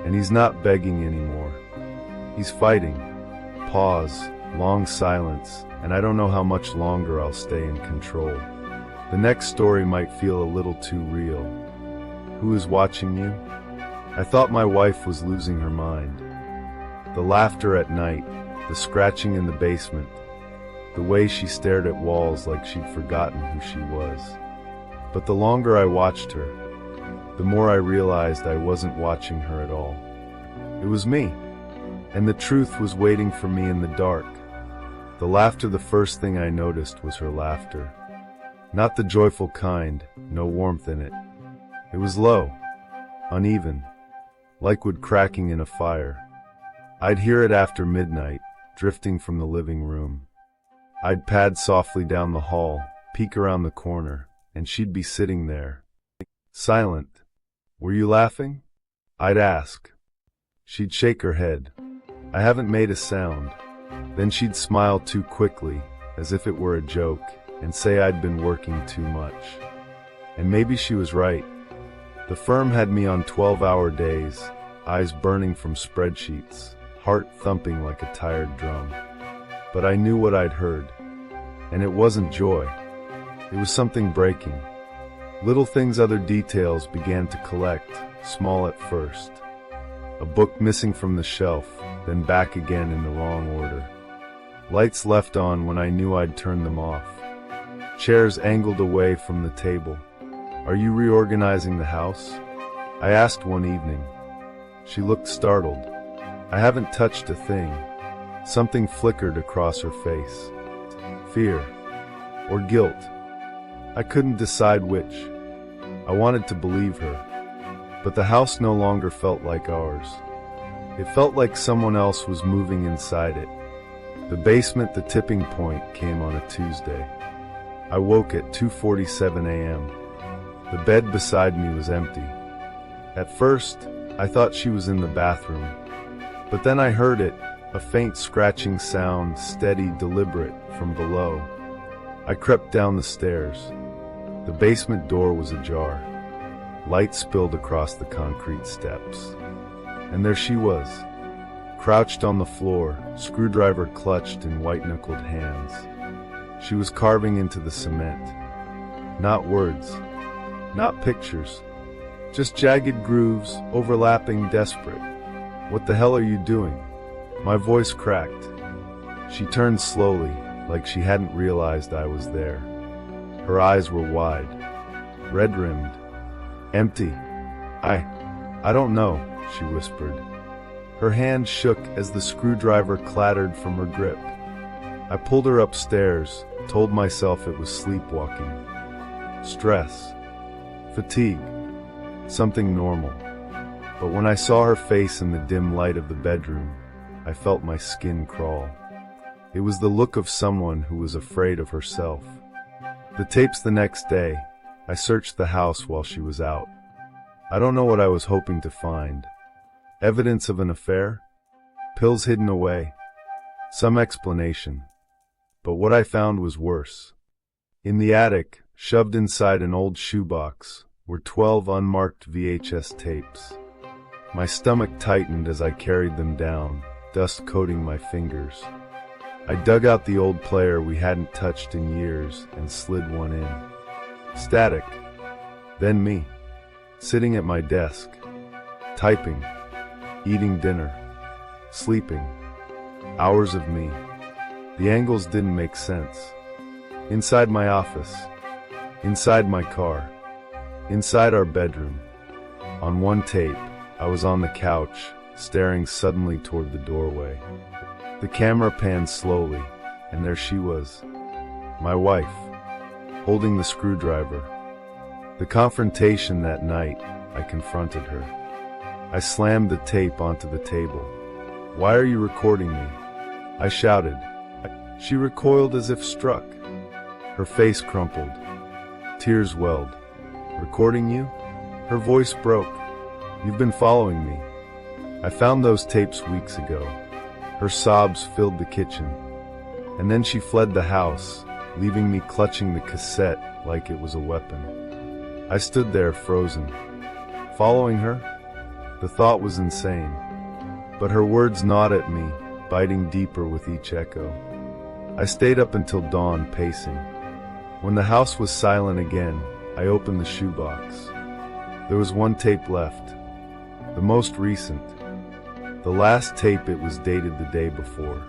and he's not begging anymore. He's fighting. Pause, long silence, and I don't know how much longer I'll stay in control. The next story might feel a little too real. Who is watching you? I thought my wife was losing her mind. The laughter at night, the scratching in the basement, the way she stared at walls like she'd forgotten who she was. But the longer I watched her, the more I realized I wasn't watching her at all. It was me, and the truth was waiting for me in the dark. The laughter, the first thing I noticed was her laughter. Not the joyful kind, no warmth in it. It was low, uneven, like wood cracking in a fire. I'd hear it after midnight, drifting from the living room. I'd pad softly down the hall, peek around the corner, and she'd be sitting there, silent. Were you laughing? I'd ask. She'd shake her head. I haven't made a sound. Then she'd smile too quickly, as if it were a joke, and say I'd been working too much. And maybe she was right. The firm had me on 12-hour days, eyes burning from spreadsheets, heart thumping like a tired drum. But I knew what I'd heard, and it wasn't joy. It was something breaking. Little things, other details began to collect, small at first. A book missing from the shelf, then back again in the wrong order. Lights left on when I knew I'd turn them off. Chairs angled away from the table. Are you reorganizing the house? I asked one evening. She looked startled. I haven't touched a thing. Something flickered across her face. Fear. Or guilt. I couldn't decide which. I wanted to believe her. But the house no longer felt like ours. It felt like someone else was moving inside it. The basement, the tipping point, came on a Tuesday. I woke at 2:47 a.m. The bed beside me was empty. At first, I thought she was in the bathroom, but then I heard it, a faint scratching sound, steady, deliberate, from below. I crept down the stairs. The basement door was ajar. Light spilled across the concrete steps. And there she was, crouched on the floor, screwdriver clutched in white-knuckled hands. She was carving into the cement. Not words, not pictures, just jagged grooves, overlapping, desperate. "What the hell are you doing?" My voice cracked. She turned slowly, like she hadn't realized I was there. Her eyes were wide, red-rimmed, empty. I don't know," she whispered. Her hand shook as the screwdriver clattered from her grip. I pulled her upstairs, told myself it was sleepwalking. Stress. Fatigue. Something normal. But when I saw her face in the dim light of the bedroom, I felt my skin crawl. It was the look of someone who was afraid of herself. The tapes the next day. I searched the house while she was out. I don't know what I was hoping to find. Evidence of an affair? Pills hidden away? Some explanation. But what I found was worse. In the attic, shoved inside an old shoebox, were 12 unmarked VHS tapes. My stomach tightened as I carried them down, dust coating my fingers. I dug out the old player we hadn't touched in years and slid one in. Static. Then me, sitting at my desk, typing, eating dinner, sleeping. Hours of me. The angles didn't make sense. Inside my office, inside my car, inside our bedroom. On one tape, I was on the couch, staring suddenly toward the doorway. The camera panned slowly, and there she was, my wife, holding the screwdriver. The confrontation that night, I confronted her. I slammed the tape onto the table. "Why are you recording me?" I shouted. She recoiled as if struck. Her face crumpled. Tears welled. "Recording you?" Her voice broke. "You've been following me. I found those tapes weeks ago." Her sobs filled the kitchen. And then she fled the house, leaving me clutching the cassette like it was a weapon. I stood there frozen. Following her? The thought was insane. But her words gnawed at me, biting deeper with each echo. I stayed up until dawn, pacing. When the house was silent again, I opened the shoebox. There was one tape left. The most recent. The last tape, it was dated the day before.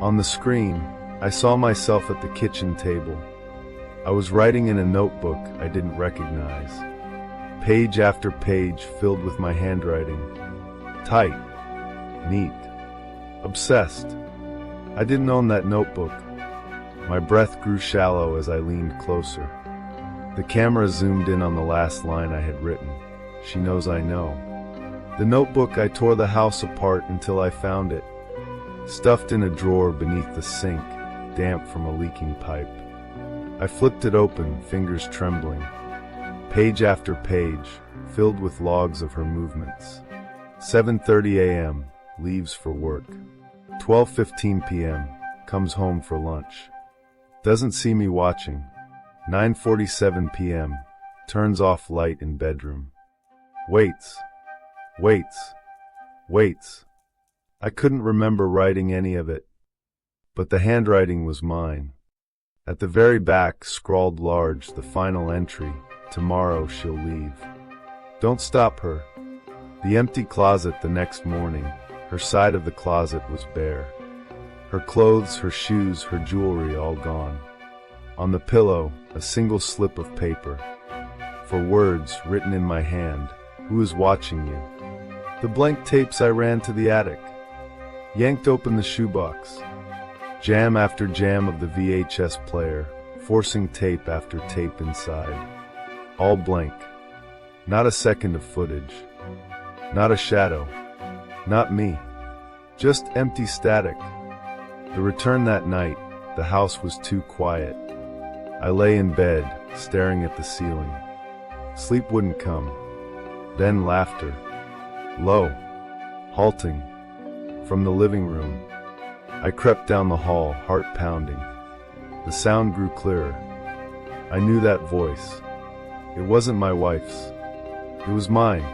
On the screen, I saw myself at the kitchen table. I was writing in a notebook I didn't recognize. Page after page filled with my handwriting. Tight. Neat. Obsessed. I didn't own that notebook. My breath grew shallow as I leaned closer. The camera zoomed in on the last line I had written. "She knows I know." The notebook, I tore the house apart until I found it, stuffed in a drawer beneath the sink, damp from a leaking pipe. I flipped it open, fingers trembling. Page after page, filled with logs of her movements. 7:30 a.m., leaves for work. 12:15 p.m., comes home for lunch. Doesn't see me watching. 9:47 p.m., turns off light in bedroom. Waits. Waits. Waits. I couldn't remember writing any of it. But the handwriting was mine. At the very back, scrawled large, the final entry, "Tomorrow she'll leave." Don't stop her. The empty closet the next morning, her side of the closet was bare. Her clothes, her shoes, her jewelry all gone. On the pillow, a single slip of paper. For words written in my hand, "Who is watching you?" The blank tapes, I ran to the attic. Yanked open the shoebox. Jam after jam of the VHS player, forcing tape after tape inside. All blank. Not a second of footage. Not a shadow. Not me. Just empty static. The return that night, the house was too quiet. I lay in bed, staring at the ceiling. Sleep wouldn't come. Then laughter. Low. Halting. From the living room. I crept down the hall, heart pounding. The sound grew clearer. I knew that voice. It wasn't my wife's. It was mine.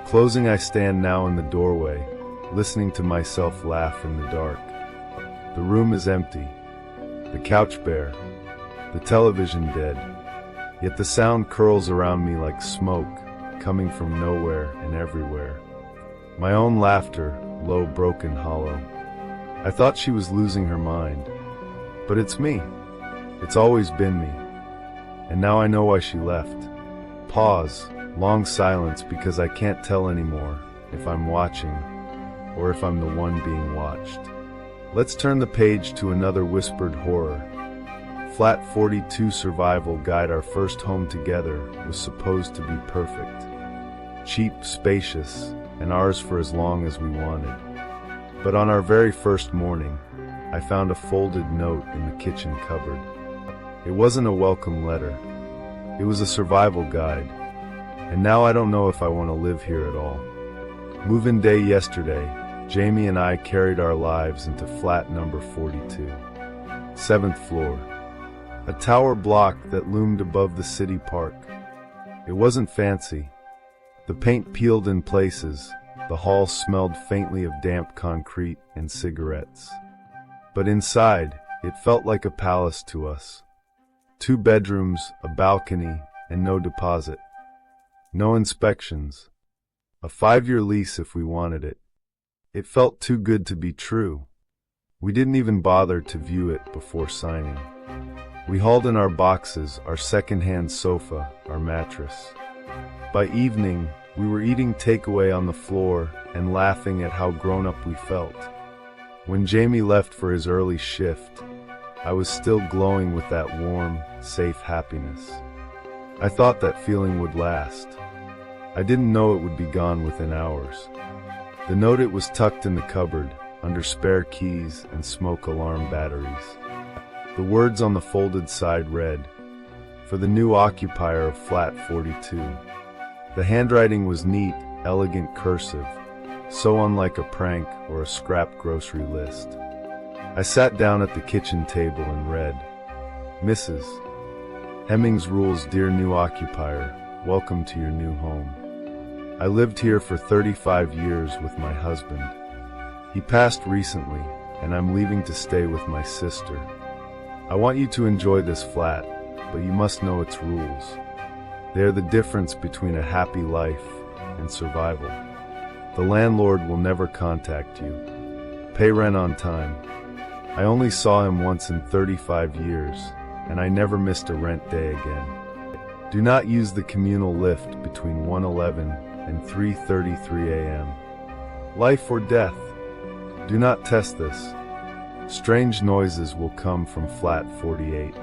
Closing, I stand now in the doorway, listening to myself laugh in the dark. The room is empty. The couch bare. The television dead. Yet the sound curls around me like smoke, coming from nowhere and everywhere. My own laughter, low, broken, hollow. I thought she was losing her mind. But it's me. It's always been me. And now I know why she left. Pause, long silence, because I can't tell anymore if I'm watching or if I'm the one being watched. Let's turn the page to another whispered horror. Flat 42 survival guide. Our first home together was supposed to be perfect. Cheap, spacious, and ours for as long as we wanted. But on our very first morning, I found a folded note in the kitchen cupboard. It wasn't a welcome letter. It was a survival guide. And now I don't know if I want to live here at all. Move-in day yesterday, Jamie and I carried our lives into flat number 42. 7th floor. A tower block that loomed above the city park. It wasn't fancy. The paint peeled in places. The hall smelled faintly of damp concrete and cigarettes. But inside, it felt like a palace to us. 2 bedrooms, a balcony, and no deposit. No inspections. A 5-year lease if we wanted it. It felt too good to be true. We didn't even bother to view it before signing. We hauled in our boxes, our second-hand sofa, our mattress. By evening, we were eating takeaway on the floor and laughing at how grown-up we felt. When Jamie left for his early shift, I was still glowing with that warm, safe happiness. I thought that feeling would last. I didn't know it would be gone within hours. The note, it was tucked in the cupboard, under spare keys and smoke alarm batteries. The words on the folded side read, "For the new occupier of flat 42. The handwriting was neat, elegant cursive, so unlike a prank or a scrap grocery list. I sat down at the kitchen table and read, "Mrs. Hemmings rules, dear new occupier, welcome to your new home. I lived here for 35 years with my husband. He passed recently, and I'm leaving to stay with my sister. I want you to enjoy this flat, but you must know its rules. They are the difference between a happy life and survival. The landlord will never contact you. Pay rent on time. I only saw him once in 35 years, and I never missed a rent day again. Do not use the communal lift between 1:11 and 3:33 a.m. Life or death. Do not test this. Strange noises will come from flat 48.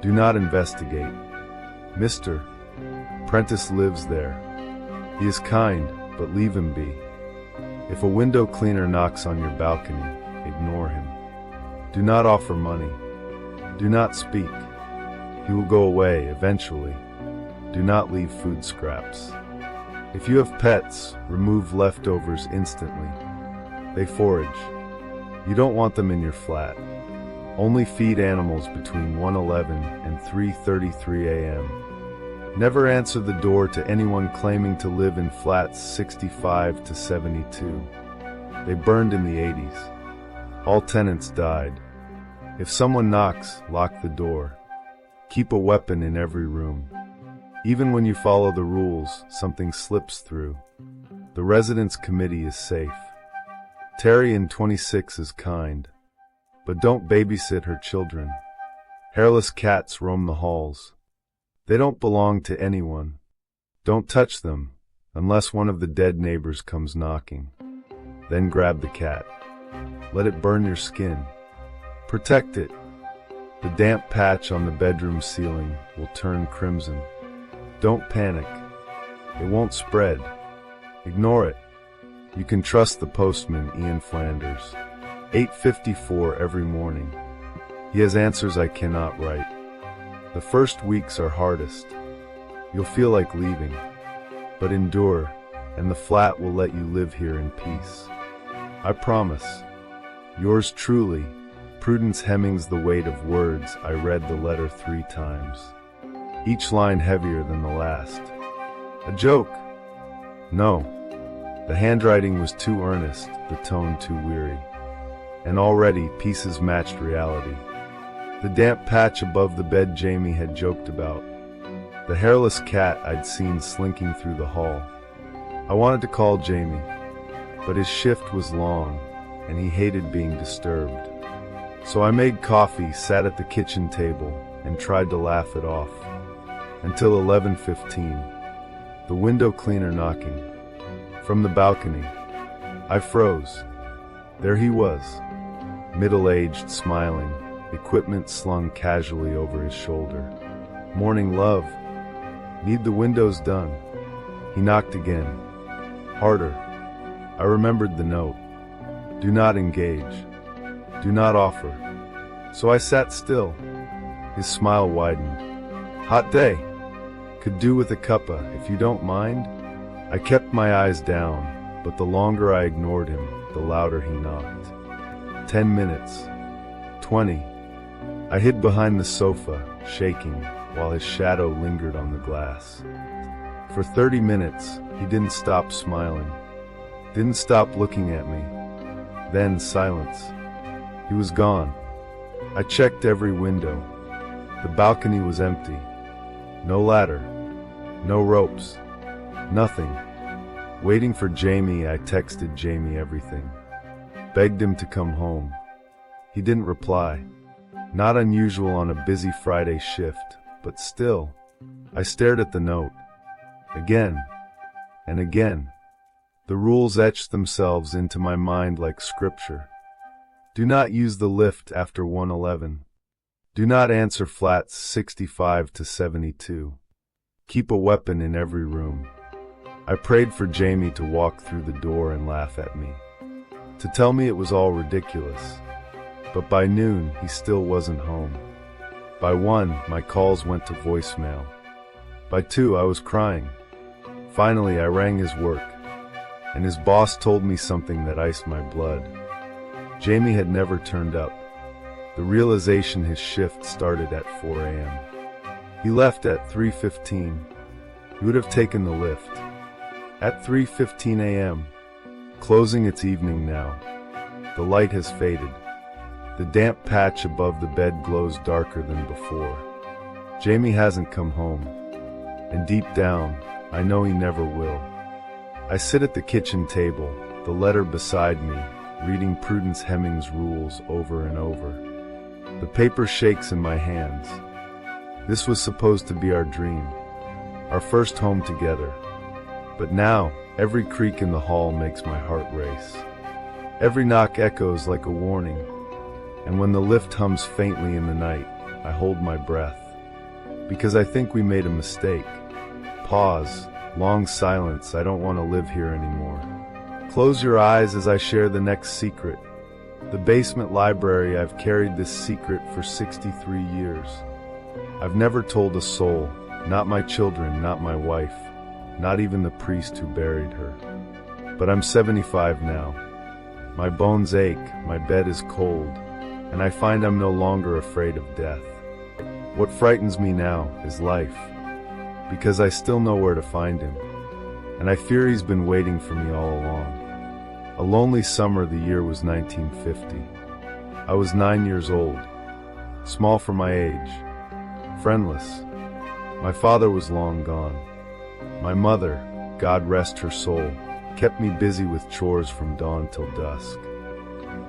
Do not investigate. Mr. Prentice lives there. He is kind, but leave him be. If a window cleaner knocks on your balcony, ignore him. Do not offer money. Do not speak. He will go away eventually. Do not leave food scraps. If you have pets, remove leftovers instantly. They forage. You don't want them in your flat. Only feed animals between 1:11 and 3:33 a.m. Never answer the door to anyone claiming to live in flats 65 to 72. They burned in the 80s. All tenants died. If someone knocks, lock the door. Keep a weapon in every room. Even when you follow the rules, something slips through. The residence committee is safe. Terry in 26 is kind, but don't babysit her children. Hairless cats roam the halls. They don't belong to anyone. Don't touch them, unless one of the dead neighbors comes knocking. Then grab the cat. Let it burn your skin. Protect it. The damp patch on the bedroom ceiling will turn crimson. Don't panic. It won't spread. Ignore it. You can trust the postman, Ian Flanders. 8:54 every morning. He has answers I cannot write. The first weeks are hardest. You'll feel like leaving, but endure, and the flat will let you live here in peace. I promise. Yours truly, Prudence Hemmings. The weight of words. I read the letter 3 times, each line heavier than the last. A joke? No. The handwriting was too earnest, the tone too weary. And already pieces matched reality. The damp patch above the bed Jamie had joked about. The hairless cat I'd seen slinking through the hall. I wanted to call Jamie, but his shift was long, and he hated being disturbed. So I made coffee, sat at the kitchen table, and tried to laugh it off. Until 11:15, the window cleaner knocking. From the balcony, I froze. There he was, middle-aged, smiling, equipment slung casually over his shoulder. Morning, love. Need the windows done. He knocked again. Harder. I remembered the note. Do not engage. Do not offer. So I sat still. His smile widened. Hot day. Could do with a cuppa, if you don't mind. I kept my eyes down, but the longer I ignored him, the louder he knocked. 10 minutes. 20. I hid behind the sofa, shaking, while his shadow lingered on the glass. For 30 minutes, he didn't stop smiling, didn't stop looking at me. Then silence. He was gone. I checked every window. The balcony was empty. No ladder, no ropes, nothing. Waiting for Jamie, I texted Jamie everything. Begged him to come home. He didn't reply. Not unusual on a busy Friday shift, but still, I stared at the note. Again, and again. The rules etched themselves into my mind like scripture. Do not use the lift after 1:11. Do not answer flats 65 to 72. Keep a weapon in every room. I prayed for Jamie to walk through the door and laugh at me, to tell me it was all ridiculous. But by noon, he still wasn't home. By 1, my calls went to voicemail. By 2, I was crying. Finally, I rang his work, and his boss told me something that iced my blood. Jamie had never turned up. The realization his shift started at 4 a.m. He left at 3:15. He would have taken the lift. At 3:15 a.m., closing its evening now. The light has faded. The damp patch above the bed glows darker than before. Jamie hasn't come home, and deep down, I know he never will. I sit at the kitchen table, the letter beside me, reading Prudence Hemmings' rules over and over. The paper shakes in my hands. This was supposed to be our dream, our first home together. But now, every creak in the hall makes my heart race. Every knock echoes like a warning, and when the lift hums faintly in the night, I hold my breath. Because I think we made a mistake. Pause, long silence. I don't want to live here anymore. Close your eyes as I share the next secret. The basement library. I've carried this secret for 63 years. I've never told a soul, not my children, not my wife, not even the priest who buried her. But I'm 75 now. My bones ache, my bed is cold, and I find I'm no longer afraid of death. What frightens me now is life, because I still know where to find him, and I fear he's been waiting for me all along. A lonely summer. The year was 1950. I was 9 years old, small for my age, friendless. My father was long gone. My mother, God rest her soul, kept me busy with chores from dawn till dusk.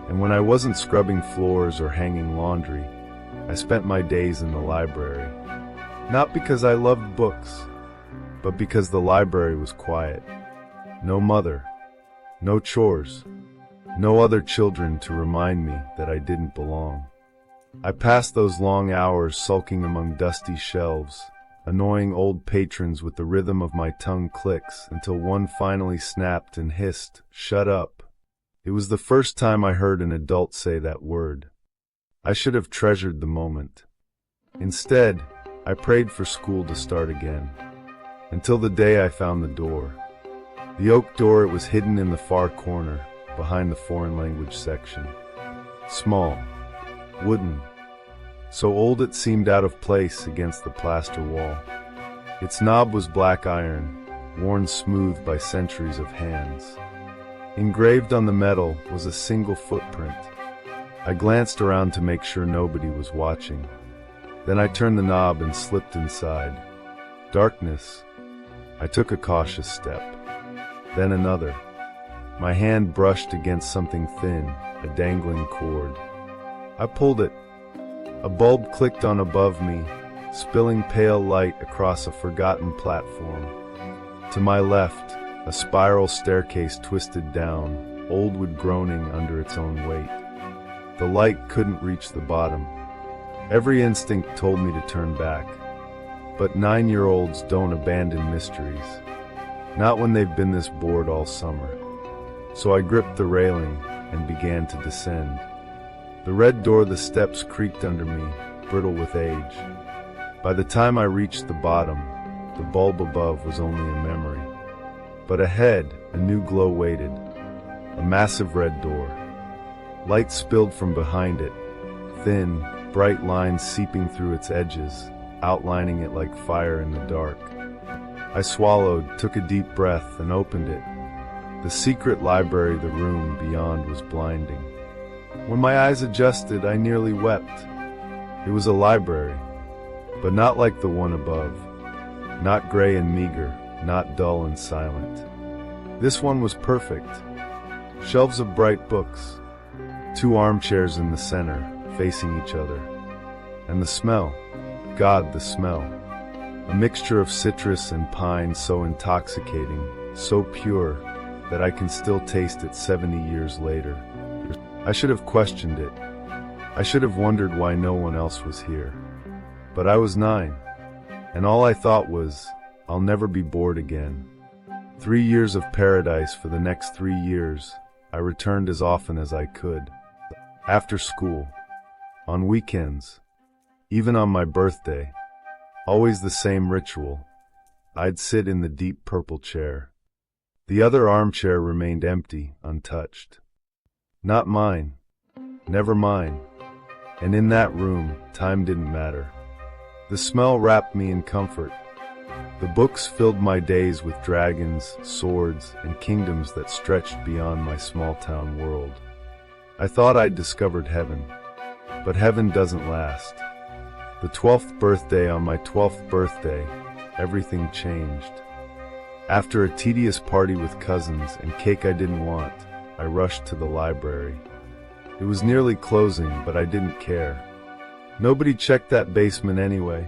And when I wasn't scrubbing floors or hanging laundry, I spent my days in the library. Not because I loved books, but because the library was quiet. No mother, no chores, no other children to remind me that I didn't belong. I passed those long hours sulking among dusty shelves, annoying old patrons with the rhythm of my tongue clicks, until one finally snapped and hissed, "Shut up." It was the first time I heard an adult say that word. I should have treasured the moment. Instead, I prayed for school to start again. Until the day I found the door. The oak door, it was hidden in the far corner, behind the foreign language section. Small, wooden, so old it seemed out of place against the plaster wall. Its knob was black iron, worn smooth by centuries of hands. Engraved on the metal was a single footprint. I glanced around to make sure nobody was watching. Then I turned the knob and slipped inside. Darkness. I took a cautious step. Then another. My hand brushed against something thin, a dangling cord. I pulled it. A bulb clicked on above me, spilling pale light across a forgotten platform. To my left, a spiral staircase twisted down, old wood groaning under its own weight. The light couldn't reach the bottom. Every instinct told me to turn back. But 9-year-olds don't abandon mysteries. Not when they've been this bored all summer. So I gripped the railing and began to descend. The red door, the steps creaked under me, brittle with age. By the time I reached the bottom, the bulb above was only a memory. But ahead, a new glow waited. A massive red door. Light spilled from behind it, thin, bright lines seeping through its edges, outlining it like fire in the dark. I swallowed, took a deep breath, and opened it. The secret library, the room beyond, was blinding. When my eyes adjusted, I nearly wept. It was a library, but not like the one above. Not gray and meager, not dull and silent. This one was perfect. Shelves of bright books. 2 armchairs in the center, facing each other. And the smell. God, the smell. A mixture of citrus and pine, so intoxicating, so pure, that I can still taste it 70 years later. I should have questioned it. I should have wondered why no one else was here. But I was 9, and all I thought was, I'll never be bored again. 3 years of paradise. For the next 3 years, I returned as often as I could. After school, on weekends, even on my birthday, always the same ritual. I'd sit in the deep purple chair. The other armchair remained empty, untouched. Not mine, never mine. And in that room, time didn't matter. The smell wrapped me in comfort. The books filled my days with dragons, swords, and kingdoms that stretched beyond my small-town world. I thought I'd discovered heaven, but heaven doesn't last. The 12th birthday, on my 12th birthday, everything changed. After a tedious party with cousins and cake I didn't want, I rushed to the library. It was nearly closing, but I didn't care. Nobody checked that basement anyway.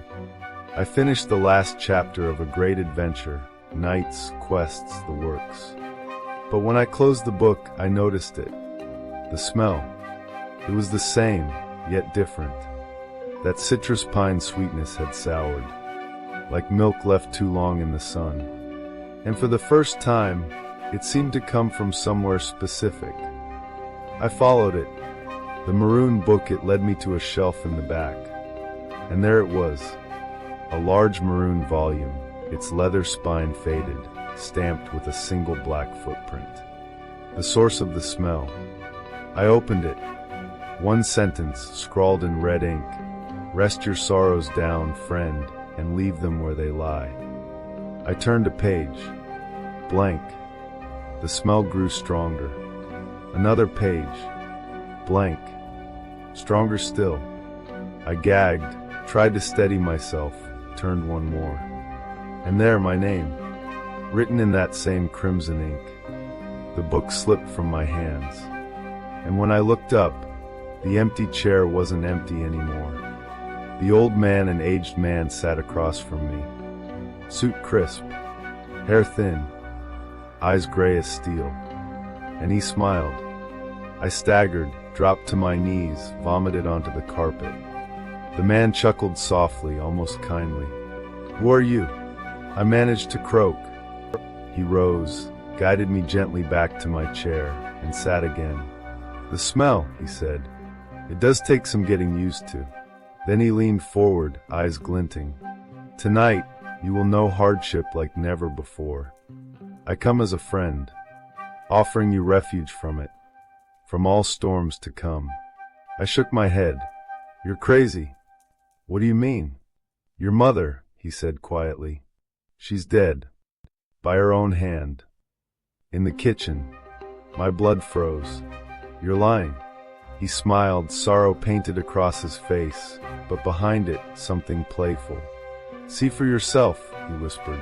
I finished the last chapter of a great adventure, knights, quests, the works. But when I closed the book, I noticed it. The smell. It was the same, yet different. That citrus pine sweetness had soured, like milk left too long in the sun. And for the first time, it seemed to come from somewhere specific. I followed it. The maroon book, it led me to a shelf in the back. And there it was, a large maroon volume, its leather spine faded, stamped with a single black footprint. The source of the smell. I opened it. One sentence, scrawled in red ink. Rest your sorrows down, friend, and leave them where they lie. I turned a page. Blank. The smell grew stronger. Another page. Blank. Stronger still. I gagged, tried to steady myself, turned one more. And there, my name, written in that same crimson ink. The book slipped from my hands. And when I looked up, the empty chair wasn't empty anymore. The old man, an aged man, sat across from me. Suit crisp, hair thin, eyes gray as steel. And he smiled. I staggered, dropped to my knees, vomited onto the carpet. The man chuckled softly, almost kindly. Who are you? I managed to croak. He rose, guided me gently back to my chair, and sat again. "The smell," he said. "It does take some getting used to." Then he leaned forward, eyes glinting. "Tonight, you will know hardship like never before. I come as a friend, offering you refuge from it, from all storms to come." I shook my head. "You're crazy." "What do you mean?" "Your mother," he said quietly. "She's dead. By her own hand. In the kitchen." My blood froze. "You're lying." He smiled, sorrow painted across his face, but behind it, something playful. "See for yourself," he whispered.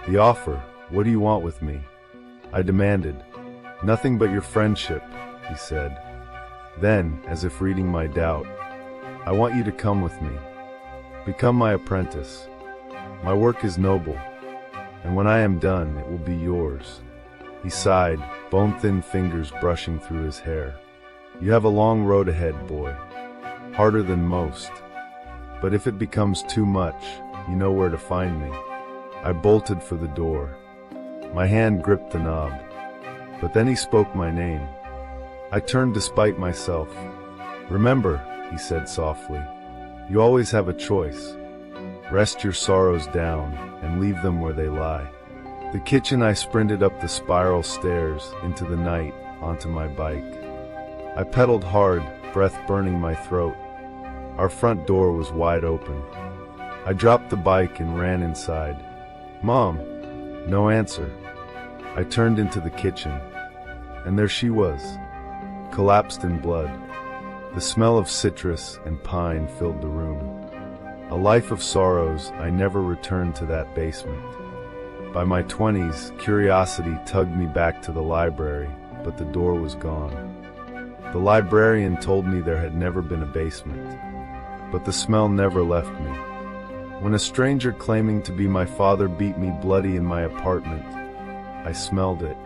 "The offer, what do you want with me?" I demanded. "Nothing but your friendship," he said. Then, as if reading my doubt, "I want you to come with me. Become my apprentice. My work is noble, and when I am done, it will be yours." He sighed, bone-thin fingers brushing through his hair. "You have a long road ahead, boy. Harder than most. But if it becomes too much, you know where to find me." I bolted for the door. My hand gripped the knob. But then he spoke my name. I turned despite myself. "Remember," he said softly, "you always have a choice. Rest your sorrows down and leave them where they lie." The kitchen, I sprinted up the spiral stairs, into the night, onto my bike. I pedaled hard, breath burning my throat. Our front door was wide open. I dropped the bike and ran inside. "Mom!" No answer. I turned into the kitchen, and there she was, collapsed in blood. The smell of citrus and pine filled the room. A life of sorrows, I never returned to that basement. By my 20s, curiosity tugged me back to the library, but the door was gone. The librarian told me there had never been a basement, but the smell never left me. When a stranger claiming to be my father beat me bloody in my apartment, I smelled it.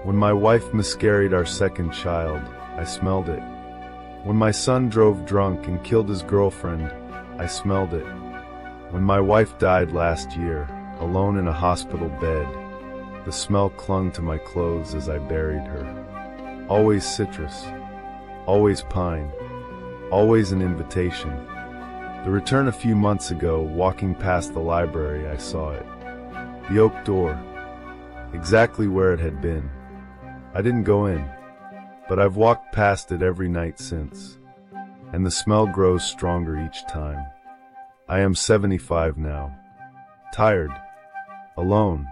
When my wife miscarried our second child, I smelled it. When my son drove drunk and killed his girlfriend, I smelled it. When my wife died last year, alone in a hospital bed, the smell clung to my clothes as I buried her. Always citrus, always pine, always an invitation. The return a few months ago, walking past the library, I saw it. The oak door, exactly where it had been. I didn't go in, but I've walked past it every night since, and the smell grows stronger each time. I am 75 now, tired, alone.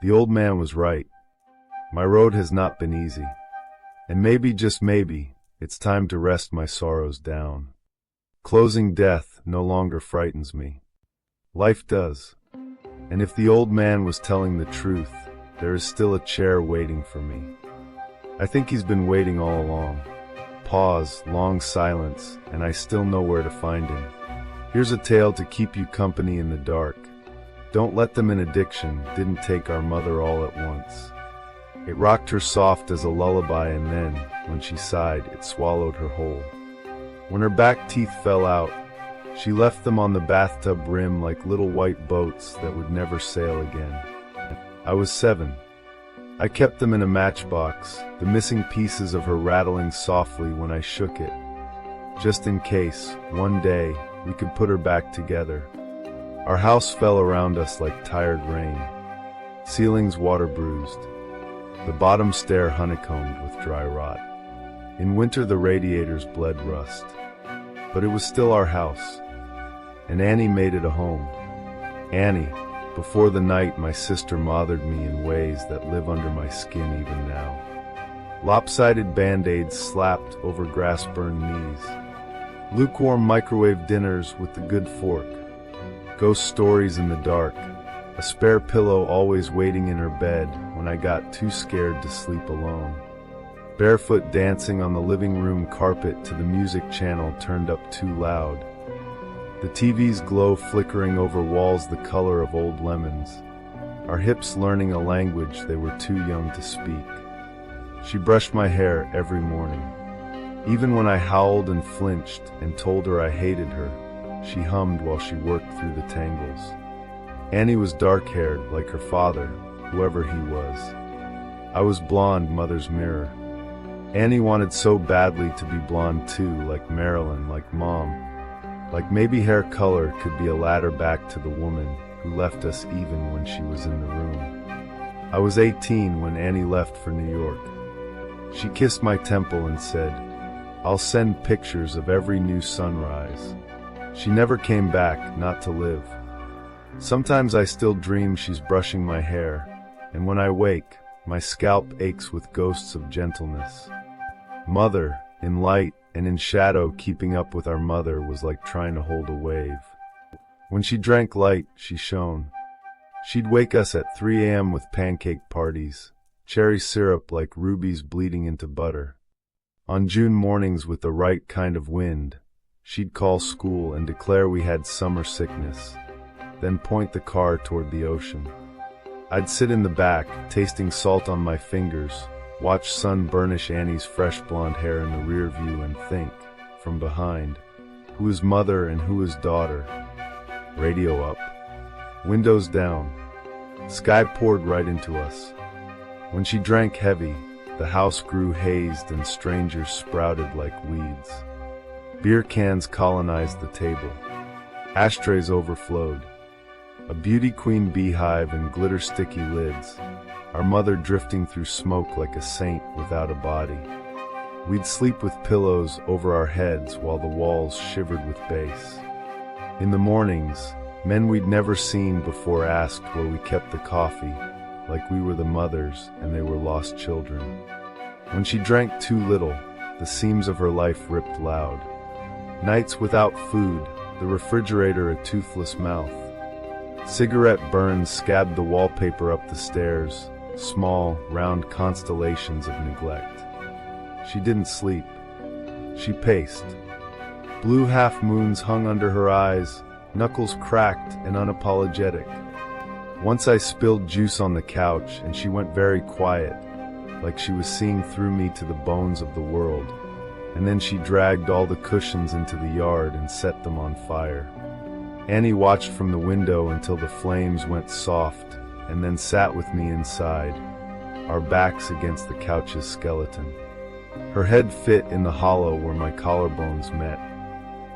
The old man was right. My road has not been easy, and maybe, just maybe, it's time to rest my sorrows down. Closing death no longer frightens me. Life does. And if the old man was telling the truth, there is still a chair waiting for me. I think he's been waiting all along. Pause, long silence, and I still know where to find him. Here's a tale to keep you company in the dark. Don't let them in addiction, didn't take our mother all at once. It rocked her soft as a lullaby, and then, when she sighed, it swallowed her whole. When her back teeth fell out, she left them on the bathtub rim like little white boats that would never sail again. I was 7. I kept them in a matchbox, the missing pieces of her rattling softly when I shook it, just in case, one day, we could put her back together. Our house fell around us like tired rain. Ceilings water bruised. The bottom stair honeycombed with dry rot. In winter the radiators bled rust. But it was still our house, and Annie made it a home. Annie, before the night my sister mothered me in ways that live under my skin even now. Lopsided band-aids slapped over grass-burned knees. Lukewarm microwave dinners with the good fork. Ghost stories in the dark. A spare pillow always waiting in her bed when I got too scared to sleep alone. Barefoot dancing on the living room carpet to the music channel turned up too loud. The TV's glow flickering over walls the color of old lemons. Our hips learning a language they were too young to speak. She brushed my hair every morning. Even when I howled and flinched and told her I hated her, she hummed while she worked through the tangles. Annie was dark-haired like her father, whoever he was. I was blonde, mother's mirror. Annie wanted so badly to be blonde too, like Marilyn, like Mom. Like maybe hair color could be a ladder back to the woman who left us even when she was in the room. I was 18 when Annie left for New York. She kissed my temple and said, "I'll send pictures of every new sunrise." She never came back, not to live. Sometimes I still dream she's brushing my hair, and when I wake, my scalp aches with ghosts of gentleness. Mother, in light and in shadow, keeping up with our mother was like trying to hold a wave. When she drank light, she shone. She'd wake us at 3 a.m. with pancake parties, cherry syrup like rubies bleeding into butter. On June mornings with the right kind of wind, she'd call school and declare we had summer sickness, then point the car toward the ocean. I'd sit in the back, tasting salt on my fingers, watch sun burnish Annie's fresh blonde hair in the rear view and think, from behind, who is mother and who is daughter? Radio up. Windows down. Sky poured right into us. When she drank heavy, the house grew hazed and strangers sprouted like weeds. Beer cans colonized the table. Ashtrays overflowed. A beauty queen beehive and glitter-sticky lids. Our mother drifting through smoke like a saint without a body. We'd sleep with pillows over our heads while the walls shivered with bass. In the mornings, men we'd never seen before asked where we kept the coffee, like we were the mothers and they were lost children. When she drank too little, the seams of her life ripped loud. Nights without food, the refrigerator a toothless mouth. Cigarette burns scabbed the wallpaper up the stairs, small, round constellations of neglect. She didn't sleep. She paced. Blue half-moons hung under her eyes, knuckles cracked and unapologetic. Once I spilled juice on the couch and she went very quiet, like she was seeing through me to the bones of the world, and then she dragged all the cushions into the yard and set them on fire. Annie watched from the window until the flames went soft, and then sat with me inside, our backs against the couch's skeleton. Her head fit in the hollow where my collarbones met.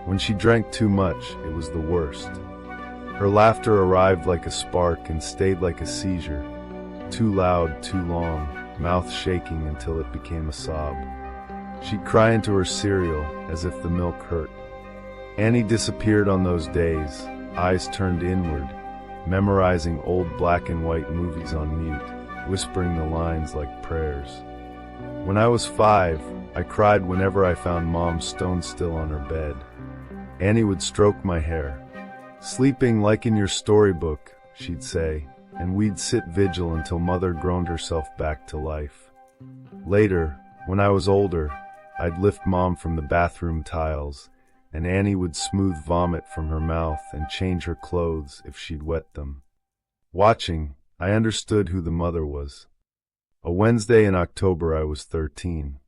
When she drank too much, it was the worst. Her laughter arrived like a spark and stayed like a seizure, too loud, too long, mouth shaking until it became a sob. She'd cry into her cereal as if the milk hurt. Annie disappeared on those days, eyes turned inward, memorizing old black and white movies on mute, whispering the lines like prayers. When I was 5, I cried whenever I found Mom stone still on her bed. Annie would stroke my hair. "Sleeping like in your storybook," she'd say, and we'd sit vigil until Mother groaned herself back to life. Later, when I was older, I'd lift Mom from the bathroom tiles, and Annie would smooth vomit from her mouth and change her clothes if she'd wet them. Watching, I understood who the mother was. A Wednesday in October I was 13.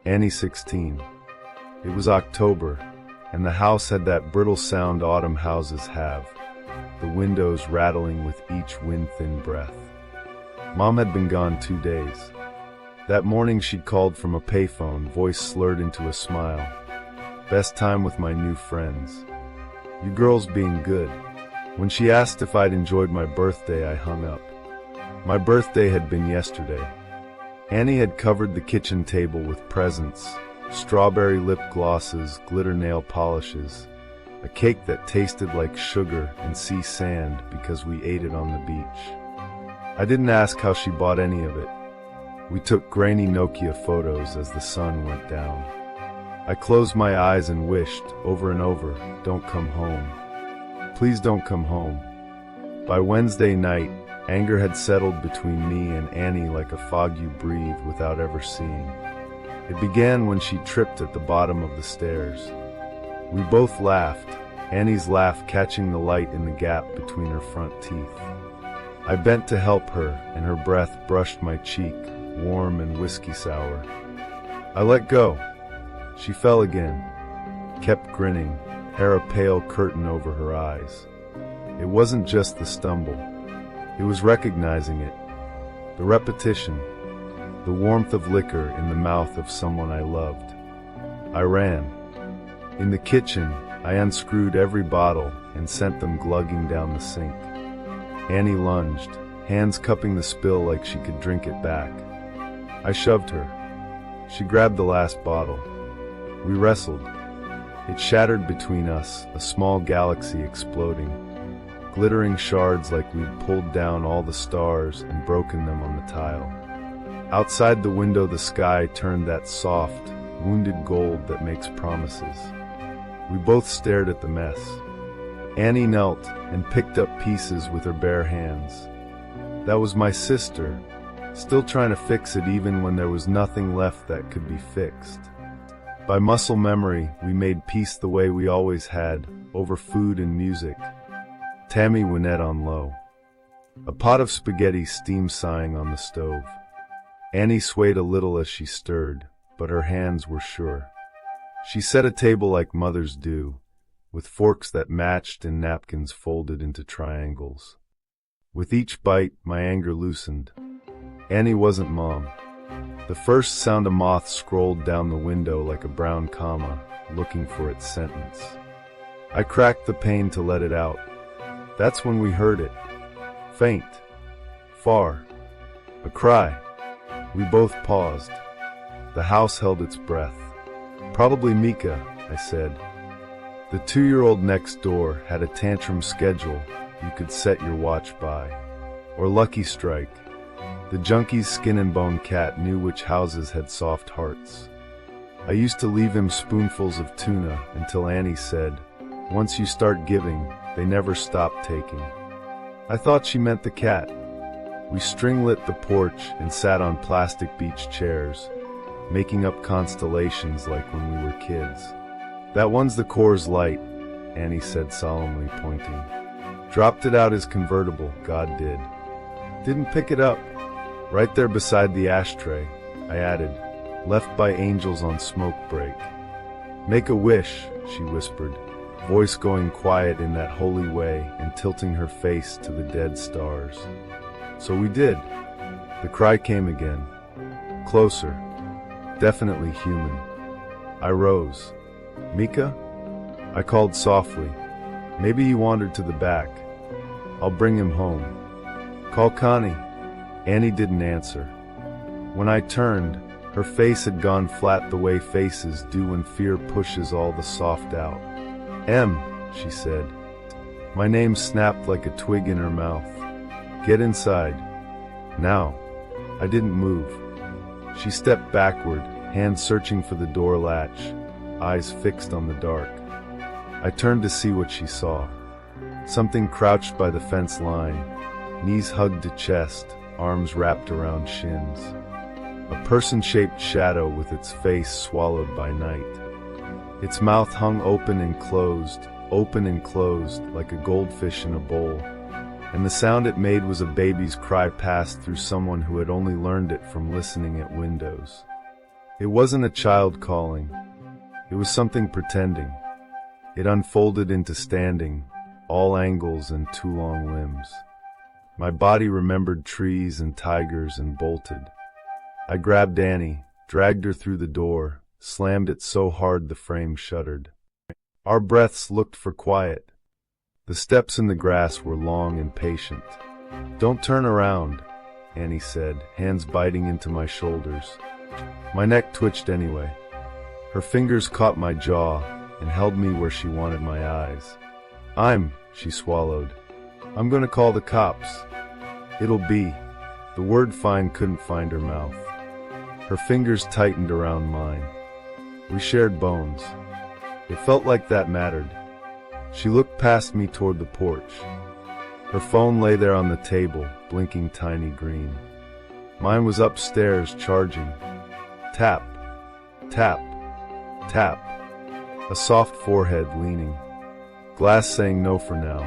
Annie 16. It was October, and the house had that brittle sound autumn houses have, the windows rattling with each wind-thin breath. Mom had been gone 2 days. That morning she'd called from a payphone, voice slurred into a smile. "Best time with my new friends. You girls being good." When she asked if I'd enjoyed my birthday, I hung up. My birthday had been yesterday. Annie had covered the kitchen table with presents, strawberry lip glosses, glitter nail polishes, a cake that tasted like sugar and sea sand because we ate it on the beach. I didn't ask how she bought any of it. We took grainy Nokia photos as the sun went down. I closed my eyes and wished, over and over, "Don't come home. Please don't come home." By Wednesday night, anger had settled between me and Annie like a fog you breathe without ever seeing. It began when she tripped at the bottom of the stairs. We both laughed, Annie's laugh catching the light in the gap between her front teeth. I bent to help her, and her breath brushed my cheek, warm and whiskey sour. I let go. She fell again, kept grinning, hair a pale curtain over her eyes. It wasn't just the stumble. It was recognizing it. The repetition, the warmth of liquor in the mouth of someone I loved. I ran. In the kitchen, I unscrewed every bottle and sent them glugging down the sink. Annie lunged, hands cupping the spill like she could drink it back. I shoved her. She grabbed the last bottle. We wrestled. It shattered between us, a small galaxy exploding, glittering shards like we'd pulled down all the stars and broken them on the tile. Outside the window, the sky turned that soft, wounded gold that makes promises. We both stared at the mess. Annie knelt and picked up pieces with her bare hands. That was my sister, still trying to fix it even when there was nothing left that could be fixed. By muscle memory, we made peace the way we always had, over food and music. Tammy Wynette on low. A pot of spaghetti steamed sighing on the stove. Annie swayed a little as she stirred, but her hands were sure. She set a table like mothers do, with forks that matched and napkins folded into triangles. With each bite, my anger loosened. Annie wasn't Mom. The first sound, a moth scrolled down the window like a brown comma, looking for its sentence. I cracked the pane to let it out. That's when we heard it. Faint. Far. A cry. We both paused. The house held its breath. Probably Mika, I said. The 2-year-old next door had a tantrum schedule you could set your watch by. Or Lucky Strike. The junkie's skin and bone cat knew which houses had soft hearts. I used to leave him spoonfuls of tuna until Annie said, "Once you start giving, they never stop taking." I thought she meant the cat. We string-lit the porch and sat on plastic beach chairs, making up constellations like when we were kids. "That one's the Coors Light," Annie said solemnly, pointing. "Dropped it out as convertible, God did. Didn't pick it up. Right there beside the ashtray," I added, "left by angels on smoke break." "Make a wish," she whispered, voice going quiet in that holy way and tilting her face to the dead stars. So we did. The cry came again. Closer. Definitely human. I rose. "Mika?" I called softly. "Maybe he wandered to the back. I'll bring him home." "Call Connie." Annie didn't answer. When I turned, her face had gone flat the way faces do when fear pushes all the soft out. "Em," she said. My name snapped like a twig in her mouth. "Get inside. Now." I didn't move. She stepped backward, hands searching for the door latch, eyes fixed on the dark. I turned to see what she saw. Something crouched by the fence line, knees hugged to chest, arms wrapped around shins. A person-shaped shadow with its face swallowed by night. Its mouth hung open and closed, like a goldfish in a bowl. And the sound it made was a baby's cry passed through someone who had only learned it from listening at windows. It wasn't a child calling. It was something pretending. It unfolded into standing, all angles and too long limbs. My body remembered trees and tigers and bolted. I grabbed Annie, dragged her through the door, slammed it so hard the frame shuddered. Our breaths looked for quiet. The steps in the grass were long and patient. "Don't turn around," Annie said, hands biting into my shoulders. My neck twitched anyway. Her fingers caught my jaw and held me where she wanted my eyes. She swallowed. "I'm gonna call the cops. It'll be." The word "fine" couldn't find her mouth. Her fingers tightened around mine. We shared bones. It felt like that mattered. She looked past me toward the porch. Her phone lay there on the table, blinking tiny green. Mine was upstairs, charging. Tap, tap, tap. A soft forehead leaning. Glass saying no for now.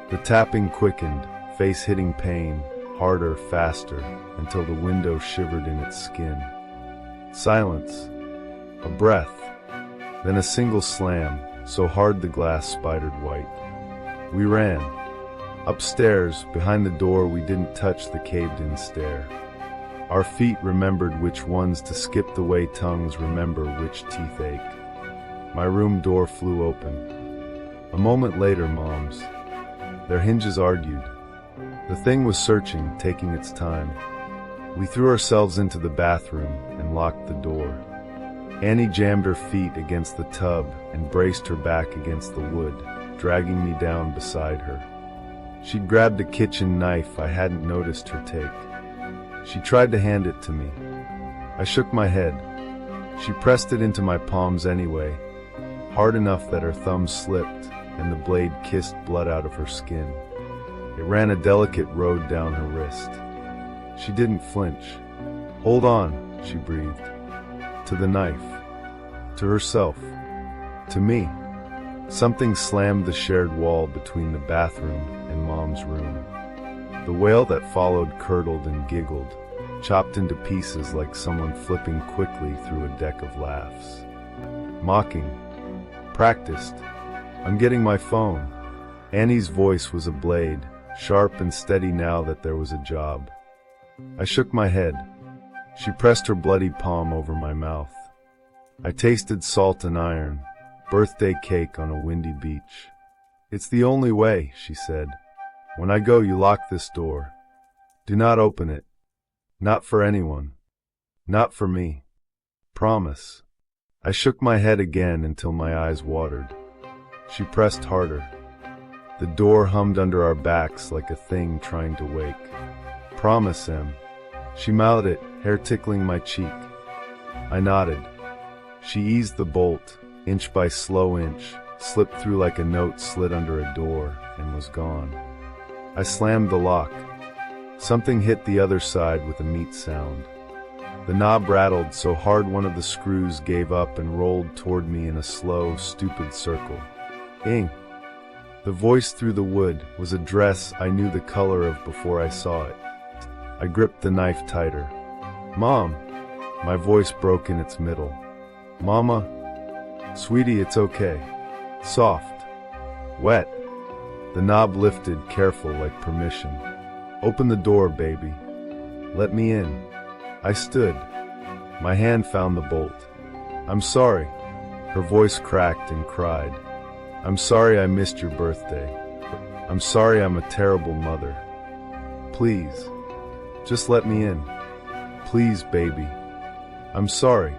The tapping quickened, face hitting pain, harder, faster, until the window shivered in its skin. Silence. A breath. Then a single slam, so hard the glass spidered white. We ran. Upstairs, behind the door we didn't touch the caved-in stair. Our feet remembered which ones to skip the way tongues remember which teeth ache. My room door flew open. A moment later, Mom's. Their hinges argued. The thing was searching, taking its time. We threw ourselves into the bathroom and locked the door. Annie jammed her feet against the tub and braced her back against the wood, dragging me down beside her. She'd grabbed a kitchen knife I hadn't noticed her take. She tried to hand it to me. I shook my head. She pressed it into my palms anyway, hard enough that her thumb slipped and the blade kissed blood out of her skin. It ran a delicate road down her wrist. She didn't flinch. "Hold on," she breathed. To the knife. To herself. To me. Something slammed the shared wall between the bathroom and Mom's room. The wail that followed curdled and giggled, chopped into pieces like someone flipping quickly through a deck of laughs. Mocking. Practiced. "I'm getting my phone." Annie's voice was a blade, sharp and steady now that there was a job. I shook my head. She pressed her bloody palm over my mouth. I tasted salt and iron, birthday cake on a windy beach. "It's the only way," she said. "When I go, you lock this door. Do not open it. Not for anyone. Not for me. Promise." I shook my head again until my eyes watered. She pressed harder. The door hummed under our backs like a thing trying to wake. "Promise, Em." She mouthed it, hair tickling my cheek. I nodded. She eased the bolt, inch by slow inch, slipped through like a note slid under a door, and was gone. I slammed the lock. Something hit the other side with a meat sound. The knob rattled so hard one of the screws gave up and rolled toward me in a slow, stupid circle. "Ing." The voice through the wood was a dress I knew the color of before I saw it. I gripped the knife tighter. "Mom." My voice broke in its middle. "Mama." "Sweetie, it's okay." Soft. Wet. The knob lifted, careful, like permission. "Open the door, baby. Let me in." I stood. My hand found the bolt. "I'm sorry." Her voice cracked and cried. "I'm sorry I missed your birthday. I'm sorry I'm a terrible mother. Please, just let me in. Please, baby. I'm sorry."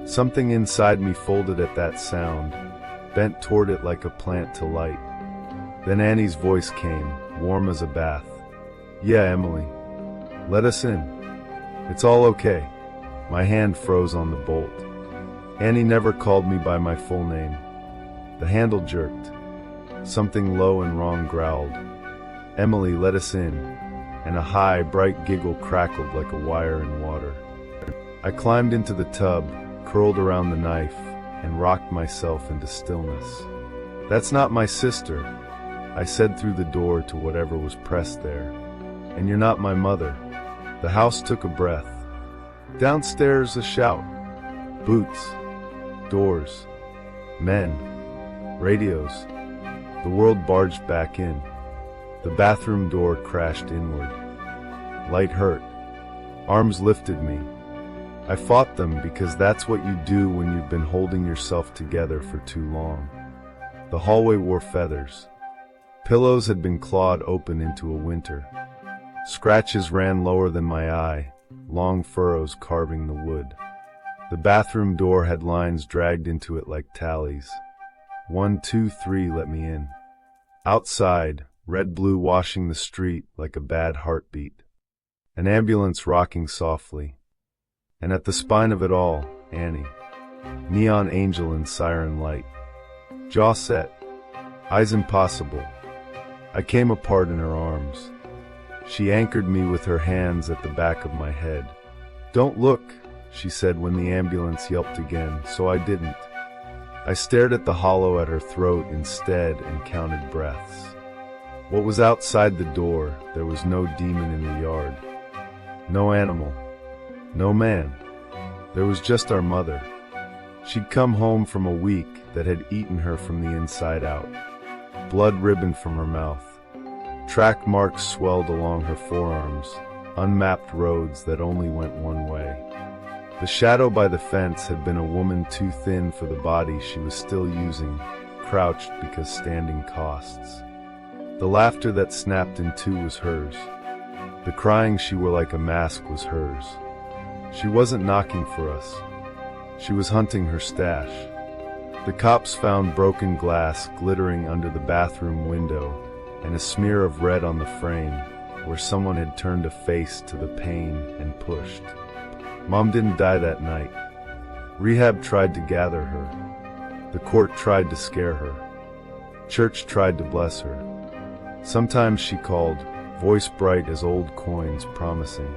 Something inside me folded at that sound, bent toward it like a plant to light. Then Annie's voice came, warm as a bath. "Yeah, Emily. Let us in. It's all okay." My hand froze on the bolt. Annie never called me by my full name. The handle jerked. Something low and wrong growled. "Emily, let us in." And a high, bright giggle crackled like a wire in water. I climbed into the tub, curled around the knife, and rocked myself into stillness. "That's not my sister," I said through the door to whatever was pressed there. "And you're not my mother." The house took a breath. Downstairs, a shout. Boots. Doors. Men. Radios. The world barged back in. The bathroom door crashed inward. Light hurt. Arms lifted me. I fought them because that's what you do when you've been holding yourself together for too long. The hallway wore feathers. Pillows had been clawed open into a winter. Scratches ran lower than my eye, long furrows carving the wood. The bathroom door had lines dragged into it like tallies. 1, 2, 3, let me in. Outside, red-blue washing the street like a bad heartbeat. An ambulance rocking softly. And at the spine of it all, Annie. Neon angel in siren light. Jaw set. Eyes impossible. I came apart in her arms. She anchored me with her hands at the back of my head. "Don't look," she said when the ambulance yelped again, so I didn't. I stared at the hollow at her throat instead and counted breaths. What was outside the door, there was no demon in the yard. No animal. No man. There was just our mother. She'd come home from a week that had eaten her from the inside out. Blood ribboned from her mouth. Track marks swelled along her forearms. unmapped roads that only went one way. The shadow by the fence had been a woman too thin for the body she was still using, crouched because standing costs. The laughter that snapped in two was hers. The crying she wore like a mask was hers. She wasn't knocking for us. She was hunting her stash. The cops found broken glass glittering under the bathroom window and a smear of red on the frame where someone had turned a face to the pain and pushed. Mom didn't die that night. Rehab tried to gather her. The court tried to scare her. Church tried to bless her. Sometimes she called, voice bright as old coins promising.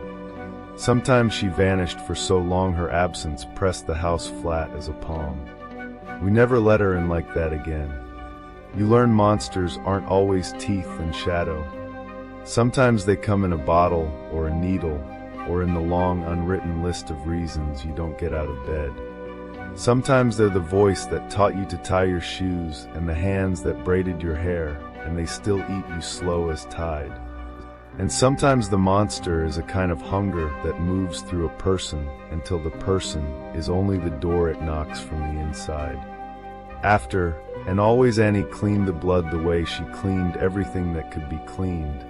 Sometimes she vanished for so long her absence pressed the house flat as a palm. We never let her in like that again. You learn monsters aren't always teeth and shadow. Sometimes they come in a bottle or a needle or in the long unwritten list of reasons you don't get out of bed. Sometimes they're the voice that taught you to tie your shoes and the hands that braided your hair, and they still eat you slow as tide. And sometimes the monster is a kind of hunger that moves through a person until the person is only the door it knocks from the inside. After, and always Annie cleaned the blood the way she cleaned everything that could be cleaned,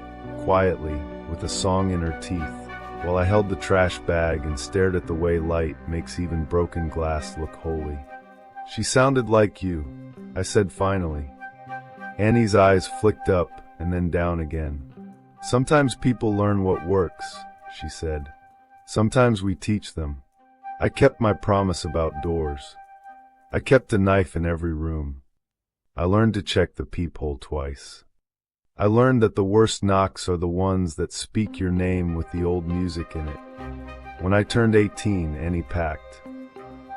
quietly, with a song in her teeth, while I held the trash bag and stared at the way light makes even broken glass look holy. She sounded like you, I said finally. Annie's eyes flicked up and then down again. Sometimes people learn what works, she said. Sometimes we teach them. I kept my promise about doors. I kept a knife in every room. I learned to check the peephole twice. I learned that the worst knocks are the ones that speak your name with the old music in it. When I turned 18, Annie packed.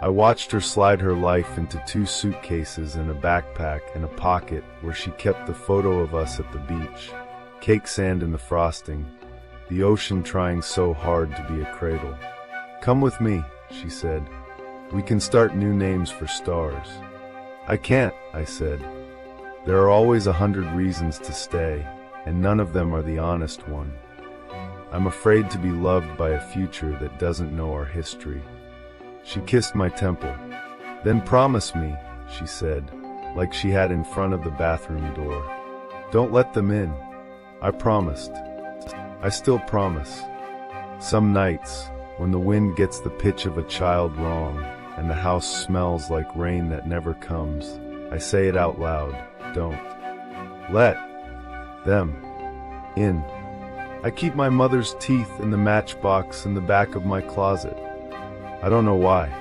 I watched her slide her life into 2 suitcases and a backpack and a pocket where she kept the photo of us at the beach. Cake sand in the frosting, the ocean trying so hard to be a cradle. Come with me, she said. We can start new names for stars. I can't, I said. There are always 100 reasons to stay, and none of them are the honest one. I'm afraid to be loved by a future that doesn't know our history. She kissed my temple. Then promise me, she said, like she had in front of the bathroom door. Don't let them in. I promised. I still promise. Some nights, when the wind gets the pitch of a child wrong, and the house smells like rain that never comes, I say it out loud, don't let them in. I keep my mother's teeth in the matchbox in the back of my closet. I don't know why.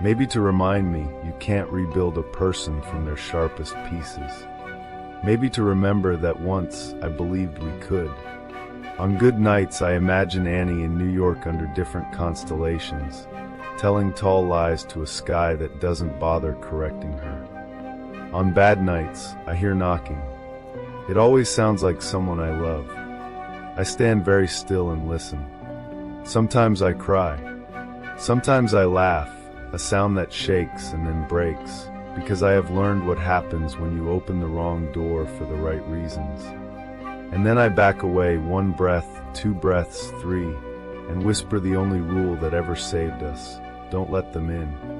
Maybe to remind me you can't rebuild a person from their sharpest pieces. Maybe to remember that once I believed we could. On good nights I imagine Annie in New York under different constellations, telling tall lies to a sky that doesn't bother correcting her. On bad nights, I hear knocking. It always sounds like someone I love. I stand very still and listen. Sometimes I cry. Sometimes I laugh, a sound that shakes and then breaks, because I have learned what happens when you open the wrong door for the right reasons. And then I back away 1 breath, 2 breaths, 3, and whisper the only rule that ever saved us. Don't let them in.